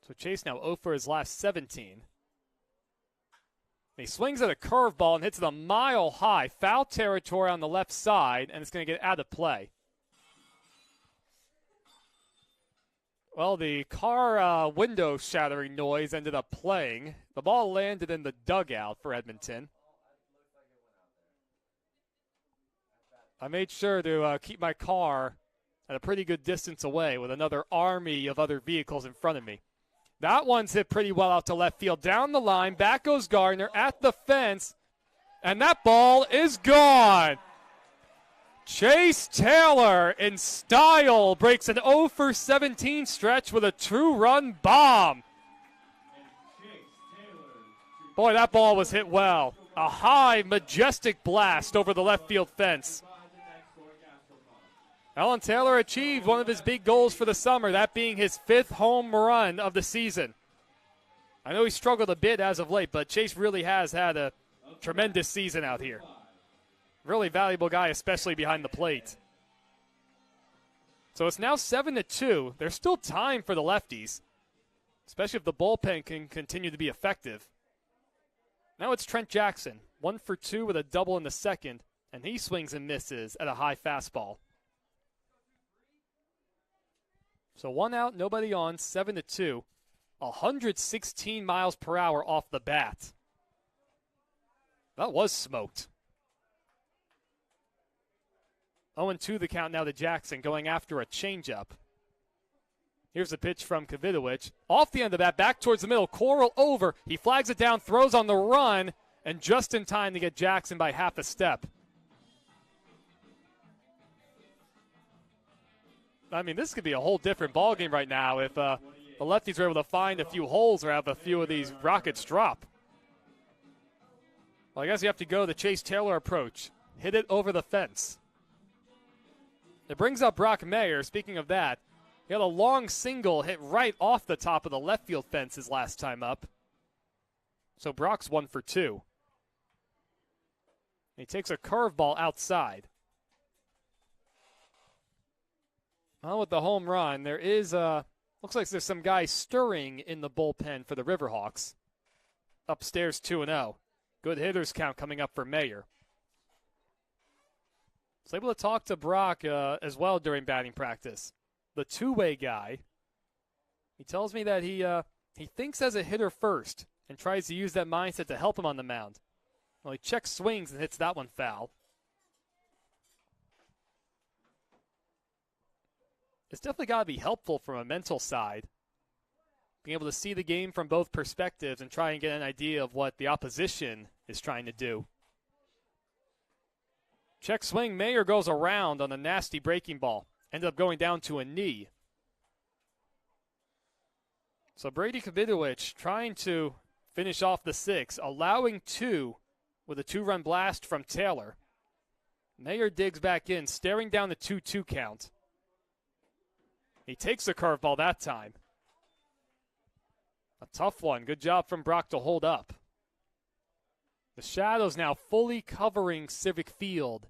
Speaker 1: So Chase now 0 for his last 17. He swings at a curveball and hits it a mile high. Foul territory on the left side, and it's going to get out of play. Well, the car window shattering noise ended up playing. The ball landed in the dugout for Edmonton. I made sure to keep my car at a pretty good distance away with another army of other vehicles in front of me. That one's hit pretty well out to left field. Down the line, back goes Gardner at the fence, and that ball is gone. Chase Taylor in style breaks an 0 for 17 stretch with a 2-run bomb. Boy, that ball was hit well. A high, majestic blast over the left field fence. Alan Taylor achieved one of his big goals for the summer, that being his 5th home run of the season. I know he struggled a bit as of late, but Chase really has had a tremendous season out here. Really valuable guy, especially behind the plate. So it's now 7-2. There's still time for the Lefties, especially if the bullpen can continue to be effective. Now it's Trent Jackson, 1 for 2 with a double in the second, and he swings and misses at a high fastball. So 1 out, nobody on, 7-2. 116 miles per hour off the bat. That was smoked. 0-2 the count now to Jackson, going after a changeup. Here's a pitch from Kvitowicz. Off the end of that, back towards the middle. Coral over. He flags it down, throws on the run, and just in time to get Jackson by half a step. I mean, this could be a whole different ballgame right now if the Lefties are able to find a few holes or have a few of these rockets drop. Well, I guess you have to go the Chase Taylor approach. Hit it over the fence. It brings up Brock Mayer. Speaking of that, he had a long single hit right off the top of the left field fence his last time up. So Brock's 1 for 2. He takes a curveball outside. Well, with the home run, there is looks like there's some guy stirring in the bullpen for the Riverhawks. Upstairs 2-0. Good hitters count coming up for Mayer. Was able to talk to Brock as well during batting practice. The two-way guy. He tells me that he thinks as a hitter first and tries to use that mindset to help him on the mound. Well, he checks swings and hits that one foul. It's definitely got to be helpful from a mental side, being able to see the game from both perspectives and try and get an idea of what the opposition is trying to do. Check swing, Mayer goes around on a nasty breaking ball. Ended up going down to a knee. So Brady Kabidowicz trying to finish off the 6, allowing 2 with a 2-run blast from Taylor. Mayer digs back in, staring down the 2-2 count. He takes the curveball that time. A tough one. Good job from Brock to hold up. The shadows now fully covering Civic Field.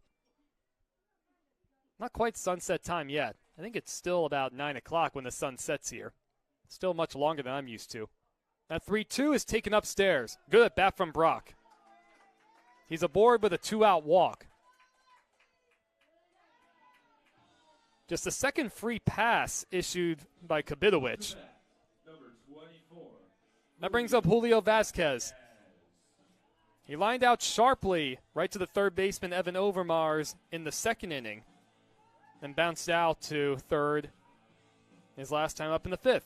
Speaker 1: Not quite sunset time yet. I think it's still about 9 o'clock when the sun sets here. Still much longer than I'm used to. That 3-2 is taken upstairs. Good at bat from Brock. He's aboard with a 2-out walk. Just the second free pass issued by Kabidowicz. That brings up Julio Vasquez. He lined out sharply right to the third baseman Evan Overmars in the second inning, then bounced out to third his last time up in the 5th.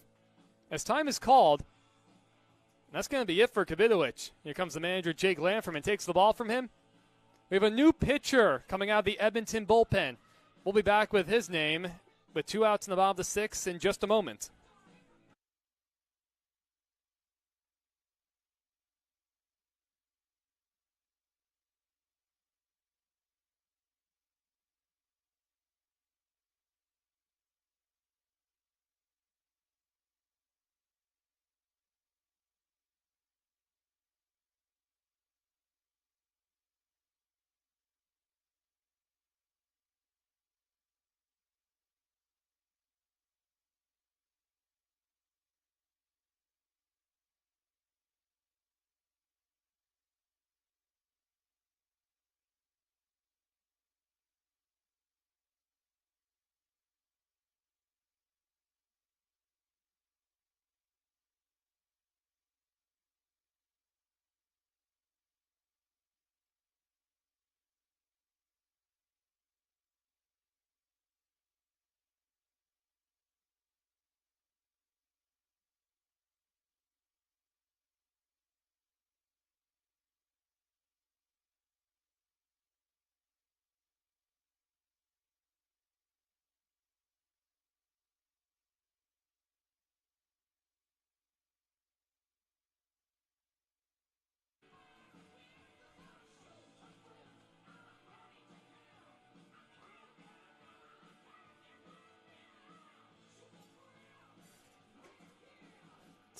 Speaker 1: As time is called, that's going to be it for Kabidowicz. Here comes the manager, Jake Lanfrom, and takes the ball from him. We have a new pitcher coming out of the Edmonton bullpen. We'll be back with his name with 2 outs in the bottom of the 6th in just a moment.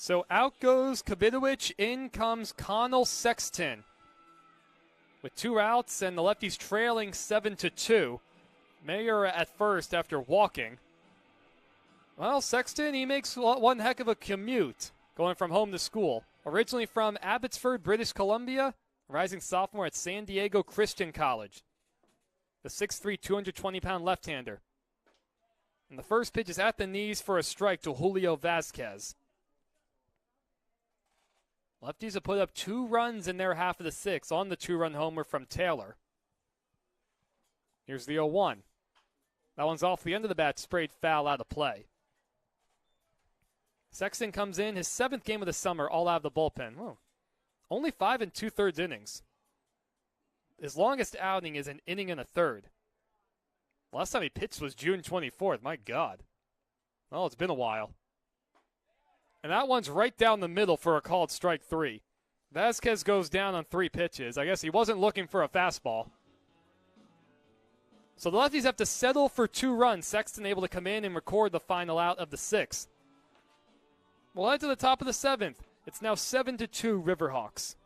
Speaker 1: So out goes Kabidowicz, in comes Connell Sexton. With 2 outs and the lefties trailing 7-2. Mayer at first after walking. Well, Sexton, he makes one heck of a commute going from home to school. Originally from Abbotsford, British Columbia, rising sophomore at San Diego Christian College. The 6'3", 220-pound left-hander. And the first pitch is at the knees for a strike to Julio Vasquez. Lefties have put up 2 runs in their half of the 6th on the 2-run homer from Taylor. Here's the 0-1. That one's off the end of the bat, sprayed foul out of play. Sexton comes in, his 7th game of the summer, all out of the bullpen. Whoa. Only 5 2/3 innings. His longest outing is an inning and a third. Last time he pitched was June 24th. My God. Well, it's been a while. And that one's right down the middle for a called strike 3. Vasquez goes down on 3 pitches. I guess he wasn't looking for a fastball. So the lefties have to settle for 2 runs. Sexton able to come in and record the final out of the 6th. We'll head to the top of the 7th. It's now 7-2 Riverhawks.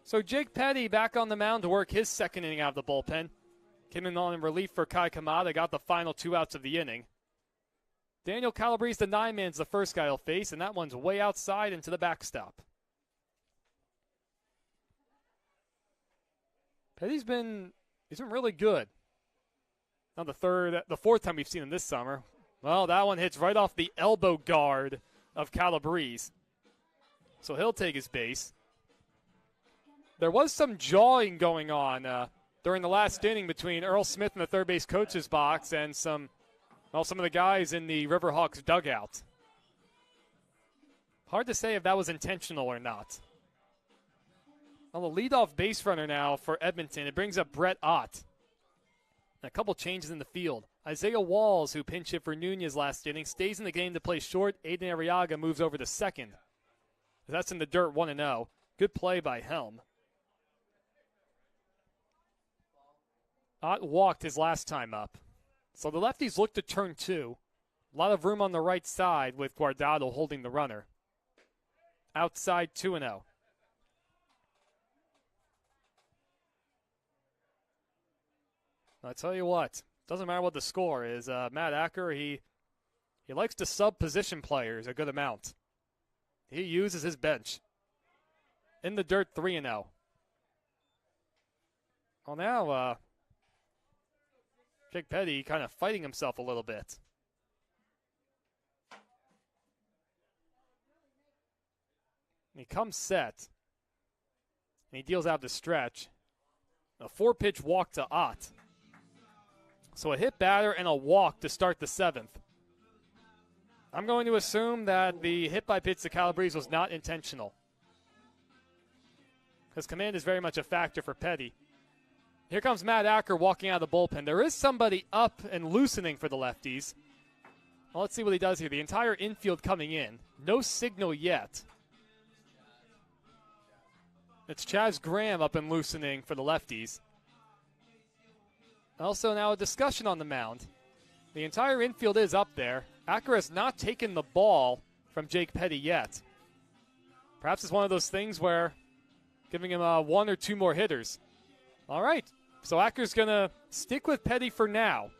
Speaker 1: So Jake Petty back on the mound to work his second inning out of the bullpen. Came in on relief for Kai Kamada, got the final 2 outs of the inning. Daniel Calabrese, the 9-man's the first guy he'll face, and that one's way outside into the backstop. Petty's been really good. Now the fourth time we've seen him this summer. Well, that one hits right off the elbow guard of Calabrese. So he'll take his base. There was some jawing going on during the last inning between Earl Smith in the third base coach's box and some of the guys in the Riverhawks dugout. Hard to say if that was intentional or not. Well, the leadoff base runner now for Edmonton. It brings up Brett Ott. And a couple changes in the field. Isaiah Walls, who pinch hit for Nunez last inning, stays in the game to play short. Aiden Arriaga moves over to second. That's in the dirt, 1-0. Good play by Helm. Ott walked his last time up. So the lefties look to turn 2. A lot of room on the right side with Guardado holding the runner. Outside 2-0. I tell you what, doesn't matter what the score is. Matt Acker, he likes to sub position players a good amount. He uses his bench. In the dirt, 3-0. Well, now Jake Petty kind of fighting himself a little bit. And he comes set. And he deals out the stretch. A 4-pitch walk to Ott. So a hit batter and a walk to start the 7th. I'm going to assume that the hit by pitch to Calabrese was not intentional, because command is very much a factor for Petty. Here comes Matt Acker walking out of the bullpen. There is somebody up and loosening for the lefties. Well, let's see what he does here. The entire infield coming in. No signal yet. It's Chaz Graham up and loosening for the lefties. Also now a discussion on the mound. The entire infield is up there. Acker has not taken the ball from Jake Petty yet. Perhaps it's one of those things where giving him 1 or 2 more hitters. All right, so Acker's going to stick with Petty for now.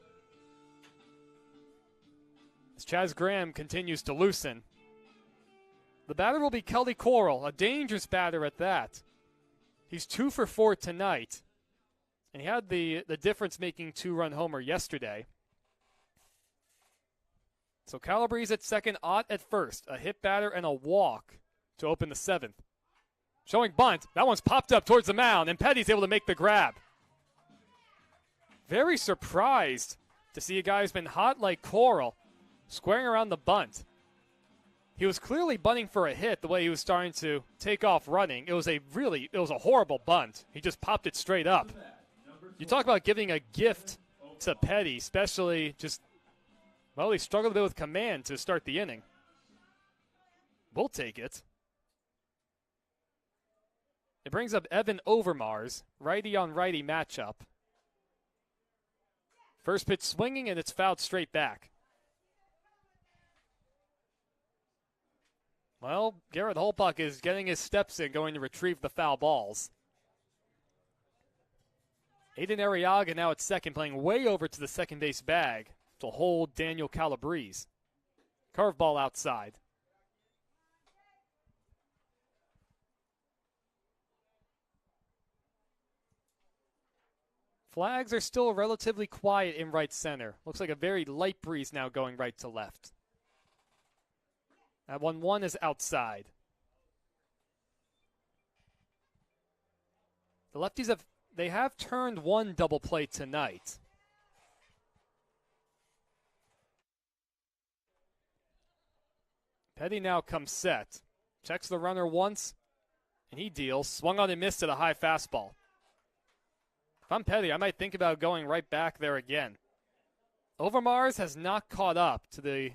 Speaker 1: As Chaz Graham continues to loosen. The batter will be Kelly Coral, a dangerous batter at that. He's 2 for 4 tonight. And he had the difference-making 2-run homer yesterday. So Calabrese at second, Ott at first. A hit batter and a walk to open the 7th. Showing bunt. That one's popped up towards the mound, and Petty's able to make the grab. Very surprised to see a guy who's been hot like Coral squaring around the bunt. He was clearly bunting for a hit the way he was starting to take off running. It was a horrible bunt. He just popped it straight up. You talk about giving a gift to Petty, especially he struggled a bit with command to start the inning. We'll take it. It brings up Evan Overmars, righty-on-righty matchup. First pitch swinging, and it's fouled straight back. Well, Garrett Holpuck is getting his steps in, going to retrieve the foul balls. Aiden Arriaga now at second, playing way over to the second base bag to hold Daniel Calabrese. Curveball outside. Flags are still relatively quiet in right center. Looks like a very light breeze now going right to left. That 1-1 is outside. The lefties have turned one double play tonight. Petty now comes set. Checks the runner once, and he deals. Swung on and missed at a high fastball. If I'm Petty, I might think about going right back there again. Overmars has not caught up to the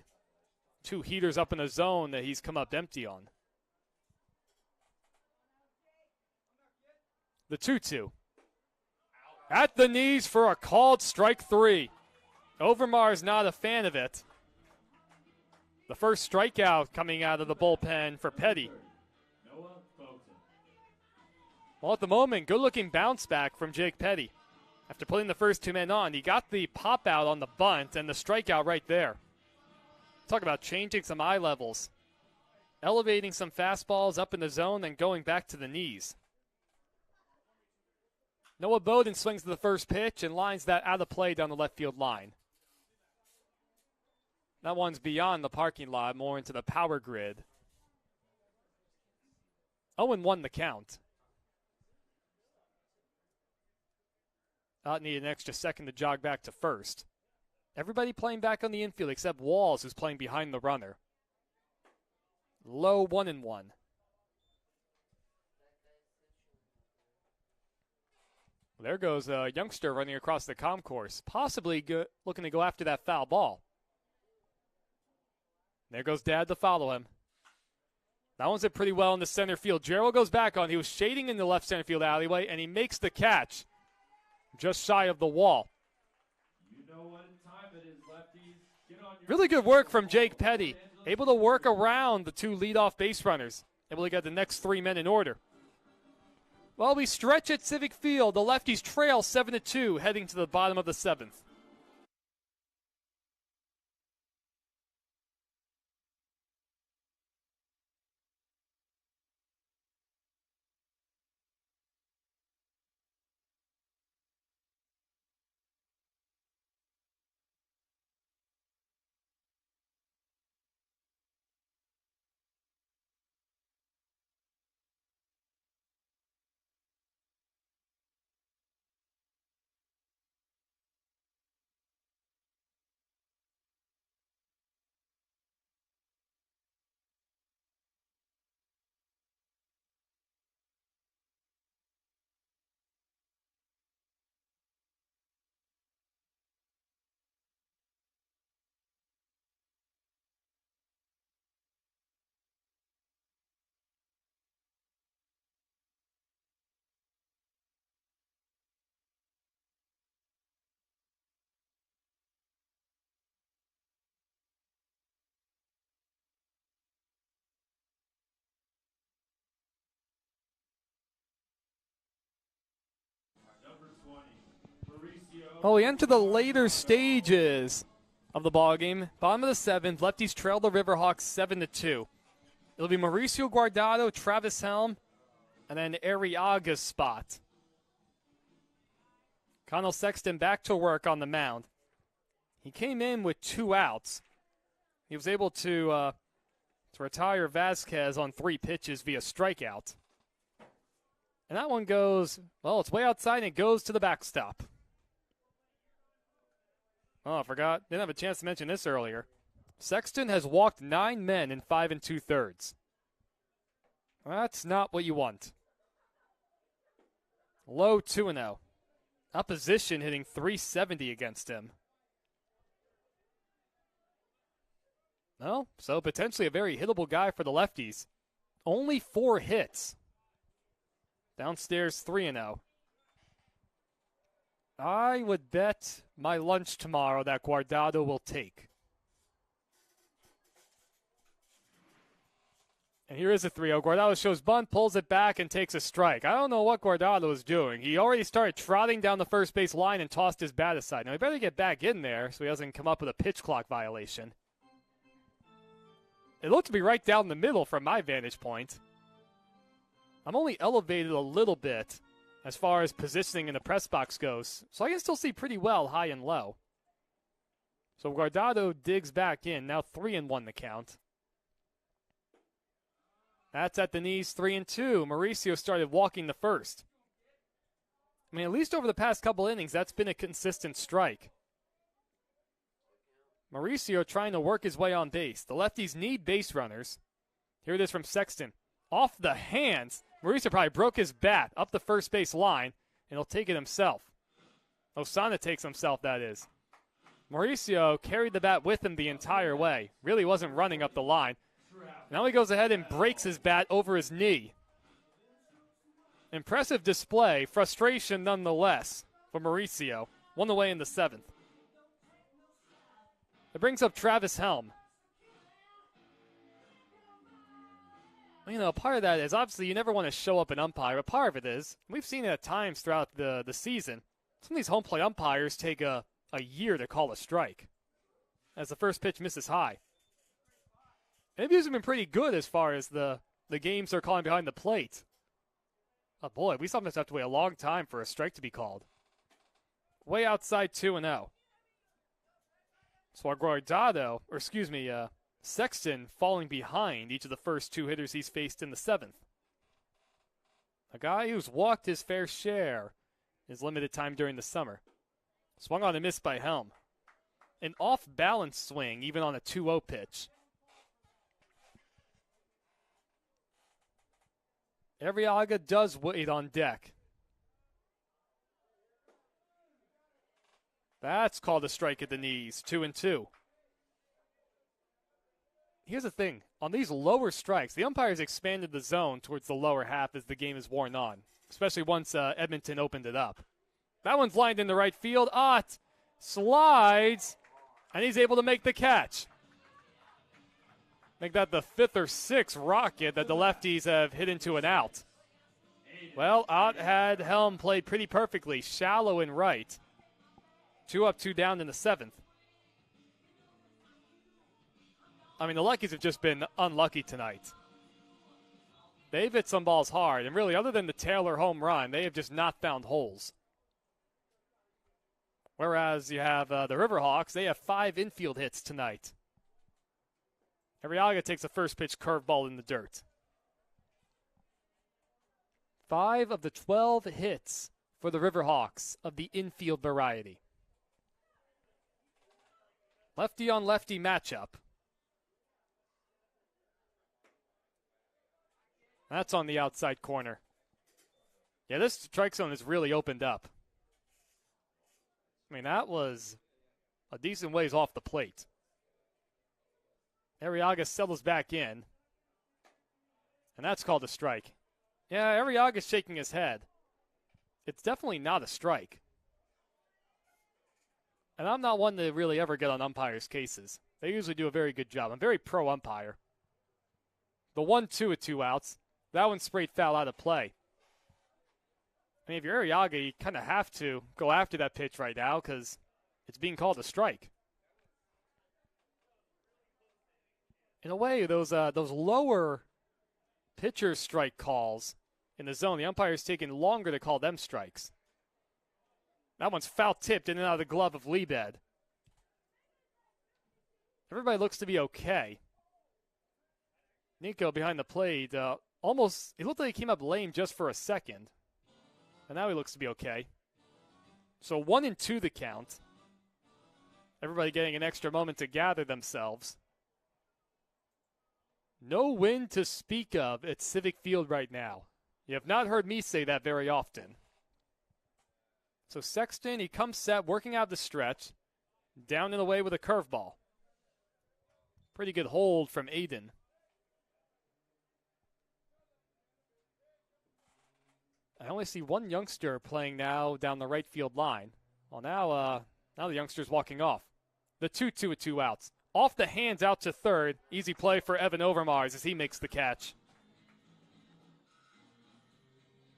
Speaker 1: 2 heaters up in the zone that he's come up empty on. The 2-2. At the knees for a called strike 3. Overmars not a fan of it. The first strikeout coming out of the bullpen for Petty. Well, at the moment, good-looking bounce back from Jake Petty. After putting the first two men on, he got the pop out on the bunt and the strikeout right there. Talk about changing some eye levels. Elevating some fastballs up in the zone and going back to the knees. Noah Bowden swings to the first pitch and lines that out of play down the left field line. That one's beyond the parking lot, more into the power grid. 0-1 the count. Out needed an extra second to jog back to first. Everybody playing back on the infield except Walls, who's playing behind the runner. Low 1-1. There goes a youngster running across the concourse, possibly looking to go after that foul ball. There goes Dad to follow him. That one's hit pretty well in the center field. Gerald goes back on. He was shading in the left center field alleyway, and he makes the catch just shy of the wall.
Speaker 2: You know what time it is, Lefties. Get on your
Speaker 1: Really good work from Jake Petty. Able to work around the two leadoff base runners. Able to get the next three men in order. Well, we stretch at Civic Field. The Lefties trail 7-2 heading to the bottom of the seventh.
Speaker 2: number 20, Mauricio.
Speaker 1: Well, we enter the later stages of the ballgame. Bottom of the seventh, Lefties trail the Riverhawks 7-2. It'll be Mauricio Guardado, Travis Helm, and then Arriaga's spot. Connell Sexton back to work on the mound. He came in with 2 outs. He was able to retire Vasquez on 3 pitches via strikeout. And that one goes, well, it's way outside and it goes to the backstop. Oh, I forgot. Didn't have a chance to mention this earlier. Sexton has walked 9 men in 5 2/3. That's not what you want. Low 2-0. Opposition hitting .370 against him. Well, so potentially a very hittable guy for the Lefties. Only 4 hits. Downstairs 3-0. I would bet my lunch tomorrow that Guardado will take. And here is a 3-0. Guardado shows bunt, pulls it back, and takes a strike. I don't know what Guardado is doing. He already started trotting down the first base line and tossed his bat aside. Now, he better get back in there so he doesn't come up with a pitch clock violation. It looked to be right down the middle from my vantage point. I'm only elevated a little bit as far as positioning in the press box goes, so I can still see pretty well high and low. So Guardado digs back in, now 3-1 the count. That's at the knees, 3-2. Mauricio started walking the first. I mean, at least over the past couple innings, that's been a consistent strike. Mauricio trying to work his way on base. The Lefties need base runners. Here it is from Sexton. Off the hands. Mauricio probably broke his bat up the first base line, and he'll take it himself. Osana takes himself, that is. Mauricio carried the bat with him the entire way. Really wasn't running up the line. Now he goes ahead and breaks his bat over his knee. Impressive display. Frustration nonetheless for Mauricio. 1 away in the 7th. It brings up Travis Helm. Part of that is obviously you never want to show up an umpire, but part of it is, we've seen it at times throughout the season, some of these home plate umpires take a year to call a strike as the first pitch misses high. And these have been pretty good as far as the games they're calling behind the plate. Oh boy, we sometimes have to wait a long time for a strike to be called. Way outside 2-0. So Sexton falling behind each of the first two hitters he's faced in the seventh. A guy who's walked his fair share his limited time during the summer. Swung on a miss by Helm. An off-balance swing, even on a 2-0 pitch. Arriaga does wait on deck. That's called a strike at the knees, 2-2. Here's the thing. On these lower strikes, the umpires expanded the zone towards the lower half as the game is worn on, especially once Edmonton opened it up. That one's lined into right field. Ott slides, and he's able to make the catch. Make that the fifth or sixth rocket that the lefties have hit into an out. Well, Ott had Helm played pretty perfectly, shallow and right. 2 up, 2 down in the seventh. The Lefties have just been unlucky tonight. They've hit some balls hard, and really, other than the Taylor home run, they have just not found holes. Whereas you have the Riverhawks, they have 5 infield hits tonight. Arriaga takes a first pitch curveball in the dirt. 5 of the 12 hits for the Riverhawks of the infield variety. Lefty on lefty matchup. That's on the outside corner. Yeah, this strike zone has really opened up. That was a decent ways off the plate. Arriaga settles back in. And that's called a strike. Yeah, Arriaga's shaking his head. It's definitely not a strike. And I'm not one to really ever get on umpires' cases. They usually do a very good job. I'm very pro-umpire. The 1-2 at 2 outs. That one sprayed foul out of play. If you're Arriaga, you kind of have to go after that pitch right now because it's being called a strike. In a way, those lower pitcher strike calls in the zone, the umpire's taking longer to call them strikes. That one's foul-tipped in and out of the glove of Liebed. Everybody looks to be okay. Nico behind the plate, it looked like he came up lame just for a second. And now he looks to be okay. So 1-2 the count. Everybody getting an extra moment to gather themselves. No wind to speak of at Civic Field right now. You have not heard me say that very often. So Sexton, he comes set, working out the stretch. Down and away with a curveball. Pretty good hold from Aiden. I only see one youngster playing now down the right field line. Well, now the youngster's walking off. The 2-2 at 2 outs. Off the hands out to third. Easy play for Evan Overmars as he makes the catch.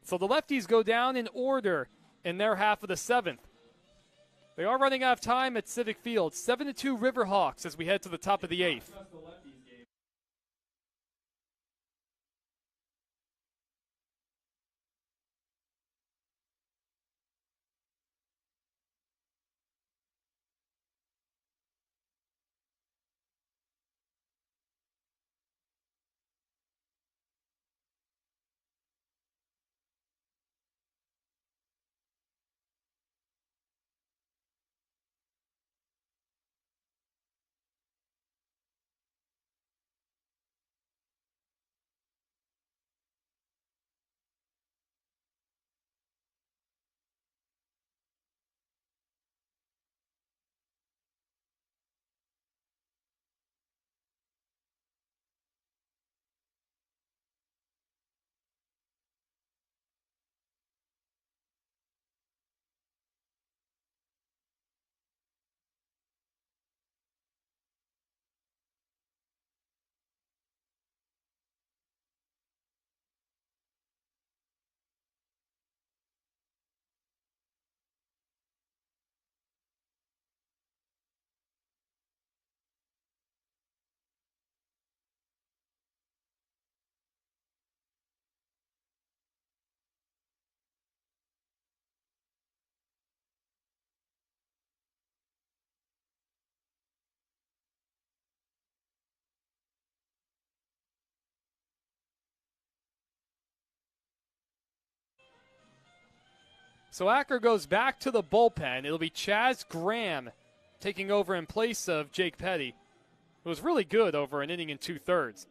Speaker 1: So the lefties go down in order in their half of the seventh. They are running out of time at Civic Field. 7-2 Riverhawks as we head to the top of the eighth. So Acker goes back to the bullpen. It'll be Chaz Graham taking over in place of Jake Petty, who was really good over an inning and 2/3.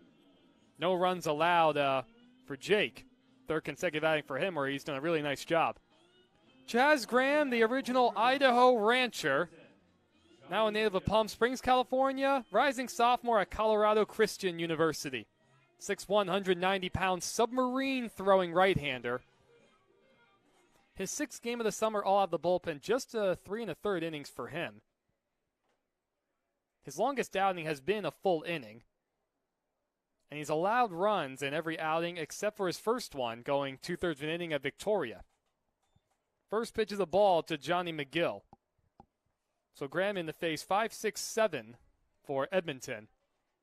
Speaker 1: No runs allowed for Jake. Third consecutive outing for him where he's done a really nice job. Chaz Graham, the original Idaho rancher, now a native of Palm Springs, California, rising sophomore at Colorado Christian University. 6'1", 190-pound submarine throwing right-hander. His sixth game of the summer all out of the bullpen, just 3 1/3 innings for him. His longest outing has been a full inning. And he's allowed runs in every outing except for his first one, going 2/3 of an inning at Victoria. First pitch of the ball to Johnny McGill. So Graham in the face, 5-6-7 for Edmonton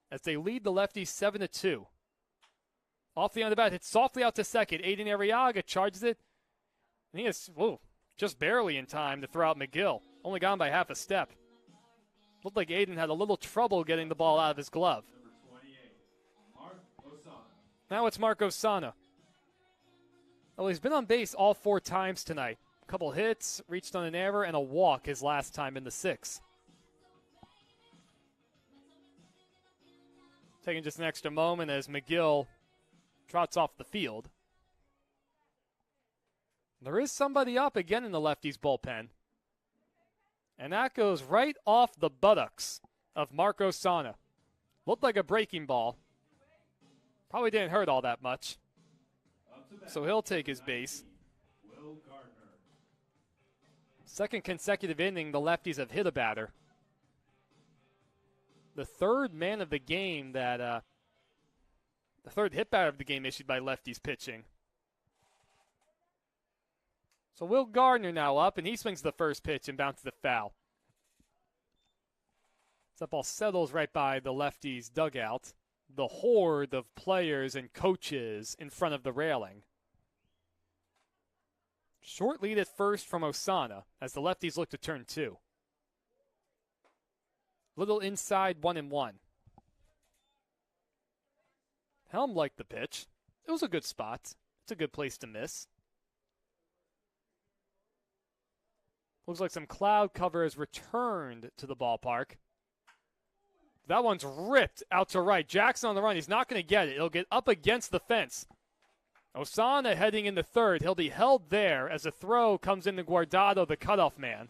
Speaker 1: as they lead the Lefties 7-2. Off the end of the bat, hits softly out to second. Aiden Arriaga charges it. And he is just barely in time to throw out McGill. Only gone by half a step. Looked like Aiden had a little trouble getting the ball out of his glove. Now it's Mark Osana. Well, he's been on base all 4 times tonight. A couple hits, reached on an error, and a walk his last time in the 6th. Taking just an extra moment as McGill trots off the field. There is somebody up again in the Lefties bullpen. And that goes right off the buttocks of Mark Osana. Looked like a breaking ball. Probably didn't hurt all that much. So he'll take his base. Second consecutive inning, the Lefties have hit a batter. The third man of the game the third hit batter of the game issued by Lefties pitching. So Will Gardner now up, and he swings the first pitch and bounces the foul. That ball settles right by the Lefties dugout. The horde of players and coaches in front of the railing. Short lead at first from Osana as the Lefties look to turn 2. Little inside 1-1. Helm liked the pitch. It was a good spot. It's a good place to miss. Looks like some cloud cover has returned to the ballpark. That one's ripped out to right. Jackson on the run. He's not going to get it. It'll get up against the fence. Osana heading into third. He'll be held there as a throw comes into Guardado, the cutoff man.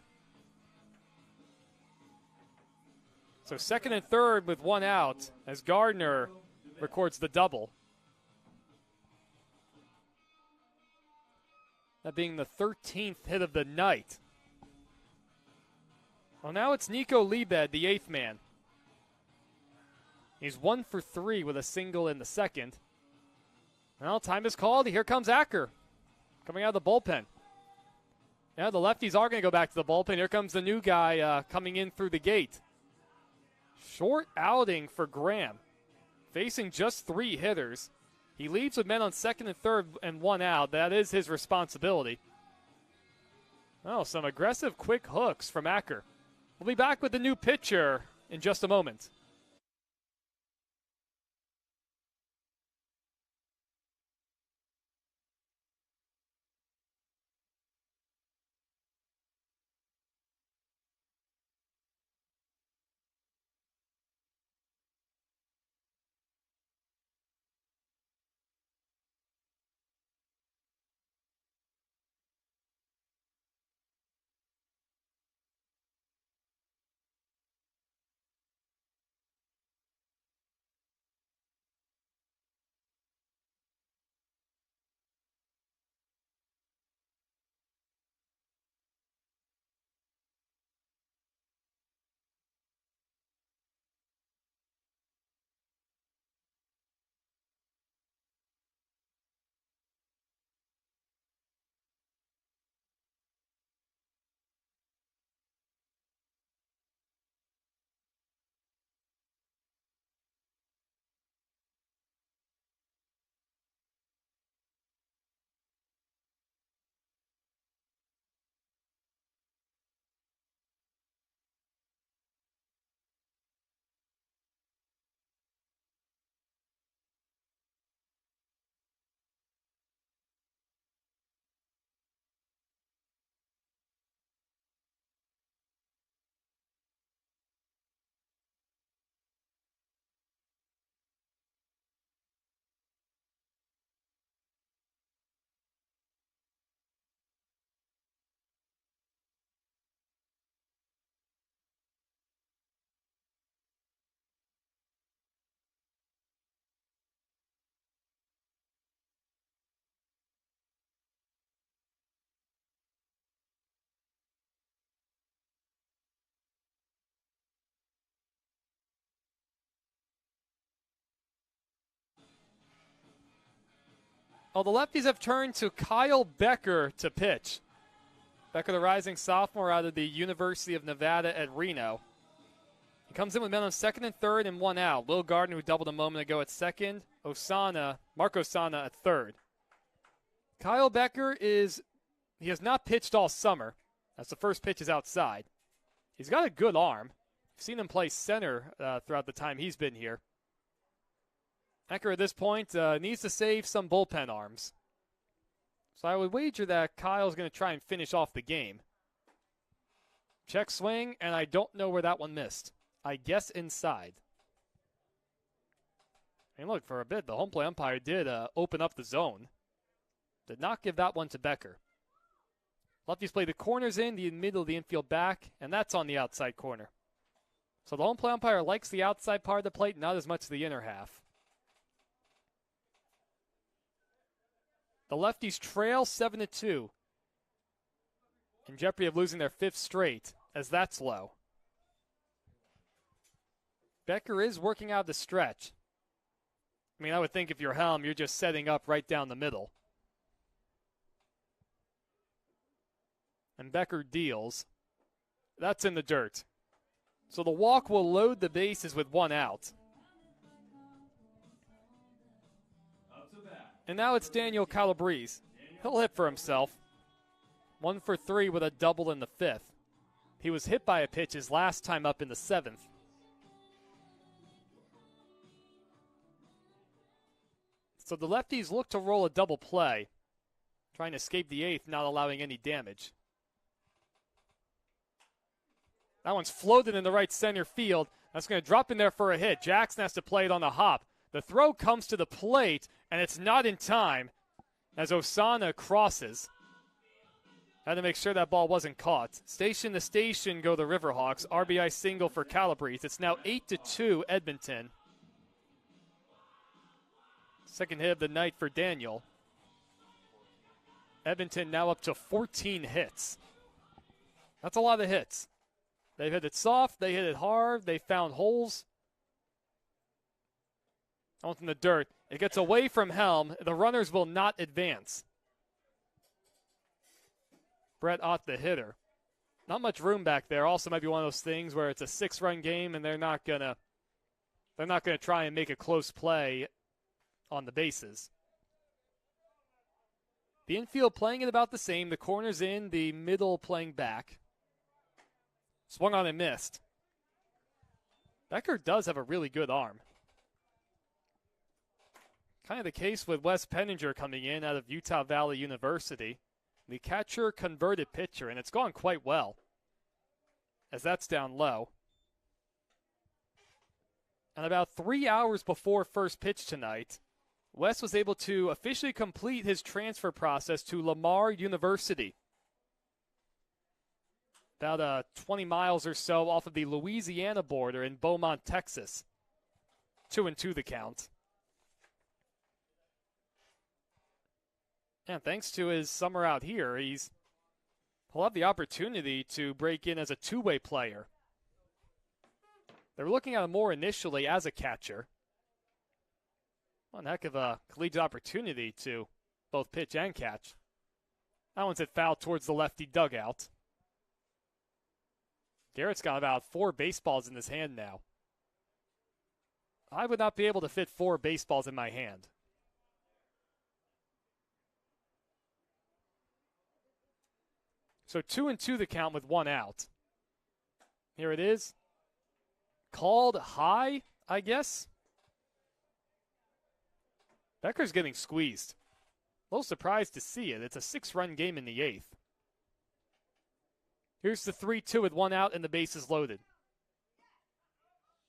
Speaker 1: So second and third with 1 out as Gardner records the double. That being the 13th hit of the night. Well, now it's Nico Liebed, the 8th man. He's 1 for 3 with a single in the second. Well, time is called. Here comes Acker coming out of the bullpen. Yeah, the Lefties are going to go back to the bullpen. Here comes the new guy coming in through the gate. Short outing for Graham. Facing just 3 hitters. He leaves with men on second and third and 1 out. That is his responsibility. Oh, some aggressive quick hooks from Acker. We'll be back with the new pitcher in just a moment. Oh, the lefties have turned to Kyle Becker to pitch. Becker, the rising sophomore out of the University of Nevada at Reno. He comes in with men on second and third and one out. Will Gardner, who doubled a moment ago at second. Mark Osana at third. Kyle Becker he has not pitched all summer. That's the first pitch is outside. He's got a good arm. I've seen him play center throughout the time he's been here. Becker at this point needs to save some bullpen arms. So I would wager that Kyle's going to try and finish off the game. Check swing, and I don't know where that one missed. I guess inside. And look, for a bit, the home plate umpire did open up the zone. Did not give that one to Becker. Lefties play the corners in, the middle of the infield back, and that's on the outside corner. So the home plate umpire likes the outside part of the plate, not as much the inner half. The lefties trail 7-2. In jeopardy of losing their fifth straight, as that's low. Becker is working out the stretch. I mean, I would think if you're Helm, you're just setting up right down the middle. And Becker deals. That's in the dirt. So the walk will load the bases with one out. And now it's Daniel Calabrese. He'll hit for himself. 1 for 3 with a double in the fifth. He was hit by a pitch his last time up in the seventh. So the lefties look to roll a double play, trying to escape the eighth, not allowing any damage. That one's floated in the right center field. That's going to drop in there for a hit. Jackson has to play it on the hop. The throw comes to the plate, and it's not in time as Osana crosses. Had to make sure that ball wasn't caught. Station to station go the Riverhawks. RBI single for Calabrese. It's now 8-2 Edmonton. Second hit of the night for Daniel. Edmonton now up to 14 hits. That's a lot of hits. They've hit it soft, they hit it hard, they found holes. Out in the dirt. It gets away from Helm. The runners will not advance. Brett Ott, the hitter. Not much room back there. Also might be one of those things where it's a 6-run game and they're not gonna try and make a close play on the bases. The infield playing it about the same. The corners in, the middle playing back. Swung on and missed. Becker does have a really good arm. Kind of the case with Wes Penninger coming in out of Utah Valley University. The catcher converted pitcher, and it's gone quite well as that's down low. And about 3 hours before first pitch tonight, Wes was able to officially complete his transfer process to Lamar University. About 20 miles or so off of the Louisiana border in Beaumont, Texas. 2-2 the count. And thanks to his summer out here, he'll have the opportunity to break in as a two-way player. They were looking at him more initially as a catcher. One heck of a collegiate opportunity to both pitch and catch. That one's hit foul towards the lefty dugout. Garrett's got about 4 baseballs in his hand now. I would not be able to fit 4 baseballs in my hand. So 2-2 the count with 1 out. Here it is. Called high, I guess. Becker's getting squeezed. A little surprised to see it. It's a 6-run game in the 8th. Here's the 3-2 with 1 out and the bases loaded.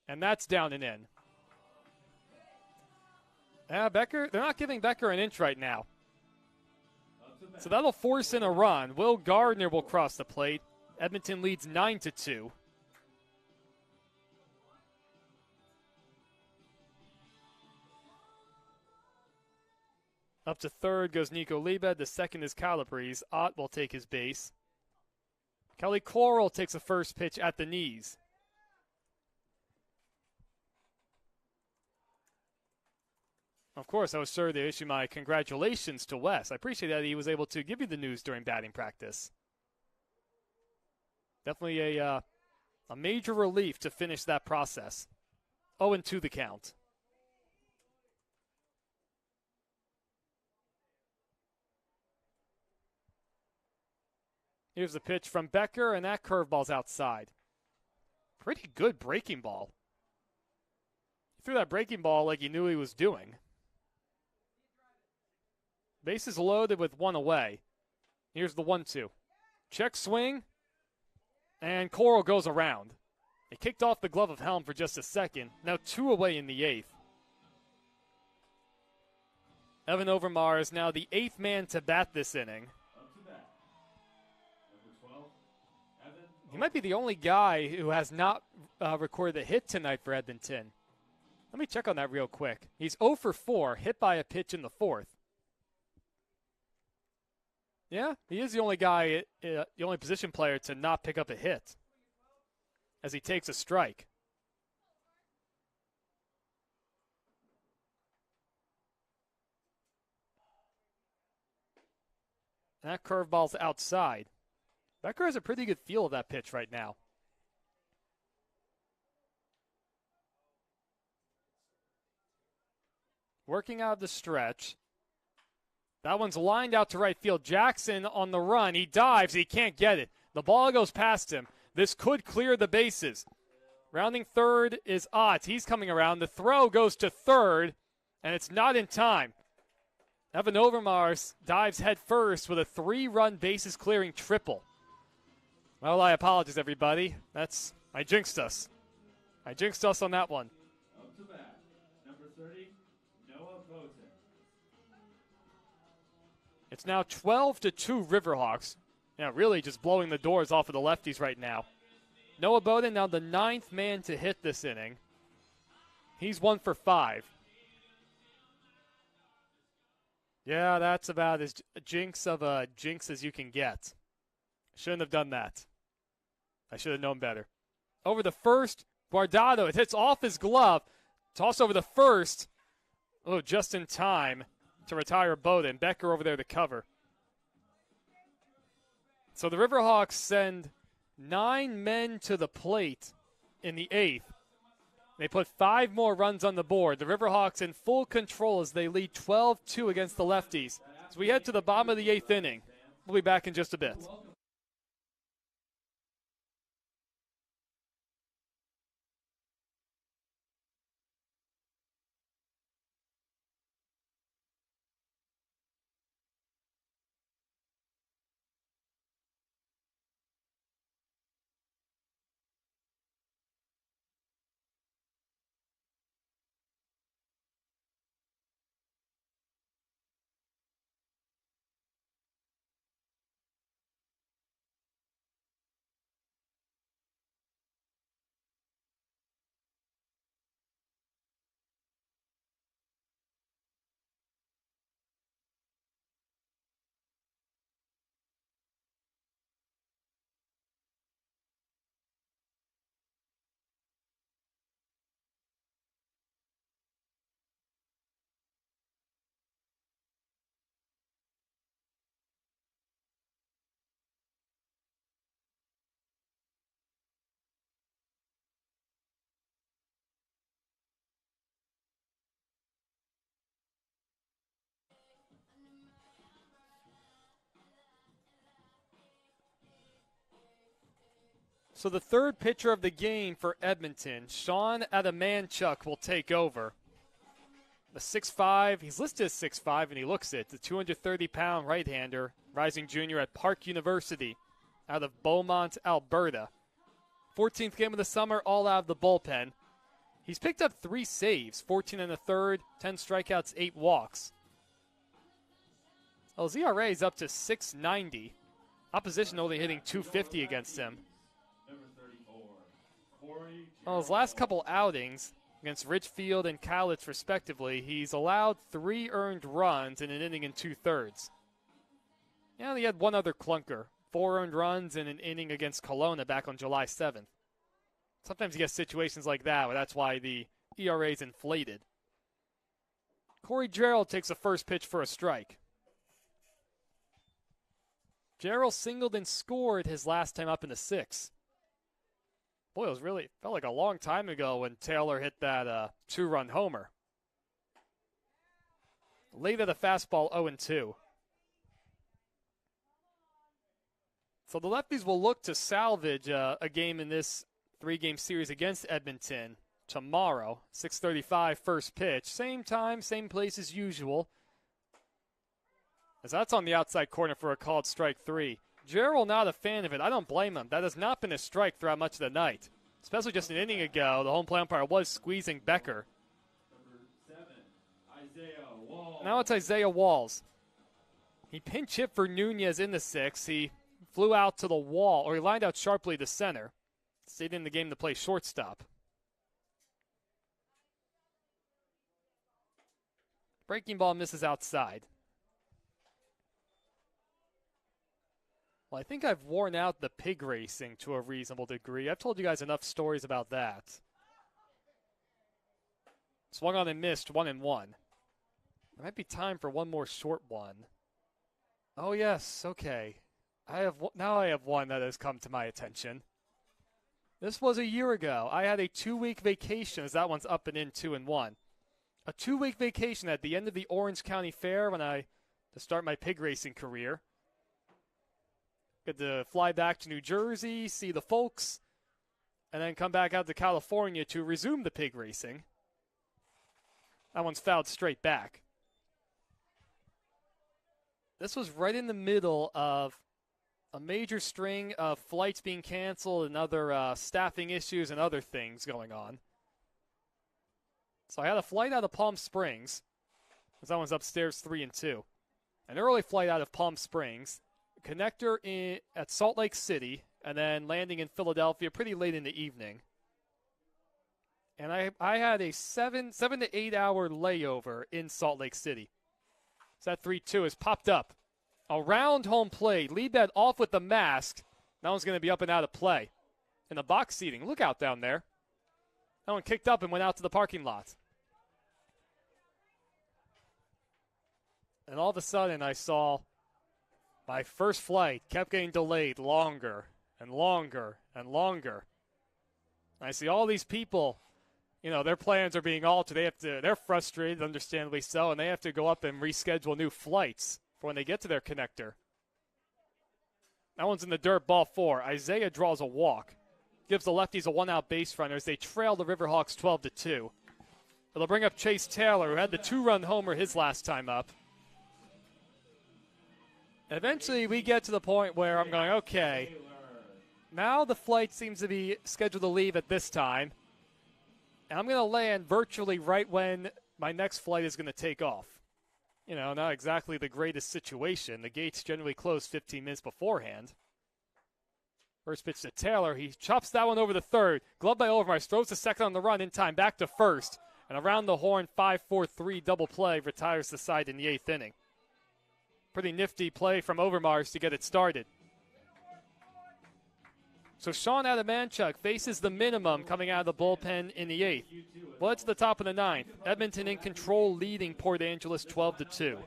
Speaker 1: And that's down and in. Becker, they're not giving Becker an inch right now. So that'll force in a run. Will Gardner will cross the plate. Edmonton leads 9-2. Up to third goes Nico Liebed. The second is Calabrese. Ott will take his base. Kelly Coral takes a first pitch at the knees. Of course, I was sure to issue my congratulations to Wes. I appreciate that he was able to give you the news during batting practice. Definitely a major relief to finish that process. 0-2 the count. Here's the pitch from Becker, and that curveball's outside. Pretty good breaking ball. He threw that breaking ball like he knew he was doing. Bases loaded with one away. Here's the 1-2. Check swing, and Coral goes around. He kicked off the glove of Helm for just a second. Now 2 away in the 8th. Evan Overmars is now the 8th man to bat this inning. He might be the only guy who has not recorded a hit tonight for Edmonton. Let me check on that real quick. He's 0 for 4, hit by a pitch in the 4th. Yeah, he is the only guy, the only position player to not pick up a hit as he takes a strike. That curveball's outside. Becker has a pretty good feel of that pitch right now. Working out of the stretch. That one's lined out to right field. Jackson on the run. He dives. He can't get it. The ball goes past him. This could clear the bases. Rounding third is Ott. He's coming around. The throw goes to third, and it's not in time. Evan Overmars dives head first with a 3-run bases clearing triple. Well, I apologize, everybody. I jinxed us. I jinxed us on that one.
Speaker 2: Up to bat, number 30, Noah Bowden.
Speaker 1: It's now 12-2 Riverhawks. Yeah, really just blowing the doors off of the lefties right now. Noah Bowden now the 9th man to hit this inning. He's 1 for 5. Yeah, that's about as jinx of a jinx as you can get. Shouldn't have done that. I should have known better. Over the first, Guardado. It hits off his glove. Toss over the first. Oh, just in time to retire Bowden. Becker over there to cover. So the Riverhawks send 9 men to the plate in the 8th. They put 5 more runs on the board. The Riverhawks in full control as they lead 12-2 against the Lefties. As we head to the bottom of the 8th inning. We'll be back in just a bit. So the third pitcher of the game for Edmonton, Sean Adamanchuk, will take over. The 6'5", he's listed as 6'5", and he looks it. The 230-pound right-hander, rising junior at Park University out of Beaumont, Alberta. 14th game of the summer, all out of the bullpen. He's picked up 3 saves, 14 in the third, 10 strikeouts, 8 walks. Well, his ERA is up to .690. Opposition only hitting .250 against him. Well, his last couple outings against Richfield and Cowlitz, respectively, he's allowed 3 earned runs in an inning and 2/3. Yeah, he had one other clunker, 4 earned runs in an inning against Kelowna back on July 7th. Sometimes you get situations like that where that's why the ERA is inflated. Corey Gerald takes the first pitch for a strike. Gerald singled and scored his last time up in the 6th. Boy, it felt like a long time ago when Taylor hit that 2-run homer. Late at a fastball, 0-2. So the Lefties will look to salvage a game in this 3-game series against Edmonton tomorrow, 6:35 first pitch. Same time, same place as usual. As that's on the outside corner for a called strike 3. Gerald not a fan of it. I don't blame him. That has not been a strike throughout much of the night. Especially just an inning ago, the home plate umpire was squeezing Becker.
Speaker 2: Number 7, Isaiah Wall.
Speaker 1: Now it's Isaiah Walls. He pinch hit for Nunez in the 6th. He flew out to the wall, or he lined out sharply to center. Stayed in the game to play shortstop. Breaking ball misses outside. Well, I think I've worn out the pig racing to a reasonable degree. I've told you guys enough stories about that. Swung on and missed, 1-1. It might be time for one more short one. Oh, yes, okay. Now I have one that has come to my attention. This was a year ago. I had a 2-week vacation, as that one's up and in 2-1. A 2-week vacation at the end of the Orange County Fair to start my pig racing career. Get to fly back to New Jersey, see the folks, and then come back out to California to resume the pig racing. That one's fouled straight back. This was right in the middle of a major string of flights being canceled and other staffing issues and other things going on. So I had a flight out of Palm Springs, because that one's upstairs 3-2. An early flight out of Palm Springs, connector at Salt Lake City, and then landing in Philadelphia pretty late in the evening. And I had a 7 to 8 hour layover in Salt Lake City. So that 3-2 has popped up. Around home plate, lead that off with the mask. That one's going to be up and out of play. In the box seating, look out down there. That one kicked up and went out to the parking lot. And all of a sudden I saw my first flight kept getting delayed longer and longer and longer. I see all these people, their plans are being altered. They're frustrated, understandably so, and they have to go up and reschedule new flights for when they get to their connector. That one's in the dirt, ball 4. Isaiah draws a walk. Gives the Lefties a 1-out base runner as they trail the Riverhawks 12-2. It'll bring up Chase Taylor, who had the 2-run homer his last time up. Eventually, we get to the point where I'm going, okay, now the flight seems to be scheduled to leave at this time, and I'm going to land virtually right when my next flight is going to take off. Not exactly the greatest situation. The gates generally close 15 minutes beforehand. First pitch to Taylor. He chops that one over to third. Glove by Overmars. Throws the second on the run in time. Back to first. And around the horn, 5-4-3 double play retires the side in the 8th inning. Pretty nifty play from Overmars to get it started. So Sean Adamanchuk faces the minimum coming out of the bullpen in the 8th. Well, it's the top of the 9th. Edmonton in control, leading Port Angeles 12-2.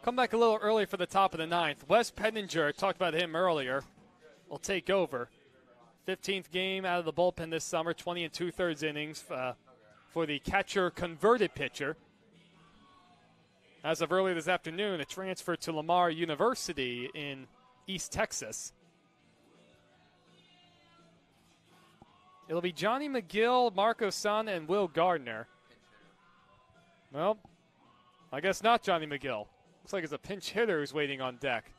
Speaker 1: Come back a little early for the top of the 9th. Wes Penninger, talked about him earlier, will take over. 15th game out of the bullpen this summer, 20 and 2/3 innings for the catcher-converted pitcher. As of earlier this afternoon, a transfer to Lamar University in East Texas. It'll be Johnny McGill, Marco Sana, and Will Gardner. Well, I guess not Johnny McGill. Looks like it's a pinch hitter who's waiting on deck.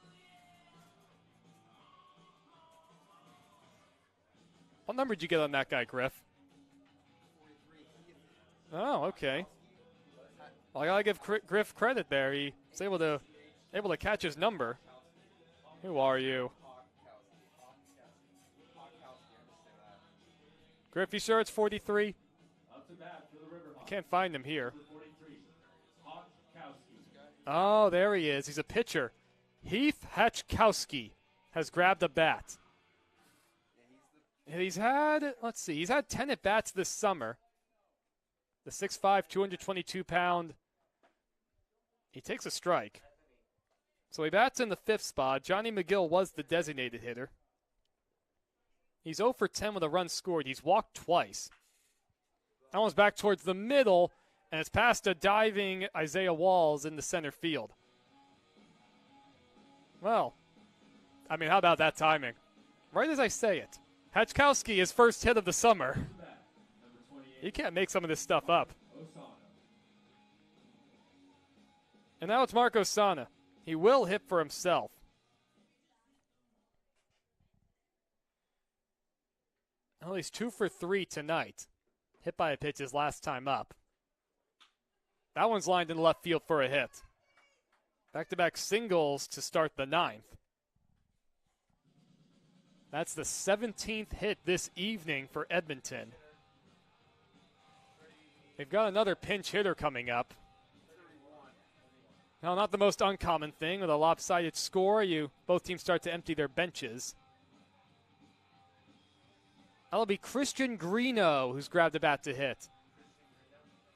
Speaker 1: What number did you get on that guy, Griff? Oh, okay. Well, I gotta give Griff credit there. He was able to catch his number. Who are you? Griff, you sure it's 43? I can't find him here. Oh, there he is. He's a pitcher. Heath Hatchkowski has grabbed a bat. He's had, he's had 10 at-bats this summer. The 6'5", 222-pound, he takes a strike. So he bats in the 5th spot. Johnny McGill was the designated hitter. He's 0 for 10 with a run scored. He's walked twice. That one's back towards the middle, and it's past a diving Isaiah Walls in the center field. Well, I mean, how about that timing? Right as I say it. Hatchkowski, his first hit of the summer. You can't make some of this stuff up. And now it's Marco Sana. He will hit for himself. Well, he's 2 for 3 tonight. Hit by a pitch his last time up. That one's lined in left field for a hit. Back-to-back singles to start the 9th. That's the 17th hit this evening for Edmonton. They've got another pinch hitter coming up. Now, not the most uncommon thing. With a lopsided score, both teams start to empty their benches. That'll be Christian Greeno, who's grabbed a bat to hit.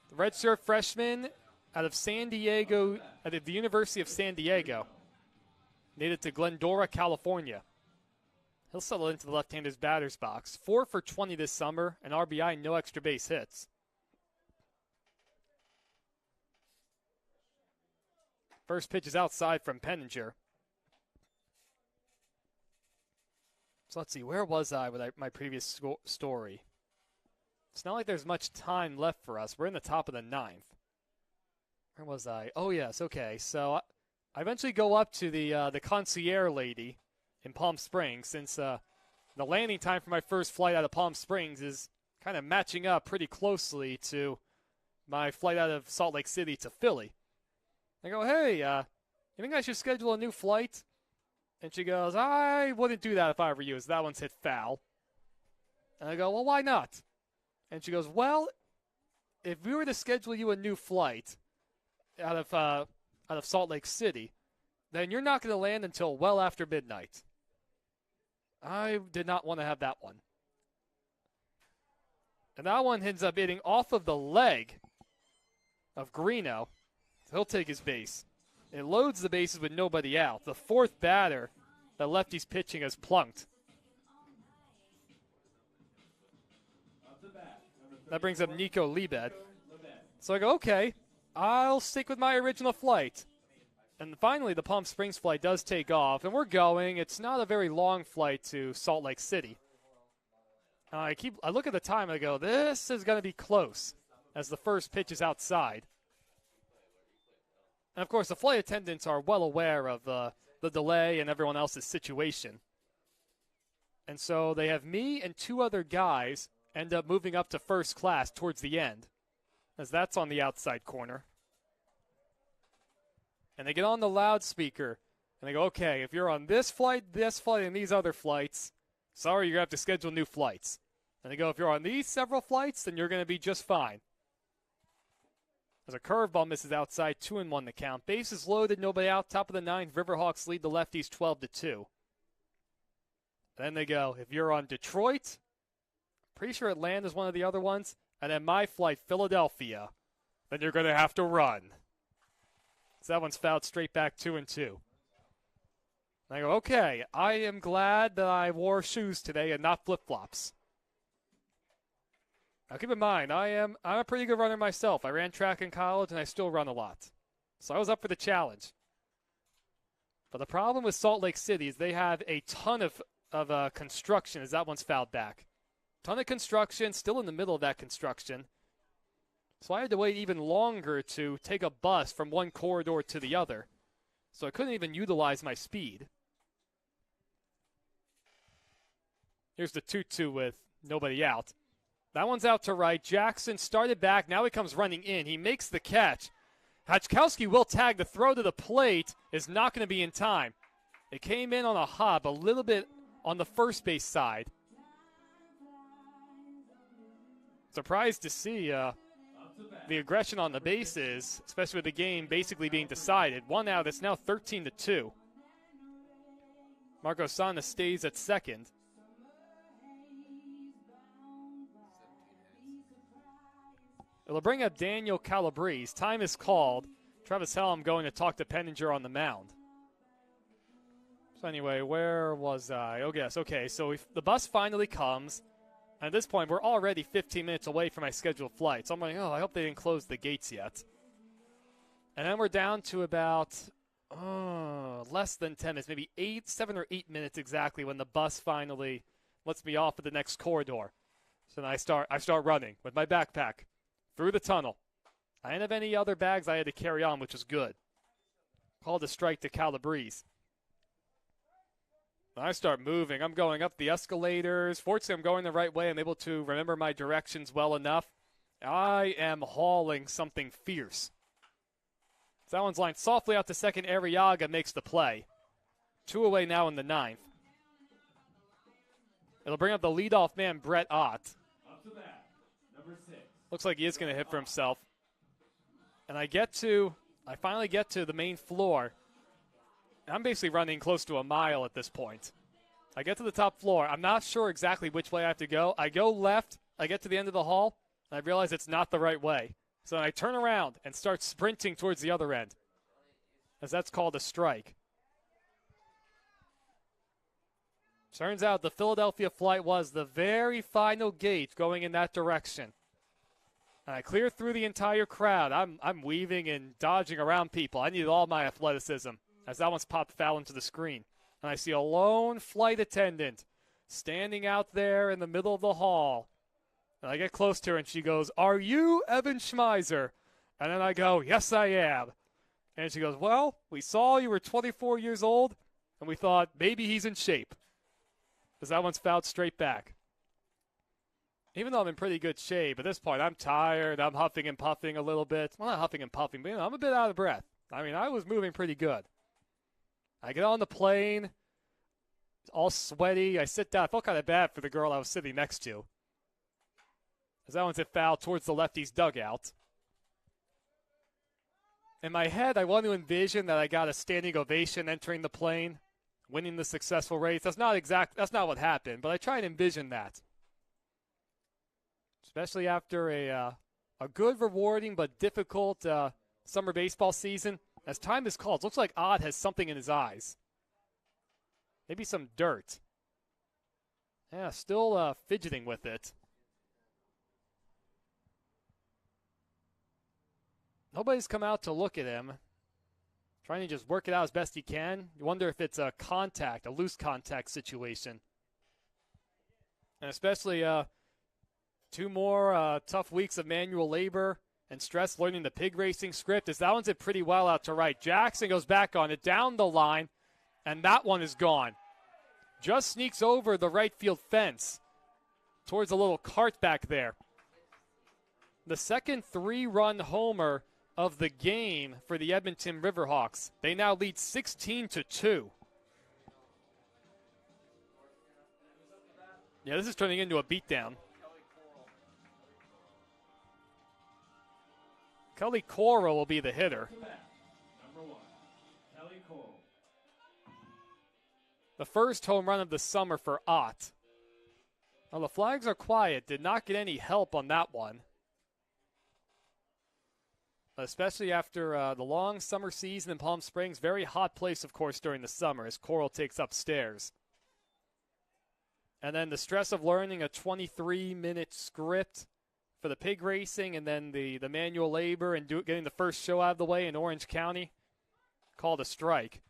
Speaker 1: The redshirt freshman out of San Diego, out of the University of San Diego. Native to Glendora, California. He'll settle into the left-hander's batter's box. 4 for 20 this summer, an RBI, no extra base hits. First pitch is outside from Penninger. So let's see, where was I with my previous story? It's not like there's much time left for us. We're in the top of the 9th. Where was I? Oh, yes, okay. So I eventually go up to the concierge lady in Palm Springs, since the landing time for my first flight out of Palm Springs is kind of matching up pretty closely to my flight out of Salt Lake City to Philly. I go, hey, you think I should schedule a new flight? And she goes, I wouldn't do that if I were you, as that one's hit foul. And I go, well, why not? And she goes, well, if we were to schedule you a new flight out of Salt Lake City, then you're not going to land until well after midnight. I did not want to have that one. And that one ends up hitting off of the leg of Greeno. He'll take his base. It loads the bases with nobody out. The 4th batter that Lefties pitching has plunked. That brings up Nico Liebed. So I go, okay, I'll stick with my original flight. And finally, the Palm Springs flight does take off, and we're going. It's not a very long flight to Salt Lake City. I look at the time, and I go, this is going to be close, as the first pitch is outside. And, of course, the flight attendants are well aware of the delay and everyone else's situation. And so they have me and 2 other guys end up moving up to first class towards the end, as that's on the outside corner. And they get on the loudspeaker, and they go, okay, if you're on this flight, and these other flights, sorry, you're going to have to schedule new flights. And they go, if you're on these several flights, then you're going to be just fine. As a curveball misses outside, 2-1 the count. Bases loaded, nobody out. Top of the 9th, Riverhawks lead the Lefties 12-2. Then they go, if you're on Detroit, pretty sure Atlanta's one of the other ones, and then my flight, Philadelphia, then you're going to have to run. So that one's fouled straight back 2-2. And I go, okay, I am glad that I wore shoes today and not flip-flops. Now keep in mind, I'm a pretty good runner myself. I ran track in college and I still run a lot. So I was up for the challenge. But the problem with Salt Lake City is they have a ton of construction as that one's fouled back. Ton of construction, still in the middle of that construction. So I had to wait even longer to take a bus from one corridor to the other. So I couldn't even utilize my speed. Here's the 2-2 with nobody out. That one's out to right. Jackson started back. Now he comes running in. He makes the catch. Hachkowski will tag. The throw to the plate is not going to be in time. It came in on a hop, a little bit on the first base side. Surprised to see the aggression on the bases, especially with the game basically being decided. One out, it's now 13-2. Marco Sana stays at second. It'll bring up Daniel Calabrese. Time is called. Travis Helm going to talk to Penninger on the mound. So anyway, where was I? Oh, yes. Okay, so the bus finally comes. And at this point, we're already 15 minutes away from my scheduled flight. So I'm like, oh, I hope they didn't close the gates yet. And then we're down to about less than 10 minutes, maybe 7 or 8 minutes exactly when the bus finally lets me off at the next corridor. So then I start running with my backpack through the tunnel. I didn't have any other bags I had to carry on, which was good. Called a strike to Calabrese. I start moving. I'm going up the escalators. Fortunately, I'm going the right way. I'm able to remember my directions well enough. I am hauling something fierce. So that one's lined softly out to second. Arriaga makes the play. 2 away now in the 9th. It'll bring up the leadoff man, Brett Ott.
Speaker 2: Up to bat, number 6.
Speaker 1: Looks like he is going to hit for himself. And I finally get to the main floor. I'm basically running close to a mile at this point. I get to the top floor. I'm not sure exactly which way I have to go. I go left. I get to the end of the hall, and I realize it's not the right way. So I turn around and start sprinting towards the other end, as that's called a strike. Turns out the Philadelphia flight was the very final gate going in that direction. And I clear through the entire crowd. I'm weaving and dodging around people. I needed all my athleticism, as that one's popped foul into the screen. And I see a lone flight attendant standing out there in the middle of the hall. And I get close to her, and she goes, "Are you Evan Schmeiser?" And then I go, "Yes, I am." And she goes, "Well, we saw you were 24 years old, and we thought maybe he's in shape." Because that one's fouled straight back. Even though I'm in pretty good shape, at this point I'm tired. I'm huffing and puffing a little bit. Well, not huffing and puffing, but I'm a bit out of breath. I mean, I was moving pretty good. I get on the plane, all sweaty. I sit down. I felt kind of bad for the girl I was sitting next to, as that one's hit foul towards the Lefties dugout. In my head, I want to envision that I got a standing ovation entering the plane, winning the successful race. That's not what happened, but I try and envision that. Especially after a good, rewarding, but difficult summer baseball season. As time is called, it looks like Odd has something in his eyes. Maybe some dirt. Yeah, still fidgeting with it. Nobody's come out to look at him. Trying to just work it out as best he can. You wonder if it's a loose contact situation. And especially 2 more tough weeks of manual labor and stress learning the pig racing script, as that one's hit pretty well out to right. Jackson goes back on it, down the line, and that one is gone. Just sneaks over the right field fence towards a little cart back there. The second 3-run homer of the game for the Edmonton Riverhawks. They now lead 16-2. Yeah, this is turning into a beatdown. Kelly Cora will be the hitter.
Speaker 2: Number 1, Kelly Cole.
Speaker 1: The first home run of the summer for Ott. Well, the flags are quiet. Did not get any help on that one. especially after the long summer season in Palm Springs. Very hot place, of course, during the summer as Coral takes upstairs. And then the stress of learning a 23-minute script for the pig racing and then the manual labor and getting the first show out of the way in Orange County, called a strike.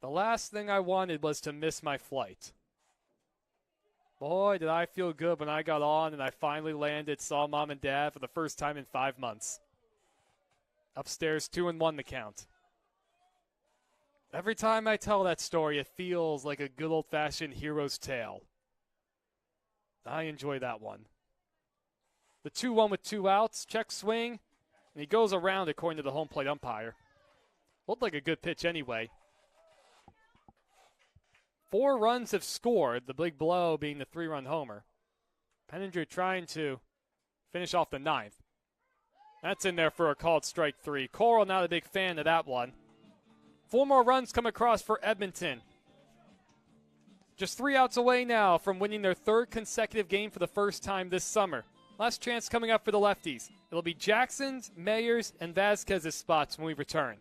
Speaker 1: The last thing I wanted was to miss my flight. Boy, did I feel good when I got on and I finally landed, saw Mom and Dad for the first time in 5 months. Upstairs, 2-1 the count. Every time I tell that story, it feels like a good old-fashioned hero's tale. I enjoy that one. The 2-1 with 2 outs, check swing, and he goes around according to the home plate umpire. Looked like a good pitch anyway. 4 runs have scored, the big blow being the 3-run homer. Penninger trying to finish off the 9th. That's in there for a called strike 3. Coral not a big fan of that one. 4 more runs come across for Edmonton. Just 3 outs away now from winning their 3rd consecutive game for the first time this summer. Last chance coming up for the Lefties. It'll be Jackson's, Mayer's, and Vasquez's spots when we return.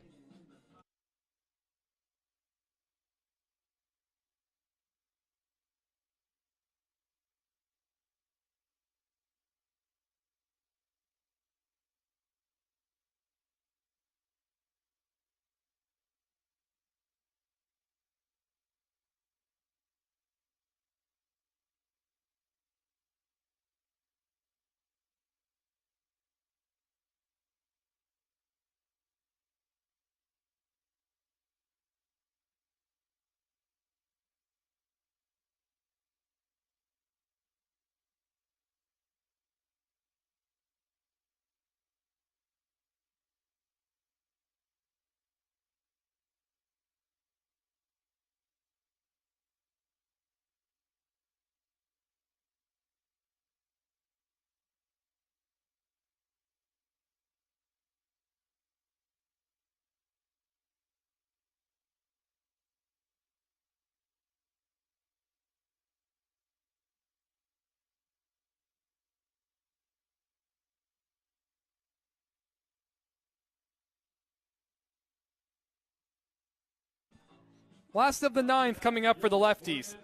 Speaker 1: Last of the 9th coming up for the Lefties.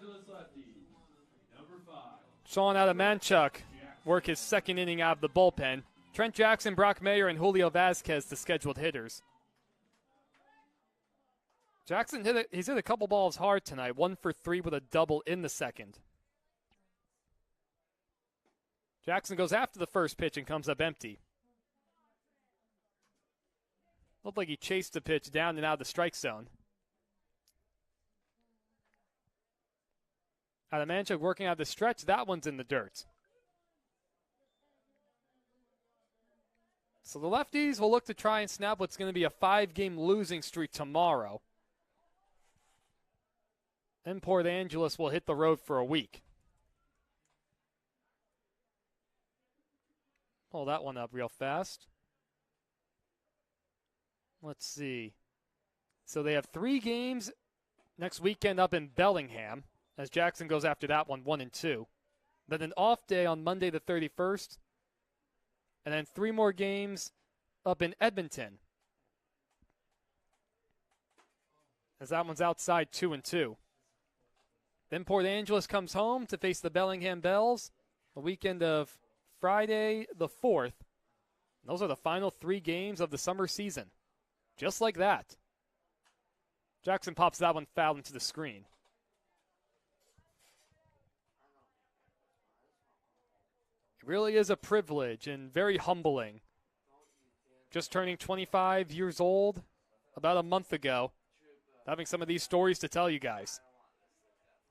Speaker 1: Sean Adamanchuk work his 2nd inning out of the bullpen. Trent Jackson, Brock Mayer, and Julio Vasquez the scheduled hitters. Jackson he's hit a couple balls hard tonight. 1 for 3 with a double in the 2nd. Jackson goes after the first pitch and comes up empty. Looked like he chased the pitch down and out of the strike zone. Adamanchuk working out the stretch. That one's in the dirt. So the Lefties will look to try and snap what's going to be a 5-game losing streak tomorrow. Then Port Angeles will hit the road for a week. Pull that one up real fast. Let's see. So they have 3 games next weekend up in Bellingham, as Jackson goes after that one, 1-2. Then an off day on Monday the 31st. And then 3 more games up in Edmonton, as that one's outside 2-2. Then Port Angeles comes home to face the Bellingham Bells the weekend of Friday the 4th. Those are the final 3 games of the summer season. Just like that. Jackson pops that one foul into the screen. It really is a privilege and very humbling. Just turning 25 years old about a month ago, having some of these stories to tell you guys.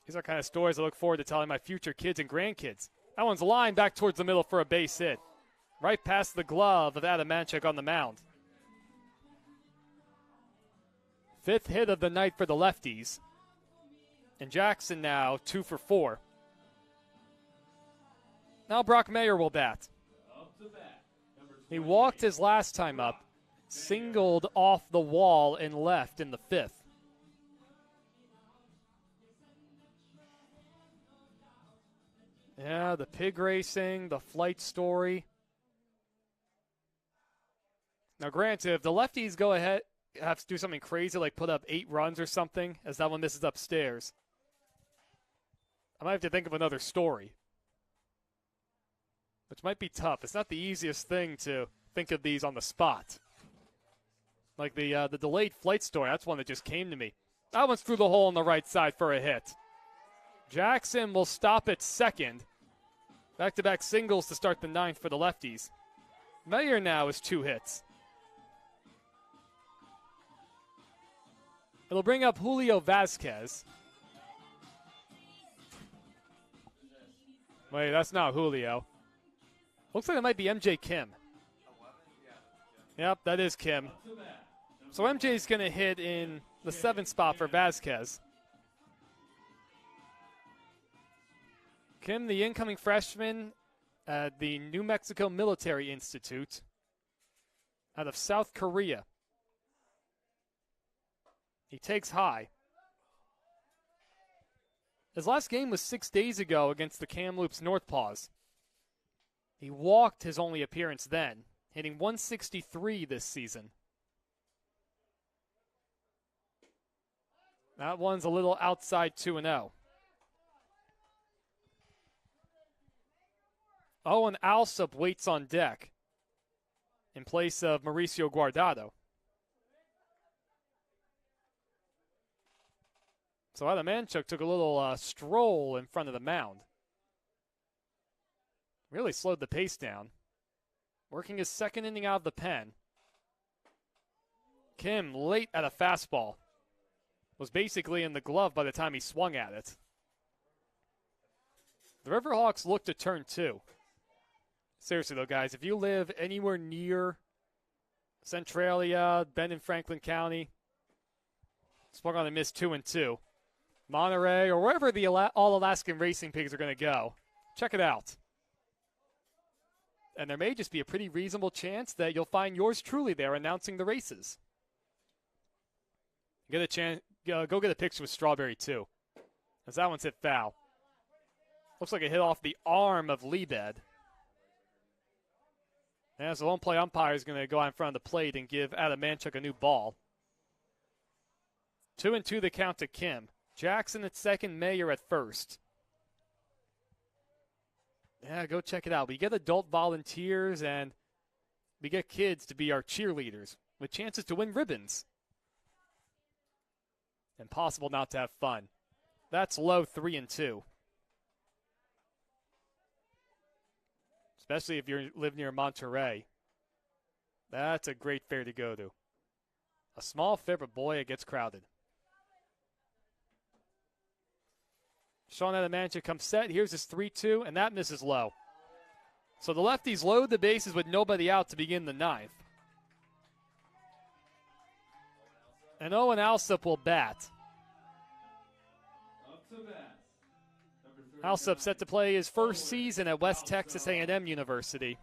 Speaker 1: These are kind of stories I look forward to telling my future kids and grandkids. That one's lined back towards the middle for a base hit. Right past the glove of Adamanchuk on the mound. 5th hit of the night for the Lefties. And Jackson now 2 for 4. Now Brock Mayer will bat. He walked his last time up, singled off the wall and left in the 5th. Yeah, the pig racing, the flight story. Now, granted, if the lefties go ahead, have to do something crazy like put up 8 runs or something, as that one misses upstairs, I might have to think of another story, which might be tough. It's not the easiest thing to think of these on the spot. Like the delayed flight story, that's one that just came to me. That one's through the hole on the right side for a hit. Jackson will stop at second. Back-to-back singles to start the 9th for the lefties. Mayer now is 2 hits. It'll bring up Julio Vasquez. Wait, that's not Julio. Looks like it might be MJ Kim. Yep, that is Kim. So MJ's going to hit in the 7th spot for Vasquez. Kim, the incoming freshman at the New Mexico Military Institute out of South Korea. He takes high. His last game was 6 days ago against the Kamloops Northpaws. He walked his only appearance then, hitting 163 this season. That one's a little outside 2-0. Owen Alsop waits on deck in place of Mauricio Guardado. So Adamanchuk took a little stroll in front of the mound. Really slowed the pace down. Working his 2nd inning out of the pen. Kim late at a fastball. Was basically in the glove by the time he swung at it. The Riverhawks look to turn 2. Seriously, though, guys, if you live anywhere near Centralia, Bend and Franklin County, swung on a miss 2-2. Monterey, or wherever the All-Alaskan Racing Pigs are going to go, check it out. And there may just be a pretty reasonable chance that you'll find yours truly there announcing the races. Get a chance, go get a picture with Strawberry, too, as that one's hit foul. Looks like it hit off the arm of Liebed. As the lone play umpire is going to go out in front of the plate and give Adamanchuk a new ball. 2-2 the count to Kim. Jackson at second, Mayer at first. Yeah, go check it out. We get adult volunteers and we get kids to be our cheerleaders with chances to win ribbons. Impossible not to have fun. That's low 3-2. Especially if you live near Monterey. That's a great fair to go to. A small fair, but boy, it gets crowded. Sean Adamanchuk comes set. Here's his 3-2, and that misses low. So the lefties load the bases with nobody out to begin the 9th. And Owen Alsop will bat. Alsop set to play his first season at West Texas A&M University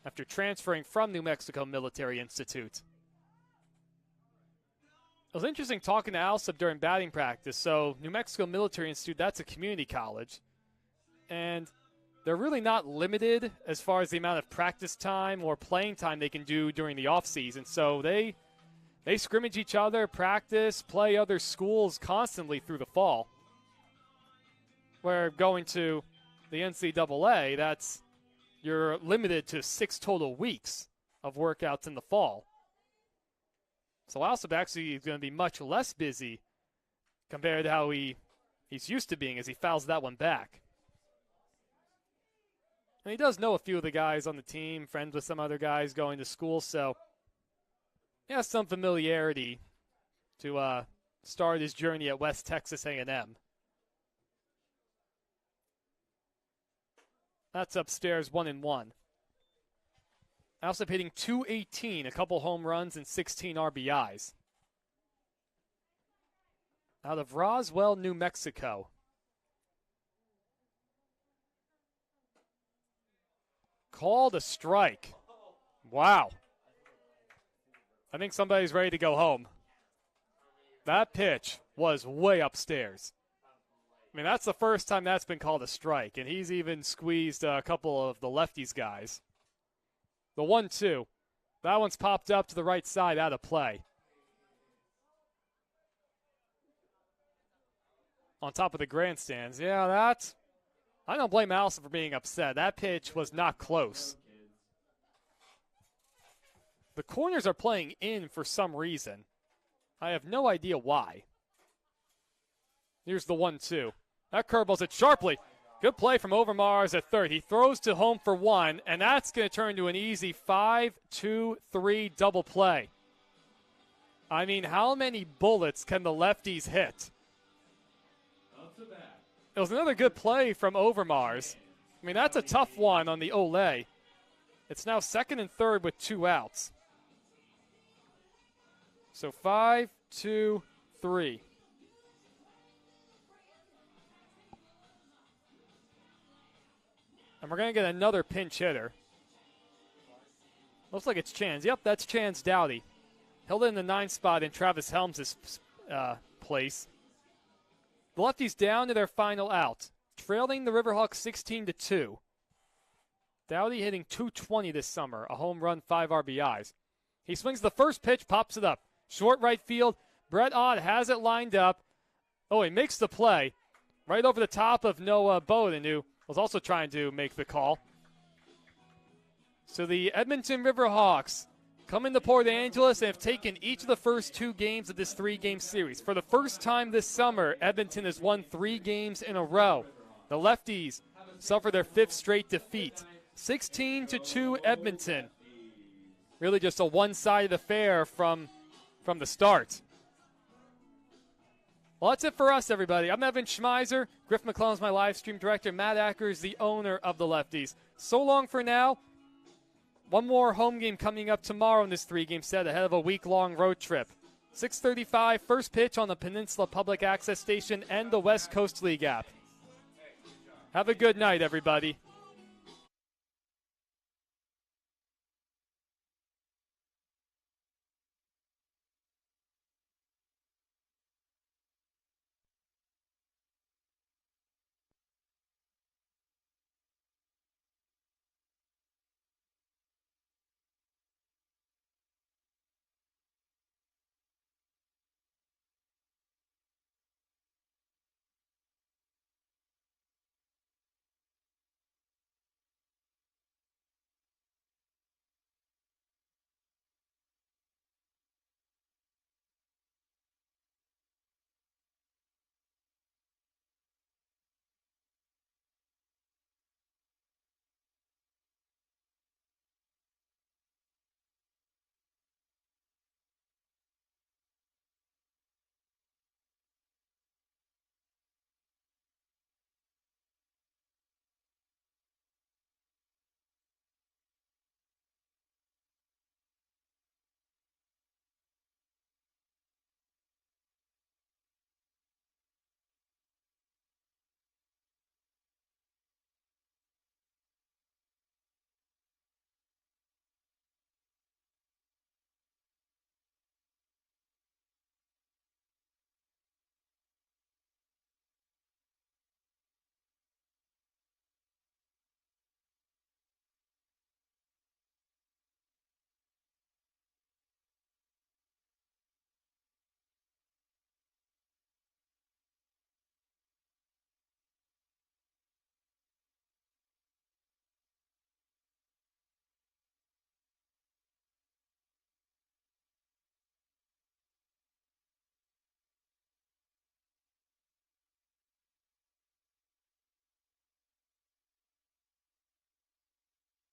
Speaker 1: after transferring from New Mexico Military Institute. It was interesting talking to Alsop during batting practice. So New Mexico Military Institute, that's a community college. And they're really not limited as far as the amount of practice time or playing time they can do during the offseason. So they scrimmage each other, practice, play other schools constantly through the fall. Where going to the NCAA, you're limited to 6 total weeks of workouts in the fall. So Alsop actually is going to be much less busy compared to how he's used to being as he fouls that one back. And he does know a few of the guys on the team, friends with some other guys going to school, so he has some familiarity to start his journey at West Texas A&M. That's upstairs 1-1. Alsop hitting .218, a couple home runs and 16 RBIs. Out of Roswell, New Mexico. Called a strike. Wow. I think somebody's ready to go home. That pitch was way upstairs. I mean, that's the first time that's been called a strike, and he's even squeezed a couple of the lefties guys. The 1-2. That one's popped up to the right side, out of play. On top of the grandstands. Yeah, I don't blame Allison for being upset. That pitch was not close. The corners are playing in for some reason. I have no idea why. Here's the 1-2. That curveball's hit sharply. Good play from Overmars at third. He throws to home for one, and that's going to turn into an easy 5-2-3 double play. I mean, how many bullets can the lefties hit? It was another good play from Overmars. I mean, that's a tough one on the Olay. It's now second and third with 2 outs. So 5-2-3. And we're going to get another pinch hitter. Looks like it's Chans. Yep, that's Chans Dowdy. Held in the 9th spot in Travis Helms' place. The lefties down to their final out, trailing the Riverhawks 16-2. Dowdy hitting .220 this summer, a home run, 5 RBIs. He swings the first pitch, pops it up. Short right field. Brett Ott has it lined up. Oh, he makes the play right over the top of Noah Bowden, who was also trying to make the call. So the Edmonton Riverhawks come into Port Angeles and have taken each of the first 2 games of this 3-game series. For the first time this summer, Edmonton has won 3 games in a row. The Lefties suffer their 5th straight defeat. 16-2 Edmonton. Really just a one-sided affair from the start. Well, that's it for us, everybody. I'm Evan Schmeiser. Griff McClellan's my live stream director. Matt Acker is the owner of the Lefties. So long for now. One more home game coming up tomorrow in this 3-game set ahead of a week-long road trip. 6:35, first pitch on the Peninsula Public Access Station and the West Coast League app. Have a good night, everybody.